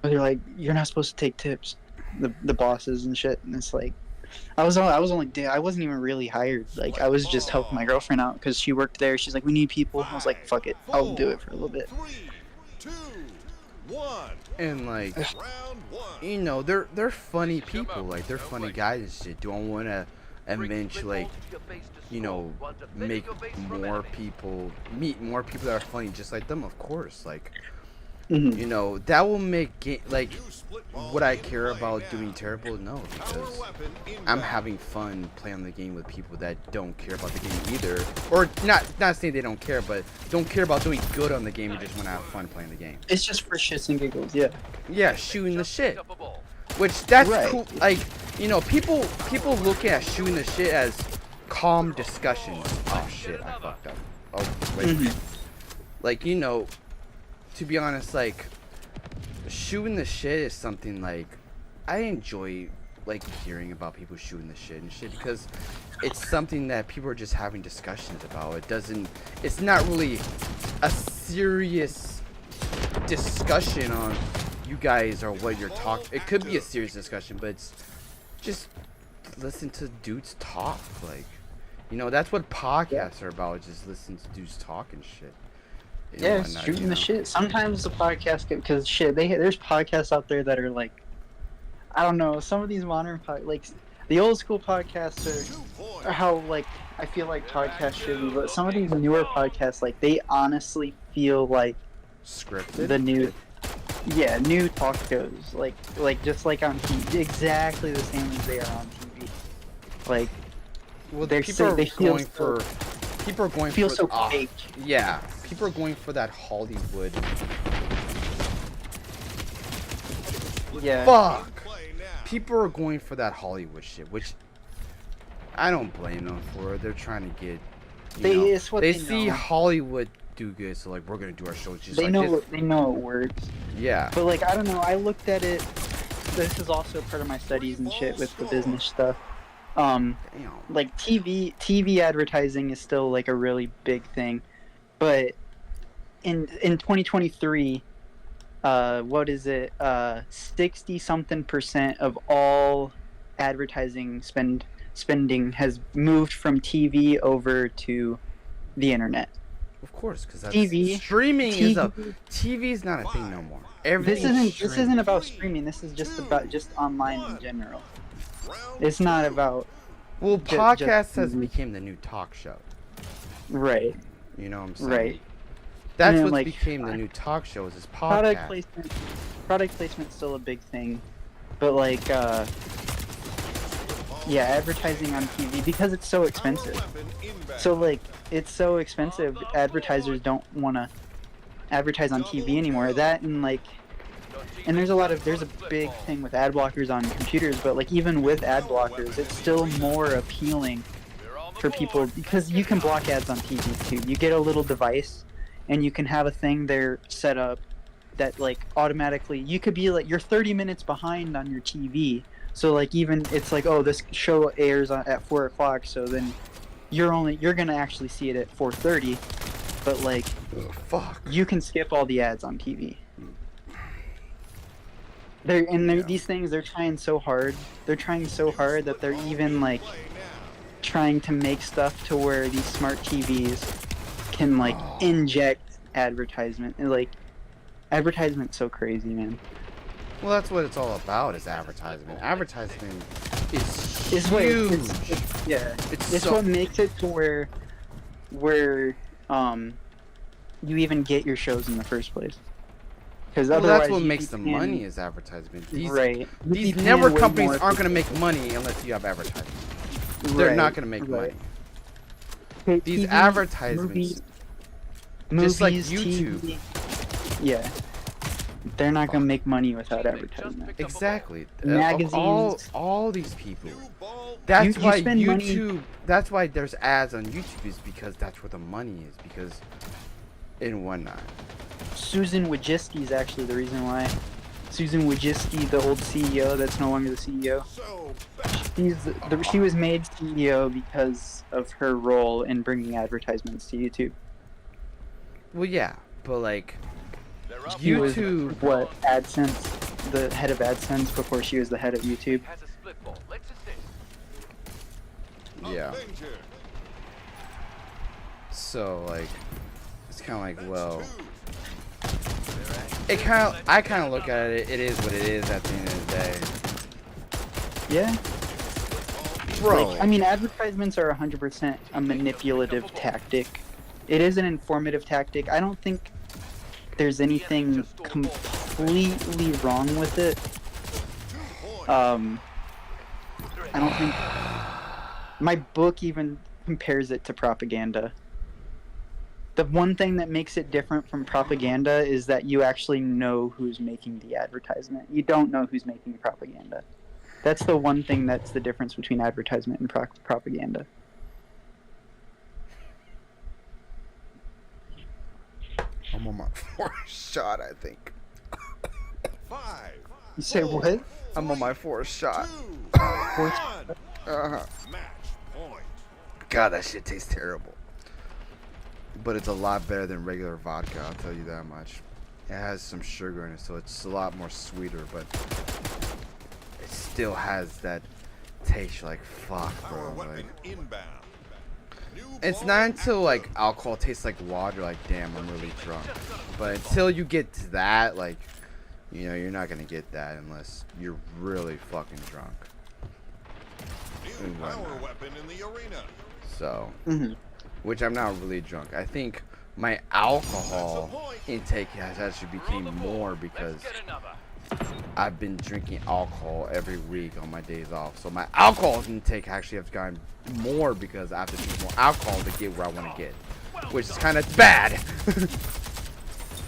But they're like, you're not supposed to take tips, the bosses and shit, and it's like, I wasn't even really hired. Like, I was just helping my girlfriend out because she worked there. She's like, we need people. I was like, fuck it, I'll do it for a little bit. 3, 2, 1. And like, Round 1. they're funny people, like they're funny guys and shit. Do I want to eventually, make meet more people that are funny just like them? Of course, like, Mhm. that will make like, You split ball would I in care play about now. doing terrible? No, Power because weapon I'm inbound. having fun playing the game with people that don't care about the game either, or not saying they don't care, but don't care about doing good on the game and just want to have fun playing the game. It's just for shits and giggles, yeah. Yeah, shooting the shit. Which that's Right. cool. Like, people look at shooting the shit as calm discussions. Oh shit, I fucked up. Oh wait. Mhm. Like, to be honest, like, shooting the shit is something like I enjoy, like, hearing about people shooting the shit and shit, because it's something that people are just having discussions about. It's not really a serious discussion on you guys or what you're talking. It could be a serious discussion, but it's just listen to dudes talk. Like, that's what podcasts are about. Just listen to dudes talk and shit. And Yeah, it's whatnot, shooting the shit. Sometimes the podcast because shit, there's podcasts out there that are like, I don't know. Some of these modern like the old school podcasts 2 points. are how like I feel like podcasts should be, but some of these newer podcasts, like, they honestly feel like Scripted. the new talk shows, like just like on TV, exactly the same as they are on TV. Like, Well, they people are they feel going for. People are going feel for. so ah, fake. yeah, people are going for that Hollywood. Yeah. Fuck. Play now. People are going for that Hollywood shit, which I don't blame them for. They're trying to get. It's what they see know. Hollywood do good, so like, we're gonna do our shows just They like know this. they know it works. Yeah. But like, I don't know. I looked at it. This is also part of my studies and shit with the business stuff. Damn. Like TV advertising is still like a really big thing, but in 2023, what is it? 60 something % of all advertising spend spending has moved from TV over to the internet. Of course, because that's TV streaming is a TV TV is not a thing no more. This Everything's isn't about streaming. This is just about just online in general. It's not about Well, just podcast has TV. become the new talk show. right. You know what I'm saying? Right. That's And what like, became the new talk show is this Product podcast. placement's still a big thing, but like yeah, advertising on TV because it's so expensive. So like it's so expensive, advertisers don't want to advertise on TV anymore. That and like and there's a big thing with ad blockers on computers, but like even with ad blockers, it's still more appealing for people because you can block ads on TV too. You get a little device and you can have a thing there set up that like automatically you could be like you're 30 minutes behind on your TV. So like even it's like, oh, this show airs at 4 o'clock, so then you're gonna actually see it at 4:30, but like Fuck. you can skip all the ads on TV. These things they're trying so hard. They're trying so hard that they're even like trying to make stuff to where these smart TVs can like inject advertisement. And, like advertisement's so crazy, man. Well, that's what it's all about is advertisement. Advertisement is It's huge. It's what makes it to where you even get your shows in the first place. Because Well, otherwise that's what you makes the depend- money is advertisement. These right. these You network depend way companies more aren't for- going to make money unless you have advertising. They're Right, not going to make right. money. Okay, These TV, advertisements, just like movies, YouTube. TV, yeah, they're not gonna make money without advertisement. Exactly. Magazines. All these people. That's You why spend money- YouTube. That's why there's ads on YouTube is because that's where the money is. Because and whatnot. Susan Wojcicki is actually the reason why. Susan Wojcicki, the old CEO that's no longer the CEO. She was made CEO because of her role in bringing advertisements to YouTube. Well, yeah, but like She was, YouTube. what, AdSense, the head of AdSense before she was the head of YouTube. Has a split ball. Let's assist. Yeah. So like, it's kind of like, well, I kind of look at it. It is what it is at the end of the day. Yeah. Bro. Like, I mean, advertisements are 100% a manipulative tactic. It is an informative tactic. I don't think there's anything completely wrong with it. I don't think my book even compares it to propaganda. The one thing that makes it different from propaganda is that you actually know who's making the advertisement. You don't know who's making the propaganda. That's the one thing that's the difference between advertisement and propaganda. I'm on my fourth shot, I think. 5, You say what? I'm on my fourth shot. 2, Fourth- 1. Uh-huh. Match point. God, that shit tastes terrible. But it's a lot better than regular vodka, I'll tell you that much. It has some sugar in it, so it's a lot more sweeter, but it still has that taste. You're like, fuck, Power bro. weapon Like, inbound. New it's ball not until like active. alcohol tastes like water, like, damn, I'm really drunk. But until you get to that, like, you know, you're not gonna get that unless you're really fucking drunk. New and power whatnot. weapon in the arena. So, Mhm. which I'm not really drunk. I think my alcohol intake has actually became more because Let's get another. I've been drinking alcohol every week on my days off. So my alcohol intake actually has gotten more because I have to drink more alcohol to get where I want to get, which is kind of bad.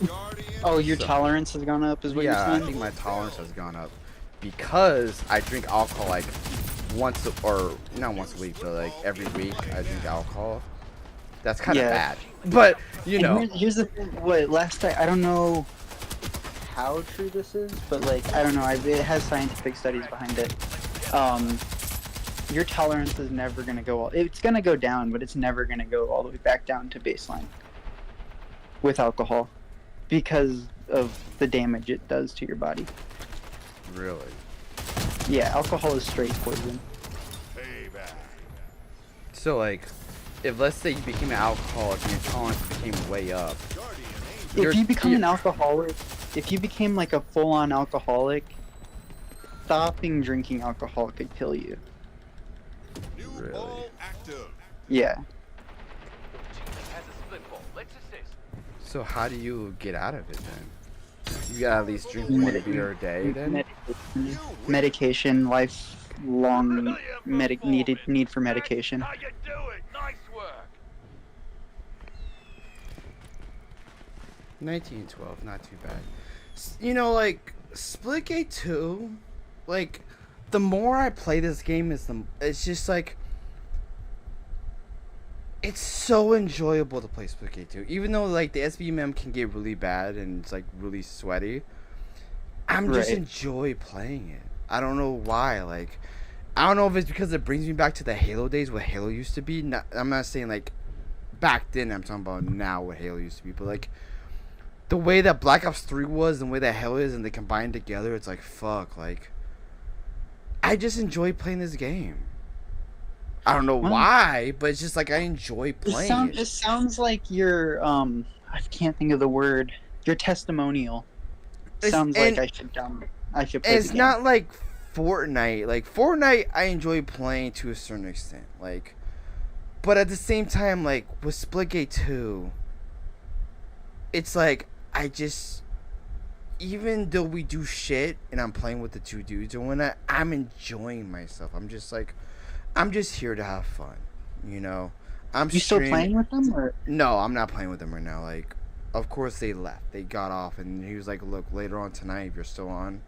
Guardian. Oh, your So- tolerance has gone up, is what Yeah, you're I saying? think my tolerance has gone up because I drink alcohol like or not once a week, but like every week I drink alcohol. That's kind of Yeah. bad, but you And know. here's the thing. What last time? I don't know how true this is, but like I don't know. It has scientific studies behind it. Your tolerance is never gonna go. It's gonna go down, but it's never gonna go all the way back down to baseline with alcohol because of the damage it does to your body. Really? Yeah, alcohol is straight poison. Payback. So like, if let's say you became an alcoholic and your tolerance became way up. If you become an alcoholic, if you became like a full-on alcoholic, stopping drinking alcohol could kill you. New Really? ball active. Yeah. So how do you get out of it then? You gotta at least drink 1 beer a day then? Medication, lifelong need for medication. How you do it? Nice work. 1912, not too bad. You know, like, Splitgate 2, like, the more I play this game, it's just like, it's so enjoyable to play Splitgate 2. Even though, like, the SVMM can get really bad and it's, like, really sweaty, I'm just enjoy playing it. I don't know why, like, I don't know if it's because it brings me back to the Halo days, what Halo used to be. I'm not saying, like, back then, I'm talking about now what Halo used to be, but, like, the way that Black Ops 3 was, and the way that Halo is, and they combined together, it's like, fuck, like, I just enjoy playing this game. I don't know why, but it's just like I enjoy playing it. It sounds like your, I can't think of the word, your testimonial. Sounds like I should play It's not like Fortnite. Like, Fortnite, I enjoy playing to a certain extent. Like, but at the same time, like, with Splitgate 2, it's like, even though we do shit and I'm playing with the two dudes and whatnot, I'm enjoying myself. I'm just like, I'm just here to have fun, you know? You still playing with them? Or? No, I'm not playing with them right now. Like, of course they left. They got off and he was like, look, later on tonight, if you're still on,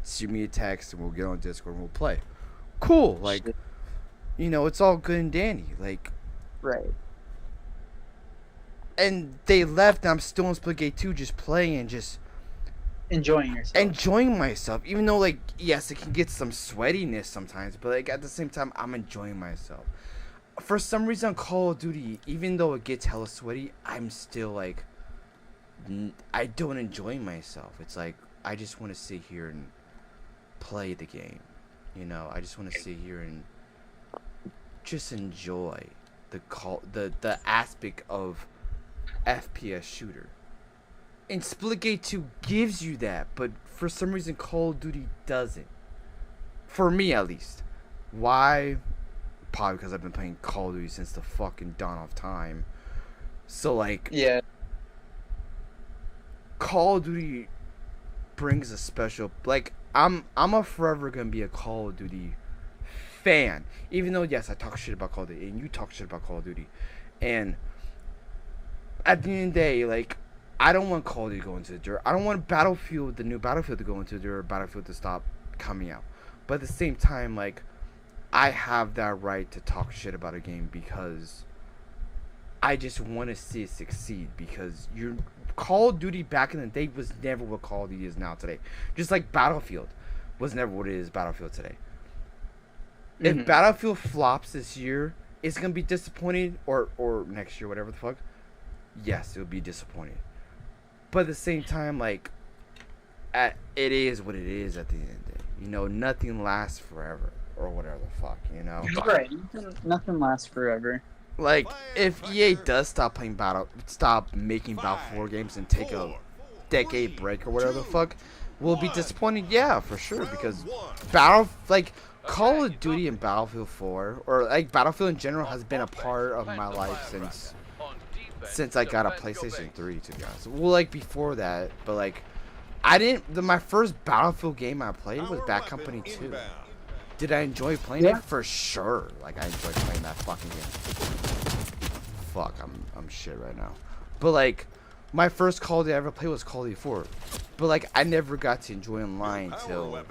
shoot me a text and we'll get on Discord and we'll play. Cool. Like, you know, it's all good and dandy. Like, right. And they left and I'm still in Splitgate 2 just playing and just enjoying yourself. Enjoying myself. Even though, like, yes, it can get some sweatiness sometimes, but, like, at the same time, I'm enjoying myself. For some reason on Call of Duty, even though it gets hella sweaty, I'm still, like, I don't enjoy myself. It's like, I just want to sit here and play the game. You know, I just want to sit here and just enjoy the aspect of FPS shooter. And Splitgate 2 gives you that, but for some reason Call of Duty doesn't. For me, at least. Why? Probably because I've been playing Call of Duty since the fucking dawn of time. So, like, yeah, Call of Duty brings a special, like, I'm forever gonna be a Call of Duty fan. Even though, yes, I talk shit about Call of Duty, and you talk shit about Call of Duty. And at the end of the day, like, I don't want Call of Duty to go into the dirt. I don't want Battlefield, the new Battlefield, to go into the dirt, or Battlefield to stop coming out. But at the same time, like, I have that right to talk shit about a game because I just want to see it succeed. Because Call of Duty back in the day was never what Call of Duty is now today. Just like Battlefield was never what it is Battlefield today. Mm-hmm. If Battlefield flops this year, it's going to be disappointing, or next year, whatever the fuck. Yes, it'll be disappointing. But at the same time, like, it is what it is at the end of the day. You know, nothing lasts forever, or whatever the fuck, you know? Right, nothing lasts forever. Like, if EA does stop making Battlefield 4 games and take a decade break or whatever the fuck, will be disappointed, yeah, for sure, because Call of Duty and Battlefield 4, or like Battlefield in general, has been a part of my life since I got a PlayStation 3, to be honest. Well, like, before that, but like, my first Battlefield game I played was Bad Company 2. Did I enjoy playing it? For sure. Like, I enjoyed playing that fucking game. Fuck, I'm shit right now. But like, my first Call of Duty I ever played was Call of Duty 4. But like, I never got to enjoy online till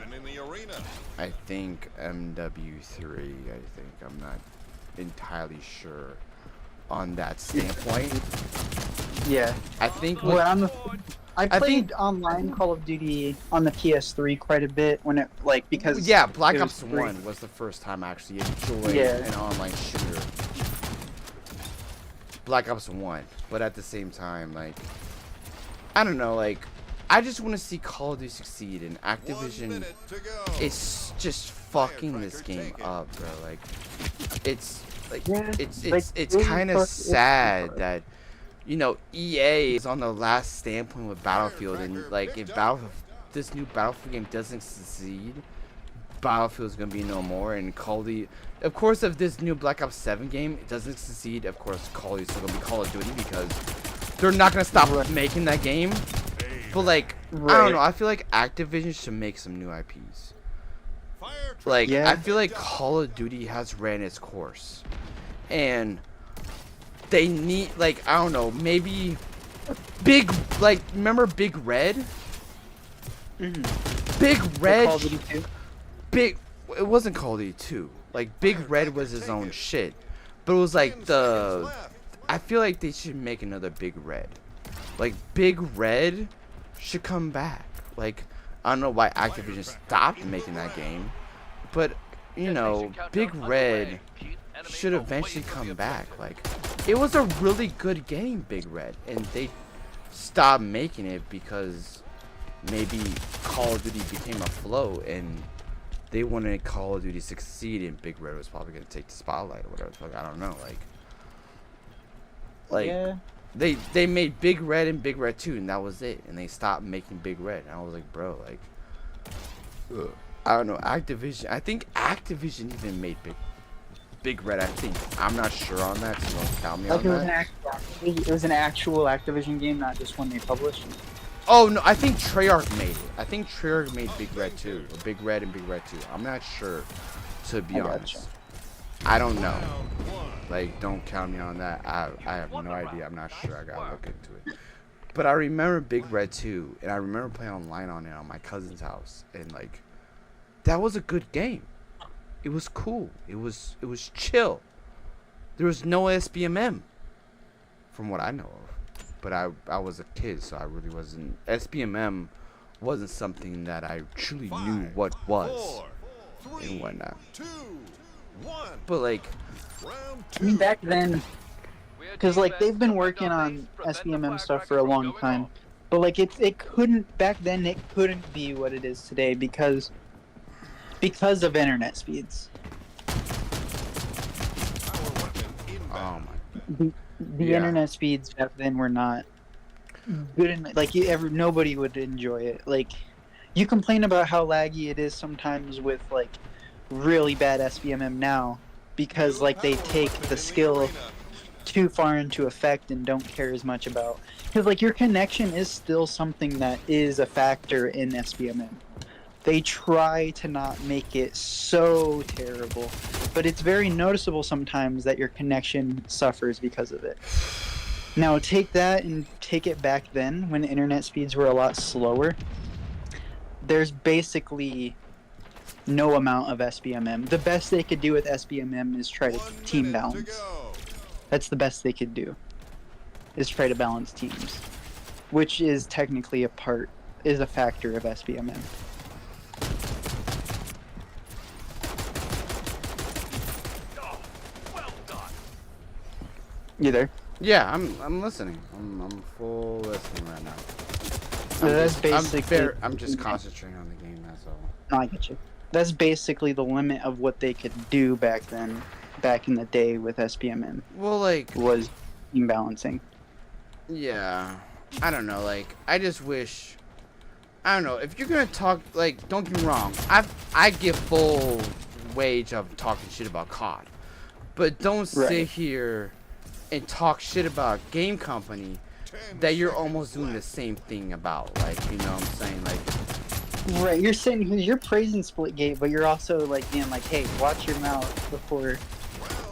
I think MW3. I think, I'm not entirely sure on that standpoint. Yeah, I think. I played online Call of Duty on the PS3 quite a bit when it, like, because Black Ops 1 was the first time I actually enjoyed an online shooter. Black Ops 1, but at the same time, like, I don't know, like, I just want to see Call of Duty succeed, and Activision is just fucking this game up, bro. Like, it's Like Yeah, it's like, it's really kind of fuck- sad that EA is on the last standpoint with Battlefield, and like if this new Battlefield game doesn't succeed, Battlefield's gonna be no more, and Call of Duty. Of course, if this new Black Ops 7 game doesn't succeed, of course Call of Duty's still gonna be Call of Duty because they're not gonna stop making that game. But like, I don't know. I feel like Activision should make some new IPs. Like, Yeah. I feel like Call of Duty has ran its course, and they need, like, I don't know, maybe remember Big Red? Big Red. Call of Duty 2? It wasn't Call of Duty 2. Like, Big Red was his own shit, but it was like I feel like they should make another Big Red. Like, Big Red should come back. Like, I don't know why Activision stopped making that game, but Big Red should eventually come back. Like, it was a really good game, Big Red, and they stopped making it because maybe Call of Duty became a flow and they wanted Call of Duty to succeed, and Big Red was probably gonna take the spotlight or whatever the fuck. I don't know. Like Yeah. they made Big Red and Big Red 2, and that was it. And they stopped making Big Red. And I was like, bro, like, I don't know. Activision. I think Activision even made Big Red. I think. I'm not sure on that, so don't count me Like on that. it was an actual Activision game, not just one they published. Oh no, I think Treyarch made it. I think Treyarch made Big Red 2, or Big Red and Big Red 2. I'm not sure, to be honest. Gotcha. I don't know. Like, don't count me on that. I have no idea. I'm not sure. I gotta look into it. But I remember Big Red 2, and I remember playing online on it on my cousin's house, and like, that was a good game. It was cool. It was chill. There was no SBMM, from what I know of. But I was a kid, so I really wasn't. SBMM wasn't something that I truly knew what was and whatnot. But like, I mean, back then, because like they've been working on SBMM stuff for a long time, but like it couldn't back then. It couldn't be what it is today because of internet speeds. oh my. The Yeah. internet speeds back then were not good enough. Like nobody would enjoy it. Like you complain about how laggy it is sometimes with like really bad SBMM now because like they take the skill too far into effect and don't care as much about, because like your connection is still something that is a factor in SBMM. They try to not make it so terrible, but it's very noticeable sometimes that your connection suffers because of it. Now take that and take it back then when internet speeds were a lot slower. There's basically no amount of SBMM. The best they could do with SBMM is try to team balance. That's the best they could do, is try to balance teams, which is technically a factor of SBMM. You there? Yeah, I'm listening. I'm full listening right now. That's basically. I'm just concentrating on the game. That's all. No, I get you. That's basically the limit of what they could do back then, back in the day with SBMM, Well, like, was team balancing. yeah, I don't know. Like, I just wish. I don't know. If you're gonna talk, like, don't get me wrong. I give full wage of talking shit about COD, but don't sit here and talk shit about a game company that you're almost doing the same thing about. Like, you know what I'm saying? Like, Right, you're saying you're praising Splitgate, but you're also like being like, "Hey, watch your mouth before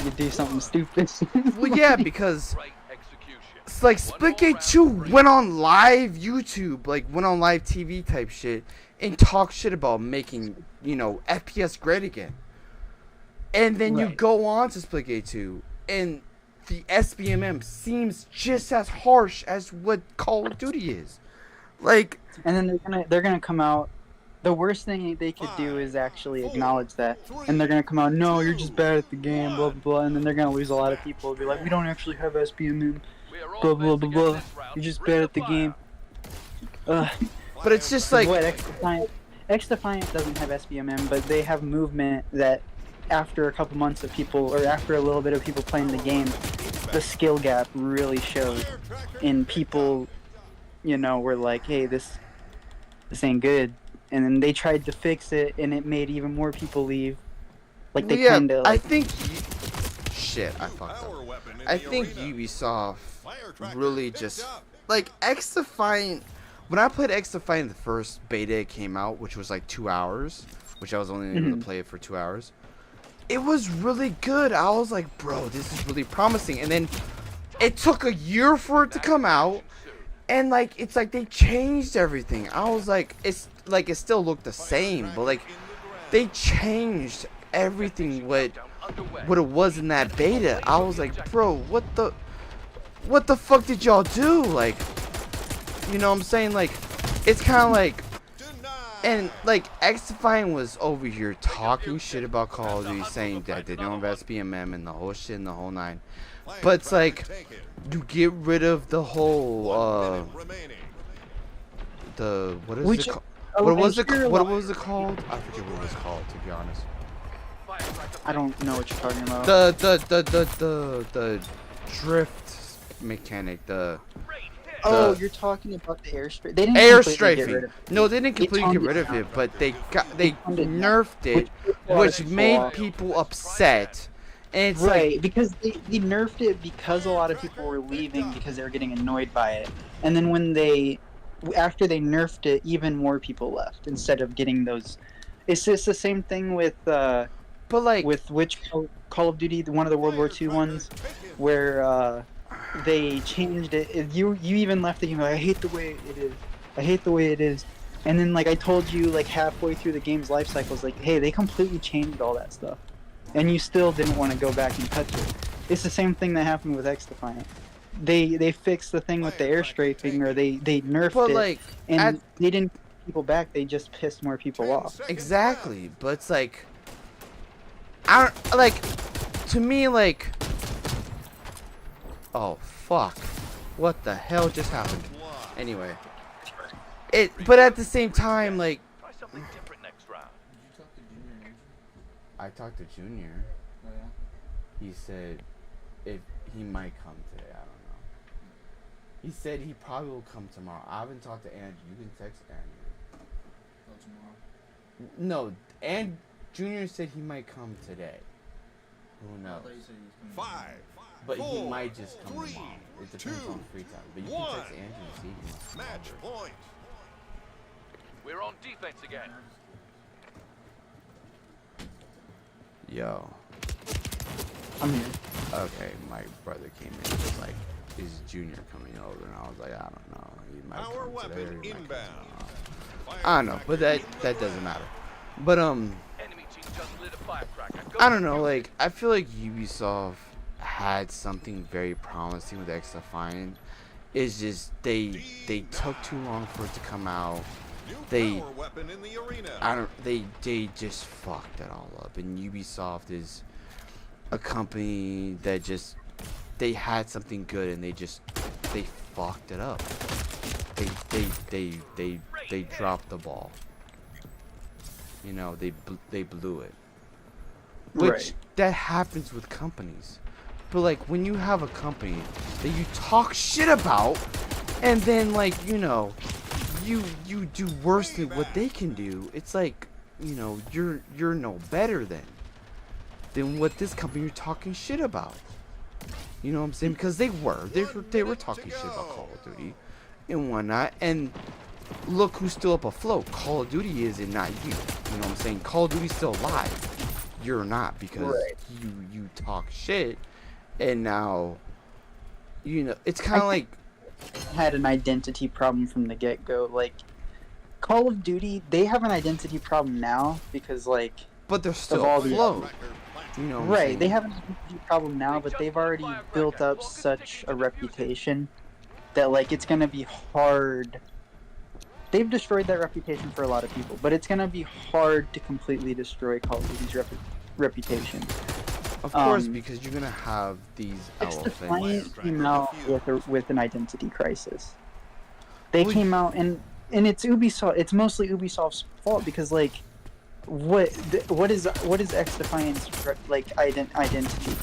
you do something stupid." well, yeah, because it's like Splitgate 2 went on live YouTube, like went on live TV type shit, and talk shit about making, FPS great again. And then you go on to Splitgate 2, and the SBMM seems just as harsh as what Call of Duty is. Like, and then they're gonna come out. The worst thing they could do is actually acknowledge that, and they're gonna come out, "No, you're just bad at the game," blah blah blah, and then they're gonna lose a lot of people. Be like, "We don't actually have SBMM, blah blah blah blah. You're just bad at the game." but it's just like, what X Defiant doesn't have SBMM, but they have movement that after a couple months of people, or after a little bit of people playing the game, the skill gap really showed, and people, you know, were like, hey, this ain't good, and then they tried to fix it, and it made even more people leave. Like they yeah, kind of like. I think. Shit, I fucked up. I think Ubisoft really just like XDefiant. When I played XDefiant, the first beta it came out, which was like 2 hours, which I was only able to play it for 2 hours. It was really good. I was like, bro, this is really promising. And then it took a year for it to come out, and like it's like they changed everything. I was like, it's like it still looked the same, but like they changed everything what it was in that beta. I was like, bro, what the fuck did y'all do? Like, you know what I'm saying? Like, it's kind of like, and like XDefiant was over here talking shit about Call of Duty, saying that they don't invest BMM and the whole shit and the whole nine. But it's like, you get rid of the whole the what is it called? What was it called? I forget what it was called, to be honest. I don't know what you're talking about. The drift mechanic. Oh, you're talking about the airstrafe. They didn't air completely get rid strafing. of it. No, they didn't completely get rid of it, but they nerfed it, which made people upset. And it's right, like, because they nerfed it because a lot of people were leaving because they were getting annoyed by it. And then after they nerfed it, even more people left instead of getting those. It's just the same thing with but like with which Call of Duty, one of the World War II ones, where they changed it. You even left the game like, I hate the way it is. I hate the way it is. And then like I told you like halfway through the game's life cycle, it's like, hey, they completely changed all that stuff, and you still didn't want to go back and touch it. It's the same thing that happened with XDefiant. They fixed the thing with the air strafing, or they nerfed it, like, and they didn't get people back. They just pissed more people off. Exactly, but it's like, I don't, like, to me, like, oh fuck, what the hell just happened? Anyway, but at the same time, like, I talked to Junior. Oh, yeah? He said if he might come today. I don't know. He said he probably will come tomorrow. I haven't talked to Andrew. You can text Andrew. Oh, tomorrow? No, and Junior said he might come today. Who knows? But he might just come tomorrow. It depends on free time. But you can text Andrew and see if he wants to come Match over. point. We're on defense again. Yo. I'm here. Okay, my brother came in and was like, is Junior coming over? And I was like, I don't know. He might Power come today or weapon he might come inbound. tomorrow. I don't know, but that doesn't matter. But Enemy team just lit a firecracker. I don't know, like, I feel like Ubisoft had something very promising with XDefiant. It's just they took too long for it to come out. They just fucked it all up. And Ubisoft is a company that just, they had something good and they fucked it up. They dropped the ball. You know, they blew it. Which Right. that happens with companies. But like when you have a company that you talk shit about, and then like, you know, you do worse than what they can do, it's like, you know, you're no better than what this company you're talking shit about. You know what I'm saying? Because they were talking shit about Call of Duty and whatnot, and look who's still up afloat. Call of Duty is, and not you. You know what I'm saying? Call of Duty's still alive. You're not, because you talk shit, and now, you know, it's kind of like Had an identity problem from the get-go. Like Call of Duty, they have an identity problem now because like, but they're still all the- afloat. You know what I'm right, saying? they have an identity problem now, but they've already built up such a reputation that like it's gonna be hard. They've destroyed that reputation for a lot of people, but it's gonna be hard to completely destroy Call of Duty's reputation. Of course, because you're gonna have these elephants. XDefiant came out with an identity crisis. They came out and it's Ubisoft. It's mostly Ubisoft's fault because like what is X Defiance like identity?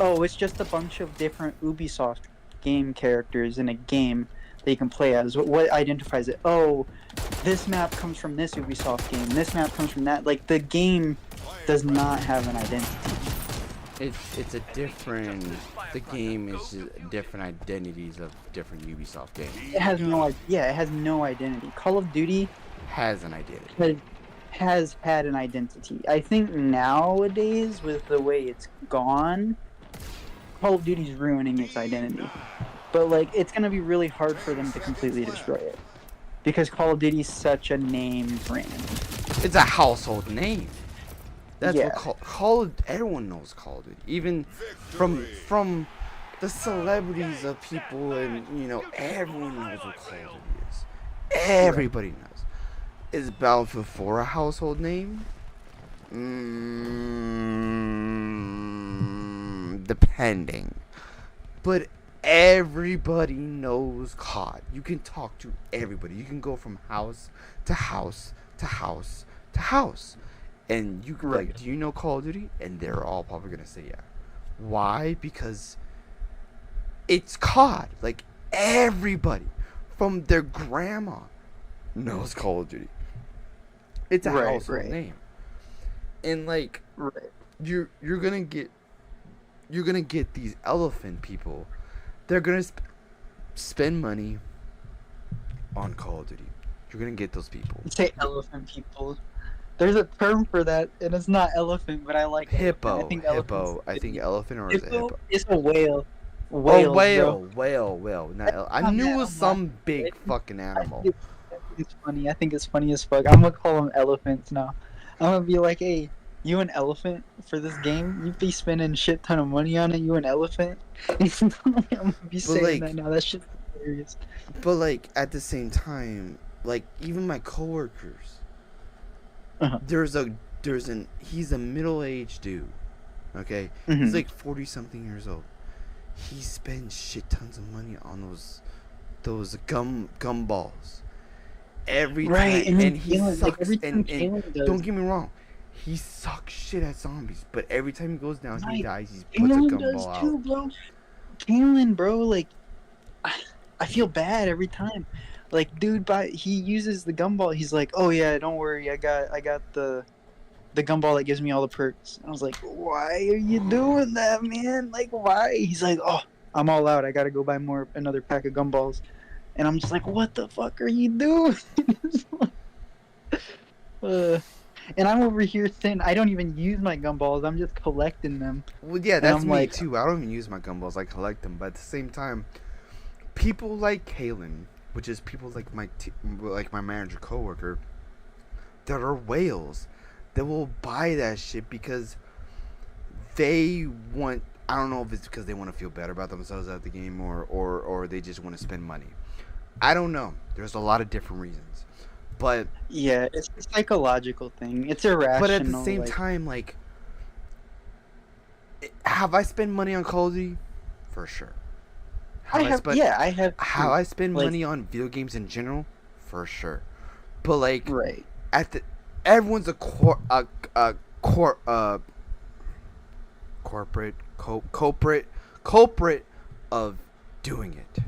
Oh, it's just a bunch of different Ubisoft game characters in a game that you can play as. What identifies it? Oh, this map comes from this Ubisoft game. This map comes from that. Like, the game does not have an identity. It's a different. The game is just different identities of different Ubisoft games. It has no identity. Call of Duty Has an identity. has had an identity. I think nowadays, with the way it's gone, Call of Duty's ruining its identity. But like, it's gonna be really hard for them to completely destroy it, because Call of Duty's such a name brand. It's a household name. That's Yeah. what Call of. Everyone knows Call of Duty, even from the celebrities of people, and everyone knows what Call of Duty is. Everybody knows. Is Battlefield 4 a household name? Depending. But everybody knows COD. You can talk to everybody. You can go from house to house to house to house. And you can like, do you know Call of Duty? And they're all probably gonna say yeah. Why? Because it's COD. Like, everybody from their grandma knows Call of Duty. It's a household name. And like, you're gonna get these elephant people. They're gonna spend money on Call of Duty. You're gonna get those people. You say elephant people. There's a term for that, and it's not elephant, but I like Hippo. elephant. I think elephant, or is it hippo? It's a whale. Whale. Bro. I knew it was some big fucking animal. It's funny. I think it's funny as fuck. I'm gonna call them elephants now. I'm gonna be like, hey, you an elephant for this game? You be spending shit ton of money on it. You an elephant? I'm gonna be saying that now. That shit's hilarious. But like, at the same time, like, even my coworkers, he's a middle-aged dude. Okay, he's like 40-something years old. He spends shit tons of money on those gumballs every time, and he sucks. And don't get me wrong, he sucks shit at zombies. But every time he goes down, he dies. He puts a gumball out. Too, bro. Kalen, bro, like, I feel bad every time. Like, dude, he uses the gumball. He's like, oh yeah, don't worry, I got the gumball that gives me all the perks. I was like, why are you doing that, man? Like, why? He's like, oh, I'm all out. I gotta go buy another pack of gumballs. And I'm just like, what the fuck are you doing? And I'm over here saying I don't even use my gumballs. I'm just collecting them. Well, yeah, that's me too. I don't even use my gumballs. I collect them. But at the same time, people like Kalen, which is people like my manager coworker, that are whales, that will buy that shit because they want. I don't know if it's because they want to feel better about themselves at the game, or they just want to spend money. I don't know. There's a lot of different reasons. But yeah, it's a psychological thing. It's irrational. But at the same time, like, have I spent money on Call of Duty? For sure. I have. Have I spent money on video games in general? For sure. But like, everyone's a culprit of doing it.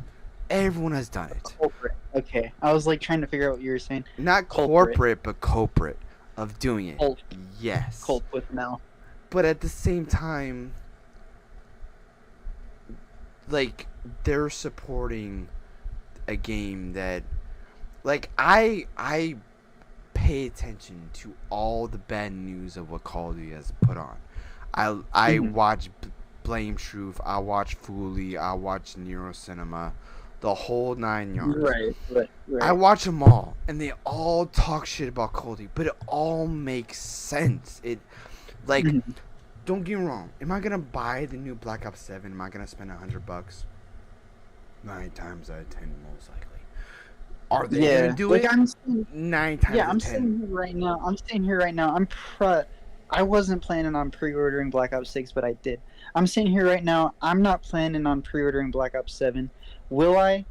Everyone has done it. Culprit. Okay, I was like trying to figure out what you were saying. Not corporate, but culprit of doing it. Yes. Culprit now. But at the same time, like, they're supporting a game that, like, I pay attention to all the bad news of what Call of Duty has put on. I watch Blame Truth, I watch Fooly, I watch Nero Cinema, the whole 9 yards. Right. I watch them all, and they all talk shit about Call of Duty, but it all makes sense. It, like, don't get me wrong. Am I gonna buy the new Black Ops 7? Am I gonna spend $100? 9 times out of 10, most likely. Are they gonna do it? 9 times out of 10. I'm sitting here right now. I wasn't planning on pre-ordering Black Ops 6, but I did. I'm sitting here right now. I'm not planning on pre-ordering Black Ops 7. Will I?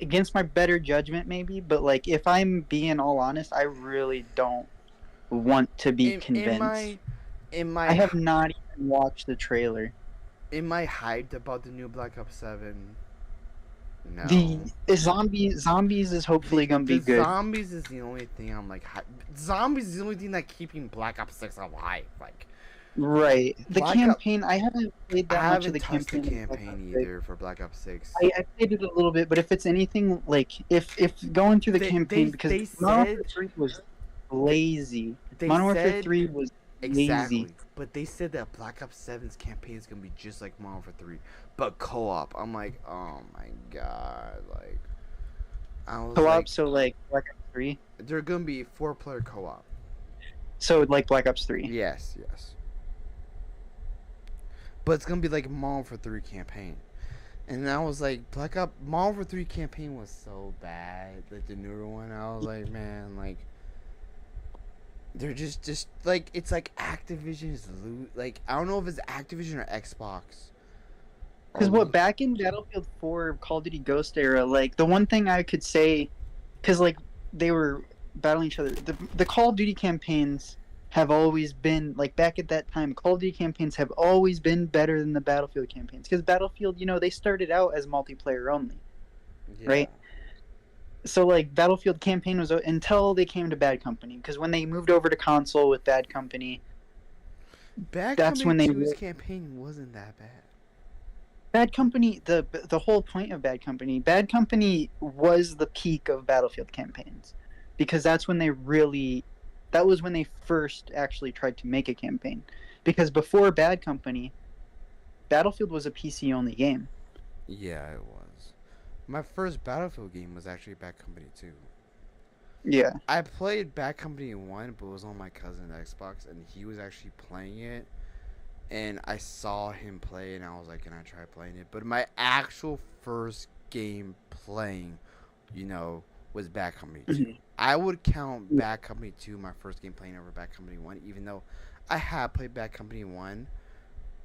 Against my better judgment, maybe. But, like, if I'm being all honest, I really don't want to be convinced. I have not even watched the trailer. Am I hyped about the new Black Ops 7? No. The zombies is hopefully gonna be good. Zombies is the only thing I'm like. Zombies is the only thing that keeping Black Ops 6 alive. Like. Right. The Black campaign, I haven't played that much of the touched campaign. the campaign either for Black Ops 6. I played it a little bit, but if it's anything like if going through the campaign, because Modern Warfare 3 was lazy. Modern Warfare 3 was lazy. But they said that Black Ops 7's campaign is gonna be just like Modern Warfare 3, but co-op. I'm like, oh my god, like. Co-op, like, so like Black Ops 3. They're gonna be 4-player co-op. So like Black Ops 3. Yes. But it's gonna be like Modern Warfare 3 campaign. And I was like, Modern Warfare 3 campaign was so bad. Like the newer one, I was like, man, like they're just like, it's like Activision is like, I don't know if it's Activision or Xbox. Because back in Battlefield 4, Call of Duty Ghost era, like the one thing I could say, because like they were battling each other, the Call of Duty campaigns have always been, like back at that time, Call of Duty campaigns have always been better than the Battlefield campaigns. Because Battlefield, they started out as multiplayer only, right? So like Battlefield campaign was until they came to Bad Company. Because when they moved over to console with Bad Company, that's when Company 2's campaign wasn't that bad. Bad Company, the whole point of Bad Company was the peak of Battlefield campaigns, because that was when they first actually tried to make a campaign. Because before Bad Company, Battlefield was a PC only game. Yeah, it was. My first Battlefield game was actually Bad Company 2. Yeah. I played Bad Company 1, but it was on my cousin's Xbox, and he was actually playing it. And I saw him play, and I was like, can I try playing it? But my actual first game playing, was Bad Company 2. I would count Bad Company 2 my first game playing over Bad Company 1, even though I had played Bad Company 1,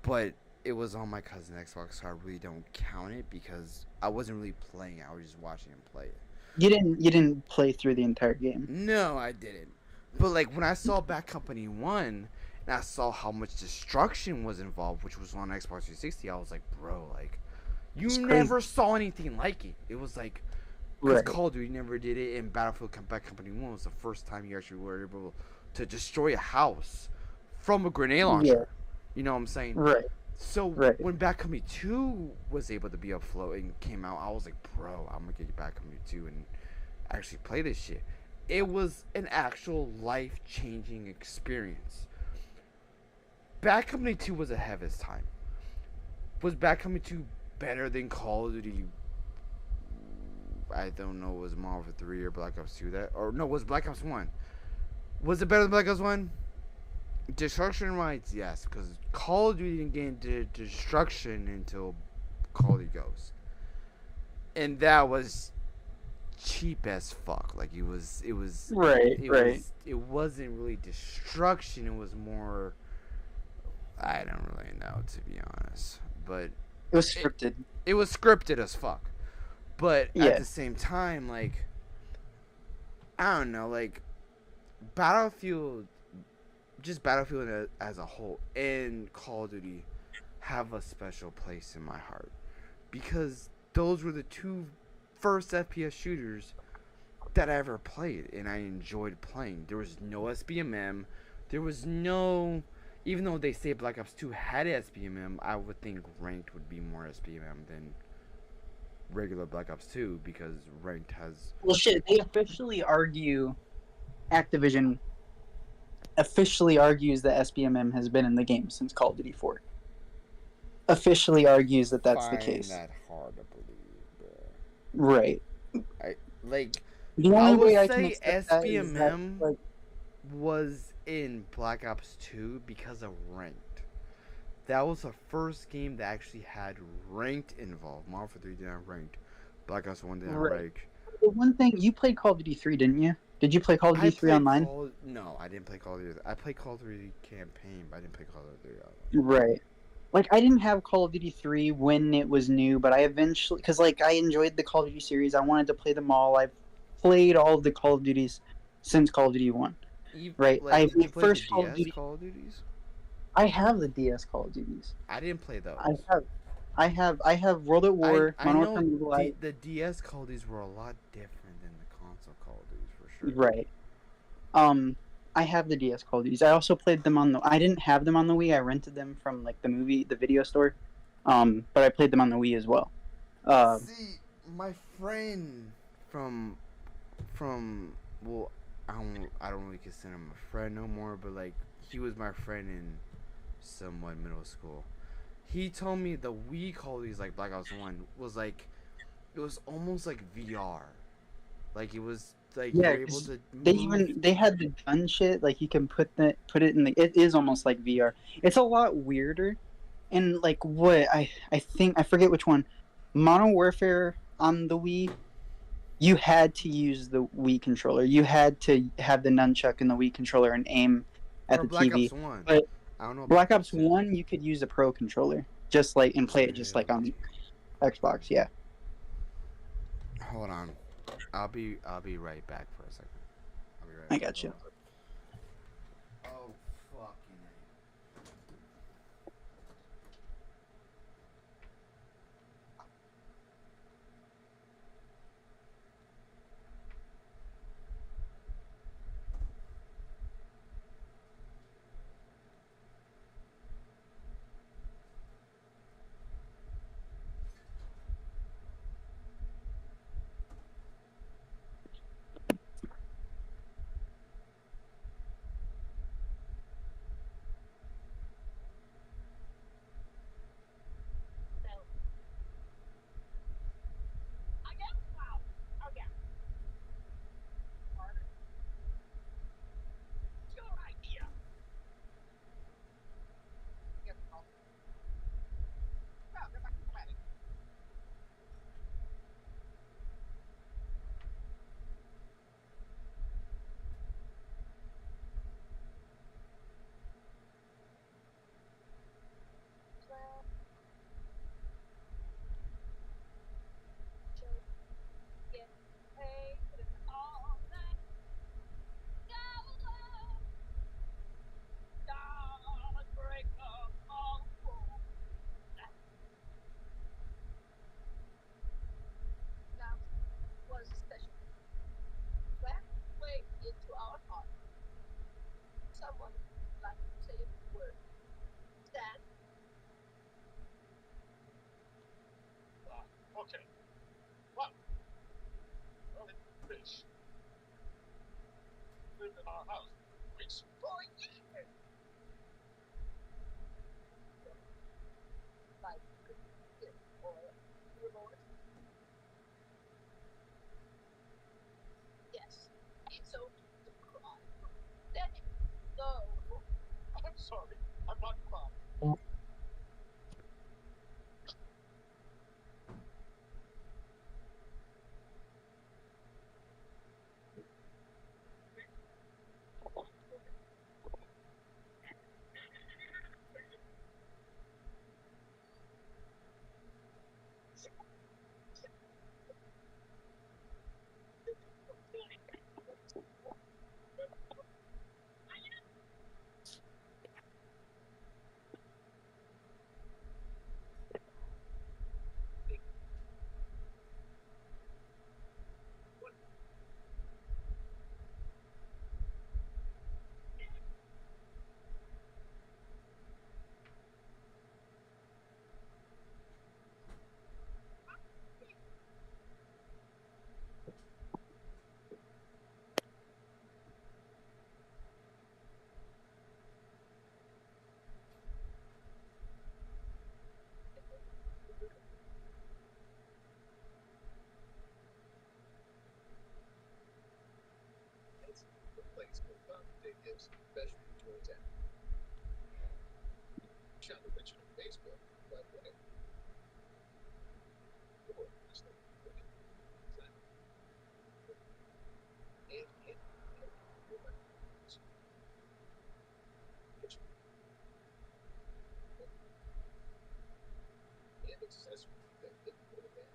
but it was on my cousin's Xbox, so I really don't count it because I wasn't really playing it. I was just watching him play it. You didn't play through the entire game? No, I didn't. But like when I saw Bad Company 1 and I saw how much destruction was involved, which was on Xbox 360, I was like, bro, like you never saw anything like it. It was like, because Call of Duty never did it, and Battlefield Bad Company 1 was the first time you actually were able to destroy a house from a grenade launcher. Yeah. You know what I'm saying? Right. So when Bad Company 2 was able to be afloat and came out, I was like, bro, I'm gonna get Bad Company 2 and actually play this shit. It was an actual life-changing experience. Bad Company 2 was ahead of its time. Was Bad Company 2 better than Call of Duty? I don't know. Was Modern Warfare 3 or Black Ops 2 that? Or no, was Black Ops 1? Was it better than Black Ops 1? Destruction rights, yes, because Call of Duty didn't get into destruction until Call of Duty Ghost, and that was cheap as fuck. Like it was right. It wasn't really destruction. It was more. I don't really know, to be honest, but it was scripted. It was scripted as fuck, but at the same time, like I don't know, like Battlefield as a whole and Call of Duty have a special place in my heart because those were the two first FPS shooters that I ever played and I enjoyed playing. There was no SBMM. There was no, even though they say Black Ops 2 had SBMM, I would think ranked would be more SBMM than regular Black Ops 2 because ranked has. Well, shit, they officially argue. Activision officially argues that SBMM has been in the game since Call of Duty 4. Officially argues that that's the case. That hard to believe, bro. Right. The only way I can say SBMM that, was in Black Ops 2 because of ranked. That was the first game that actually had ranked involved. Modern Warfare 3 didn't have ranked. Black Ops 1 didn't have ranked. The one thing, you played Call of Duty 3, didn't you? Did you play Call of Duty 3 online? No, I didn't play Call of Duty. I played Call of Duty campaign, but I didn't play Call of Duty online. Right. Like, I didn't have Call of Duty 3 when it was new, but I eventually... Because, like, I enjoyed the Call of Duty series. I wanted to play them all. I've played all of the Call of Duties since Call of Duty 1. right? Like, did you play the first Call of DS Duty. Call of Duties? I have the DS Call of Duties. I didn't play those. I have World at War, I Modern know Warfare Mobile. the DS Call of Duties were a lot different than the console Call of Duties for sure. Right. I have the DS Call of Duties. I also played them on the. I didn't have them on the Wii. I rented them from like the video store. But I played them on the Wii as well. See, my friend from well, I don't really consider him a friend no more, but like he was my friend in somewhat middle school. He told me the Wii Call of Duties like Black Ops 1 was like it was almost like VR. Like it was like you Yeah, were able 'cause to they move. they had the gun shit. Like you can put it in the. It is almost like VR. It's a lot weirder, and like what I think I forget which one. Modern Warfare on the Wii, you had to use the Wii controller. You had to have the nunchuck and the Wii controller and aim at Or the Black TV. Ops 1. But I don't know about Black those Ops two. 1, you could use a pro controller, just like and play it just like on Really? Xbox. Yeah. Hold on. I'll be right back for a second. I'll be right I back. got you. Hold on. Oh fucking Okay. What? Well, Rich. Lived in our house. Rich for years. Like, or divorce. Yes. It's so cry. Let it go. I'm sorry. I'm not crying. The place where Dante gives special towards that. Shot the picture on Facebook, but whatever. And accessory that didn't put it in.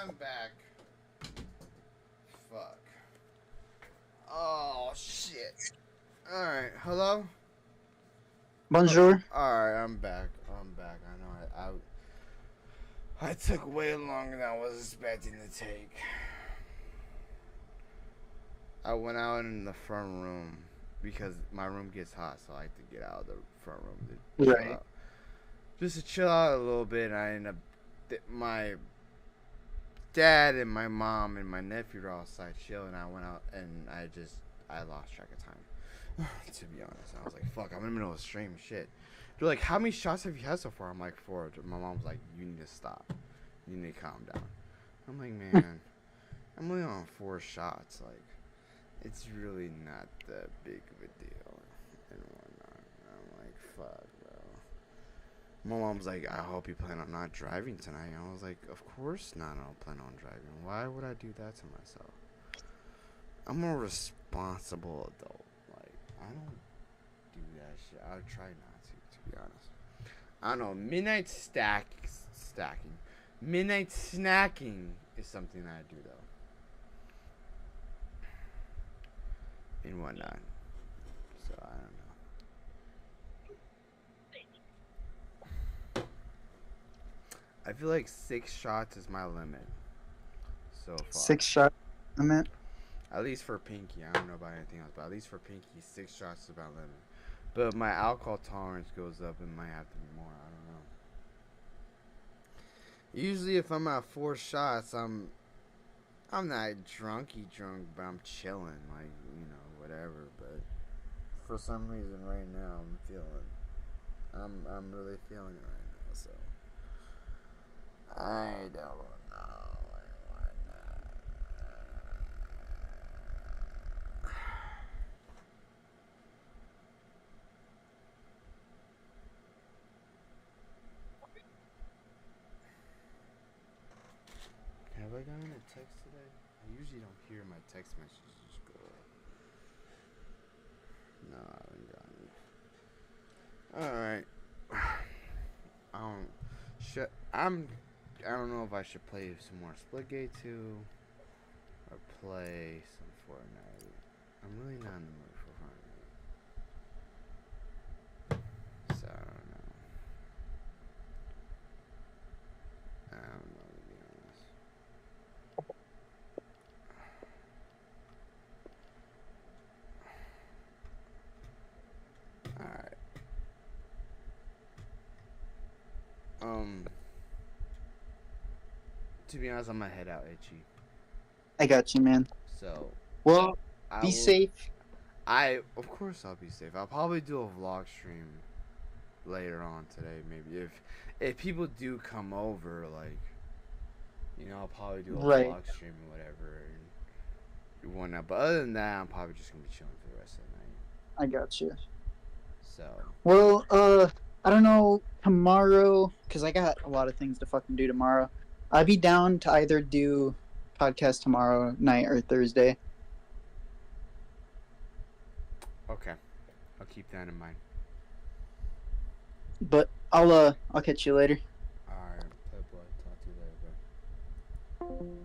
I'm back. Fuck. Oh shit. Alright, hello? Bonjour. Alright, I'm back. I know I took way longer than I was expecting to take. I went out in the front room because my room gets hot, so I like to get out of the front room to chill Right. out. Just to chill out a little bit, and I ended up my dad and my mom and my nephew were outside chilling. I went out and I lost track of time. To be honest, I was like, "Fuck!" I'm in the middle of a stream. Shit. They're like, "How many shots have you had so far?" I'm like, 4. My mom's like, "You need to stop. You need to calm down." I'm like, "Man, I'm only on 4 shots. Like, it's really not that big of a deal." And whatnot. I'm like, "Fuck, bro." My mom's like, "I hope you plan on not driving tonight." I was like, "Of course not. I don't plan on driving. Why would I do that to myself? I'm a responsible adult. Like, I don't do that shit. I would try not to be honest. I don't know. Midnight stacking. Midnight snacking is something that I do though. And whatnot. So I don't know. I feel like 6 shots is my limit so far. 6 shot limit. At least for Pinky. I don't know about anything else, but at least for Pinky, 6 shots is about limit. But my alcohol tolerance goes up and might have to be more. I don't know. Usually if I'm at 4 shots, I'm not drunky drunk, but I'm chilling, like, you know, whatever. But for some reason right now I'm really feeling it right now, so I don't know. Have I gotten a text today? I usually don't hear my text messages go up. No, I haven't gotten. Alright. I don't know if I should play some more Splitgate 2 or play some Fortnite. I'm really not in the mood for Fortnite. So I don't know. I don't know, to be honest. Alright. To be honest, I'm gonna head out itchy. I got you, man. So Well, I be will- safe. Of course I'll be safe. I'll probably do a vlog stream later on today, maybe if people do come over, like, you know, I'll probably do a Right. vlog stream or whatever and whatnot. But other than that, I'm probably just gonna be chilling for the rest of the night. I got you. So Well, I don't know tomorrow because I got a lot of things to fucking do tomorrow. I'd be down to either do podcast tomorrow night or Thursday. okay, I'll keep that in mind. But I'll catch you later. Alright, Playboy. Talk to you later, bro.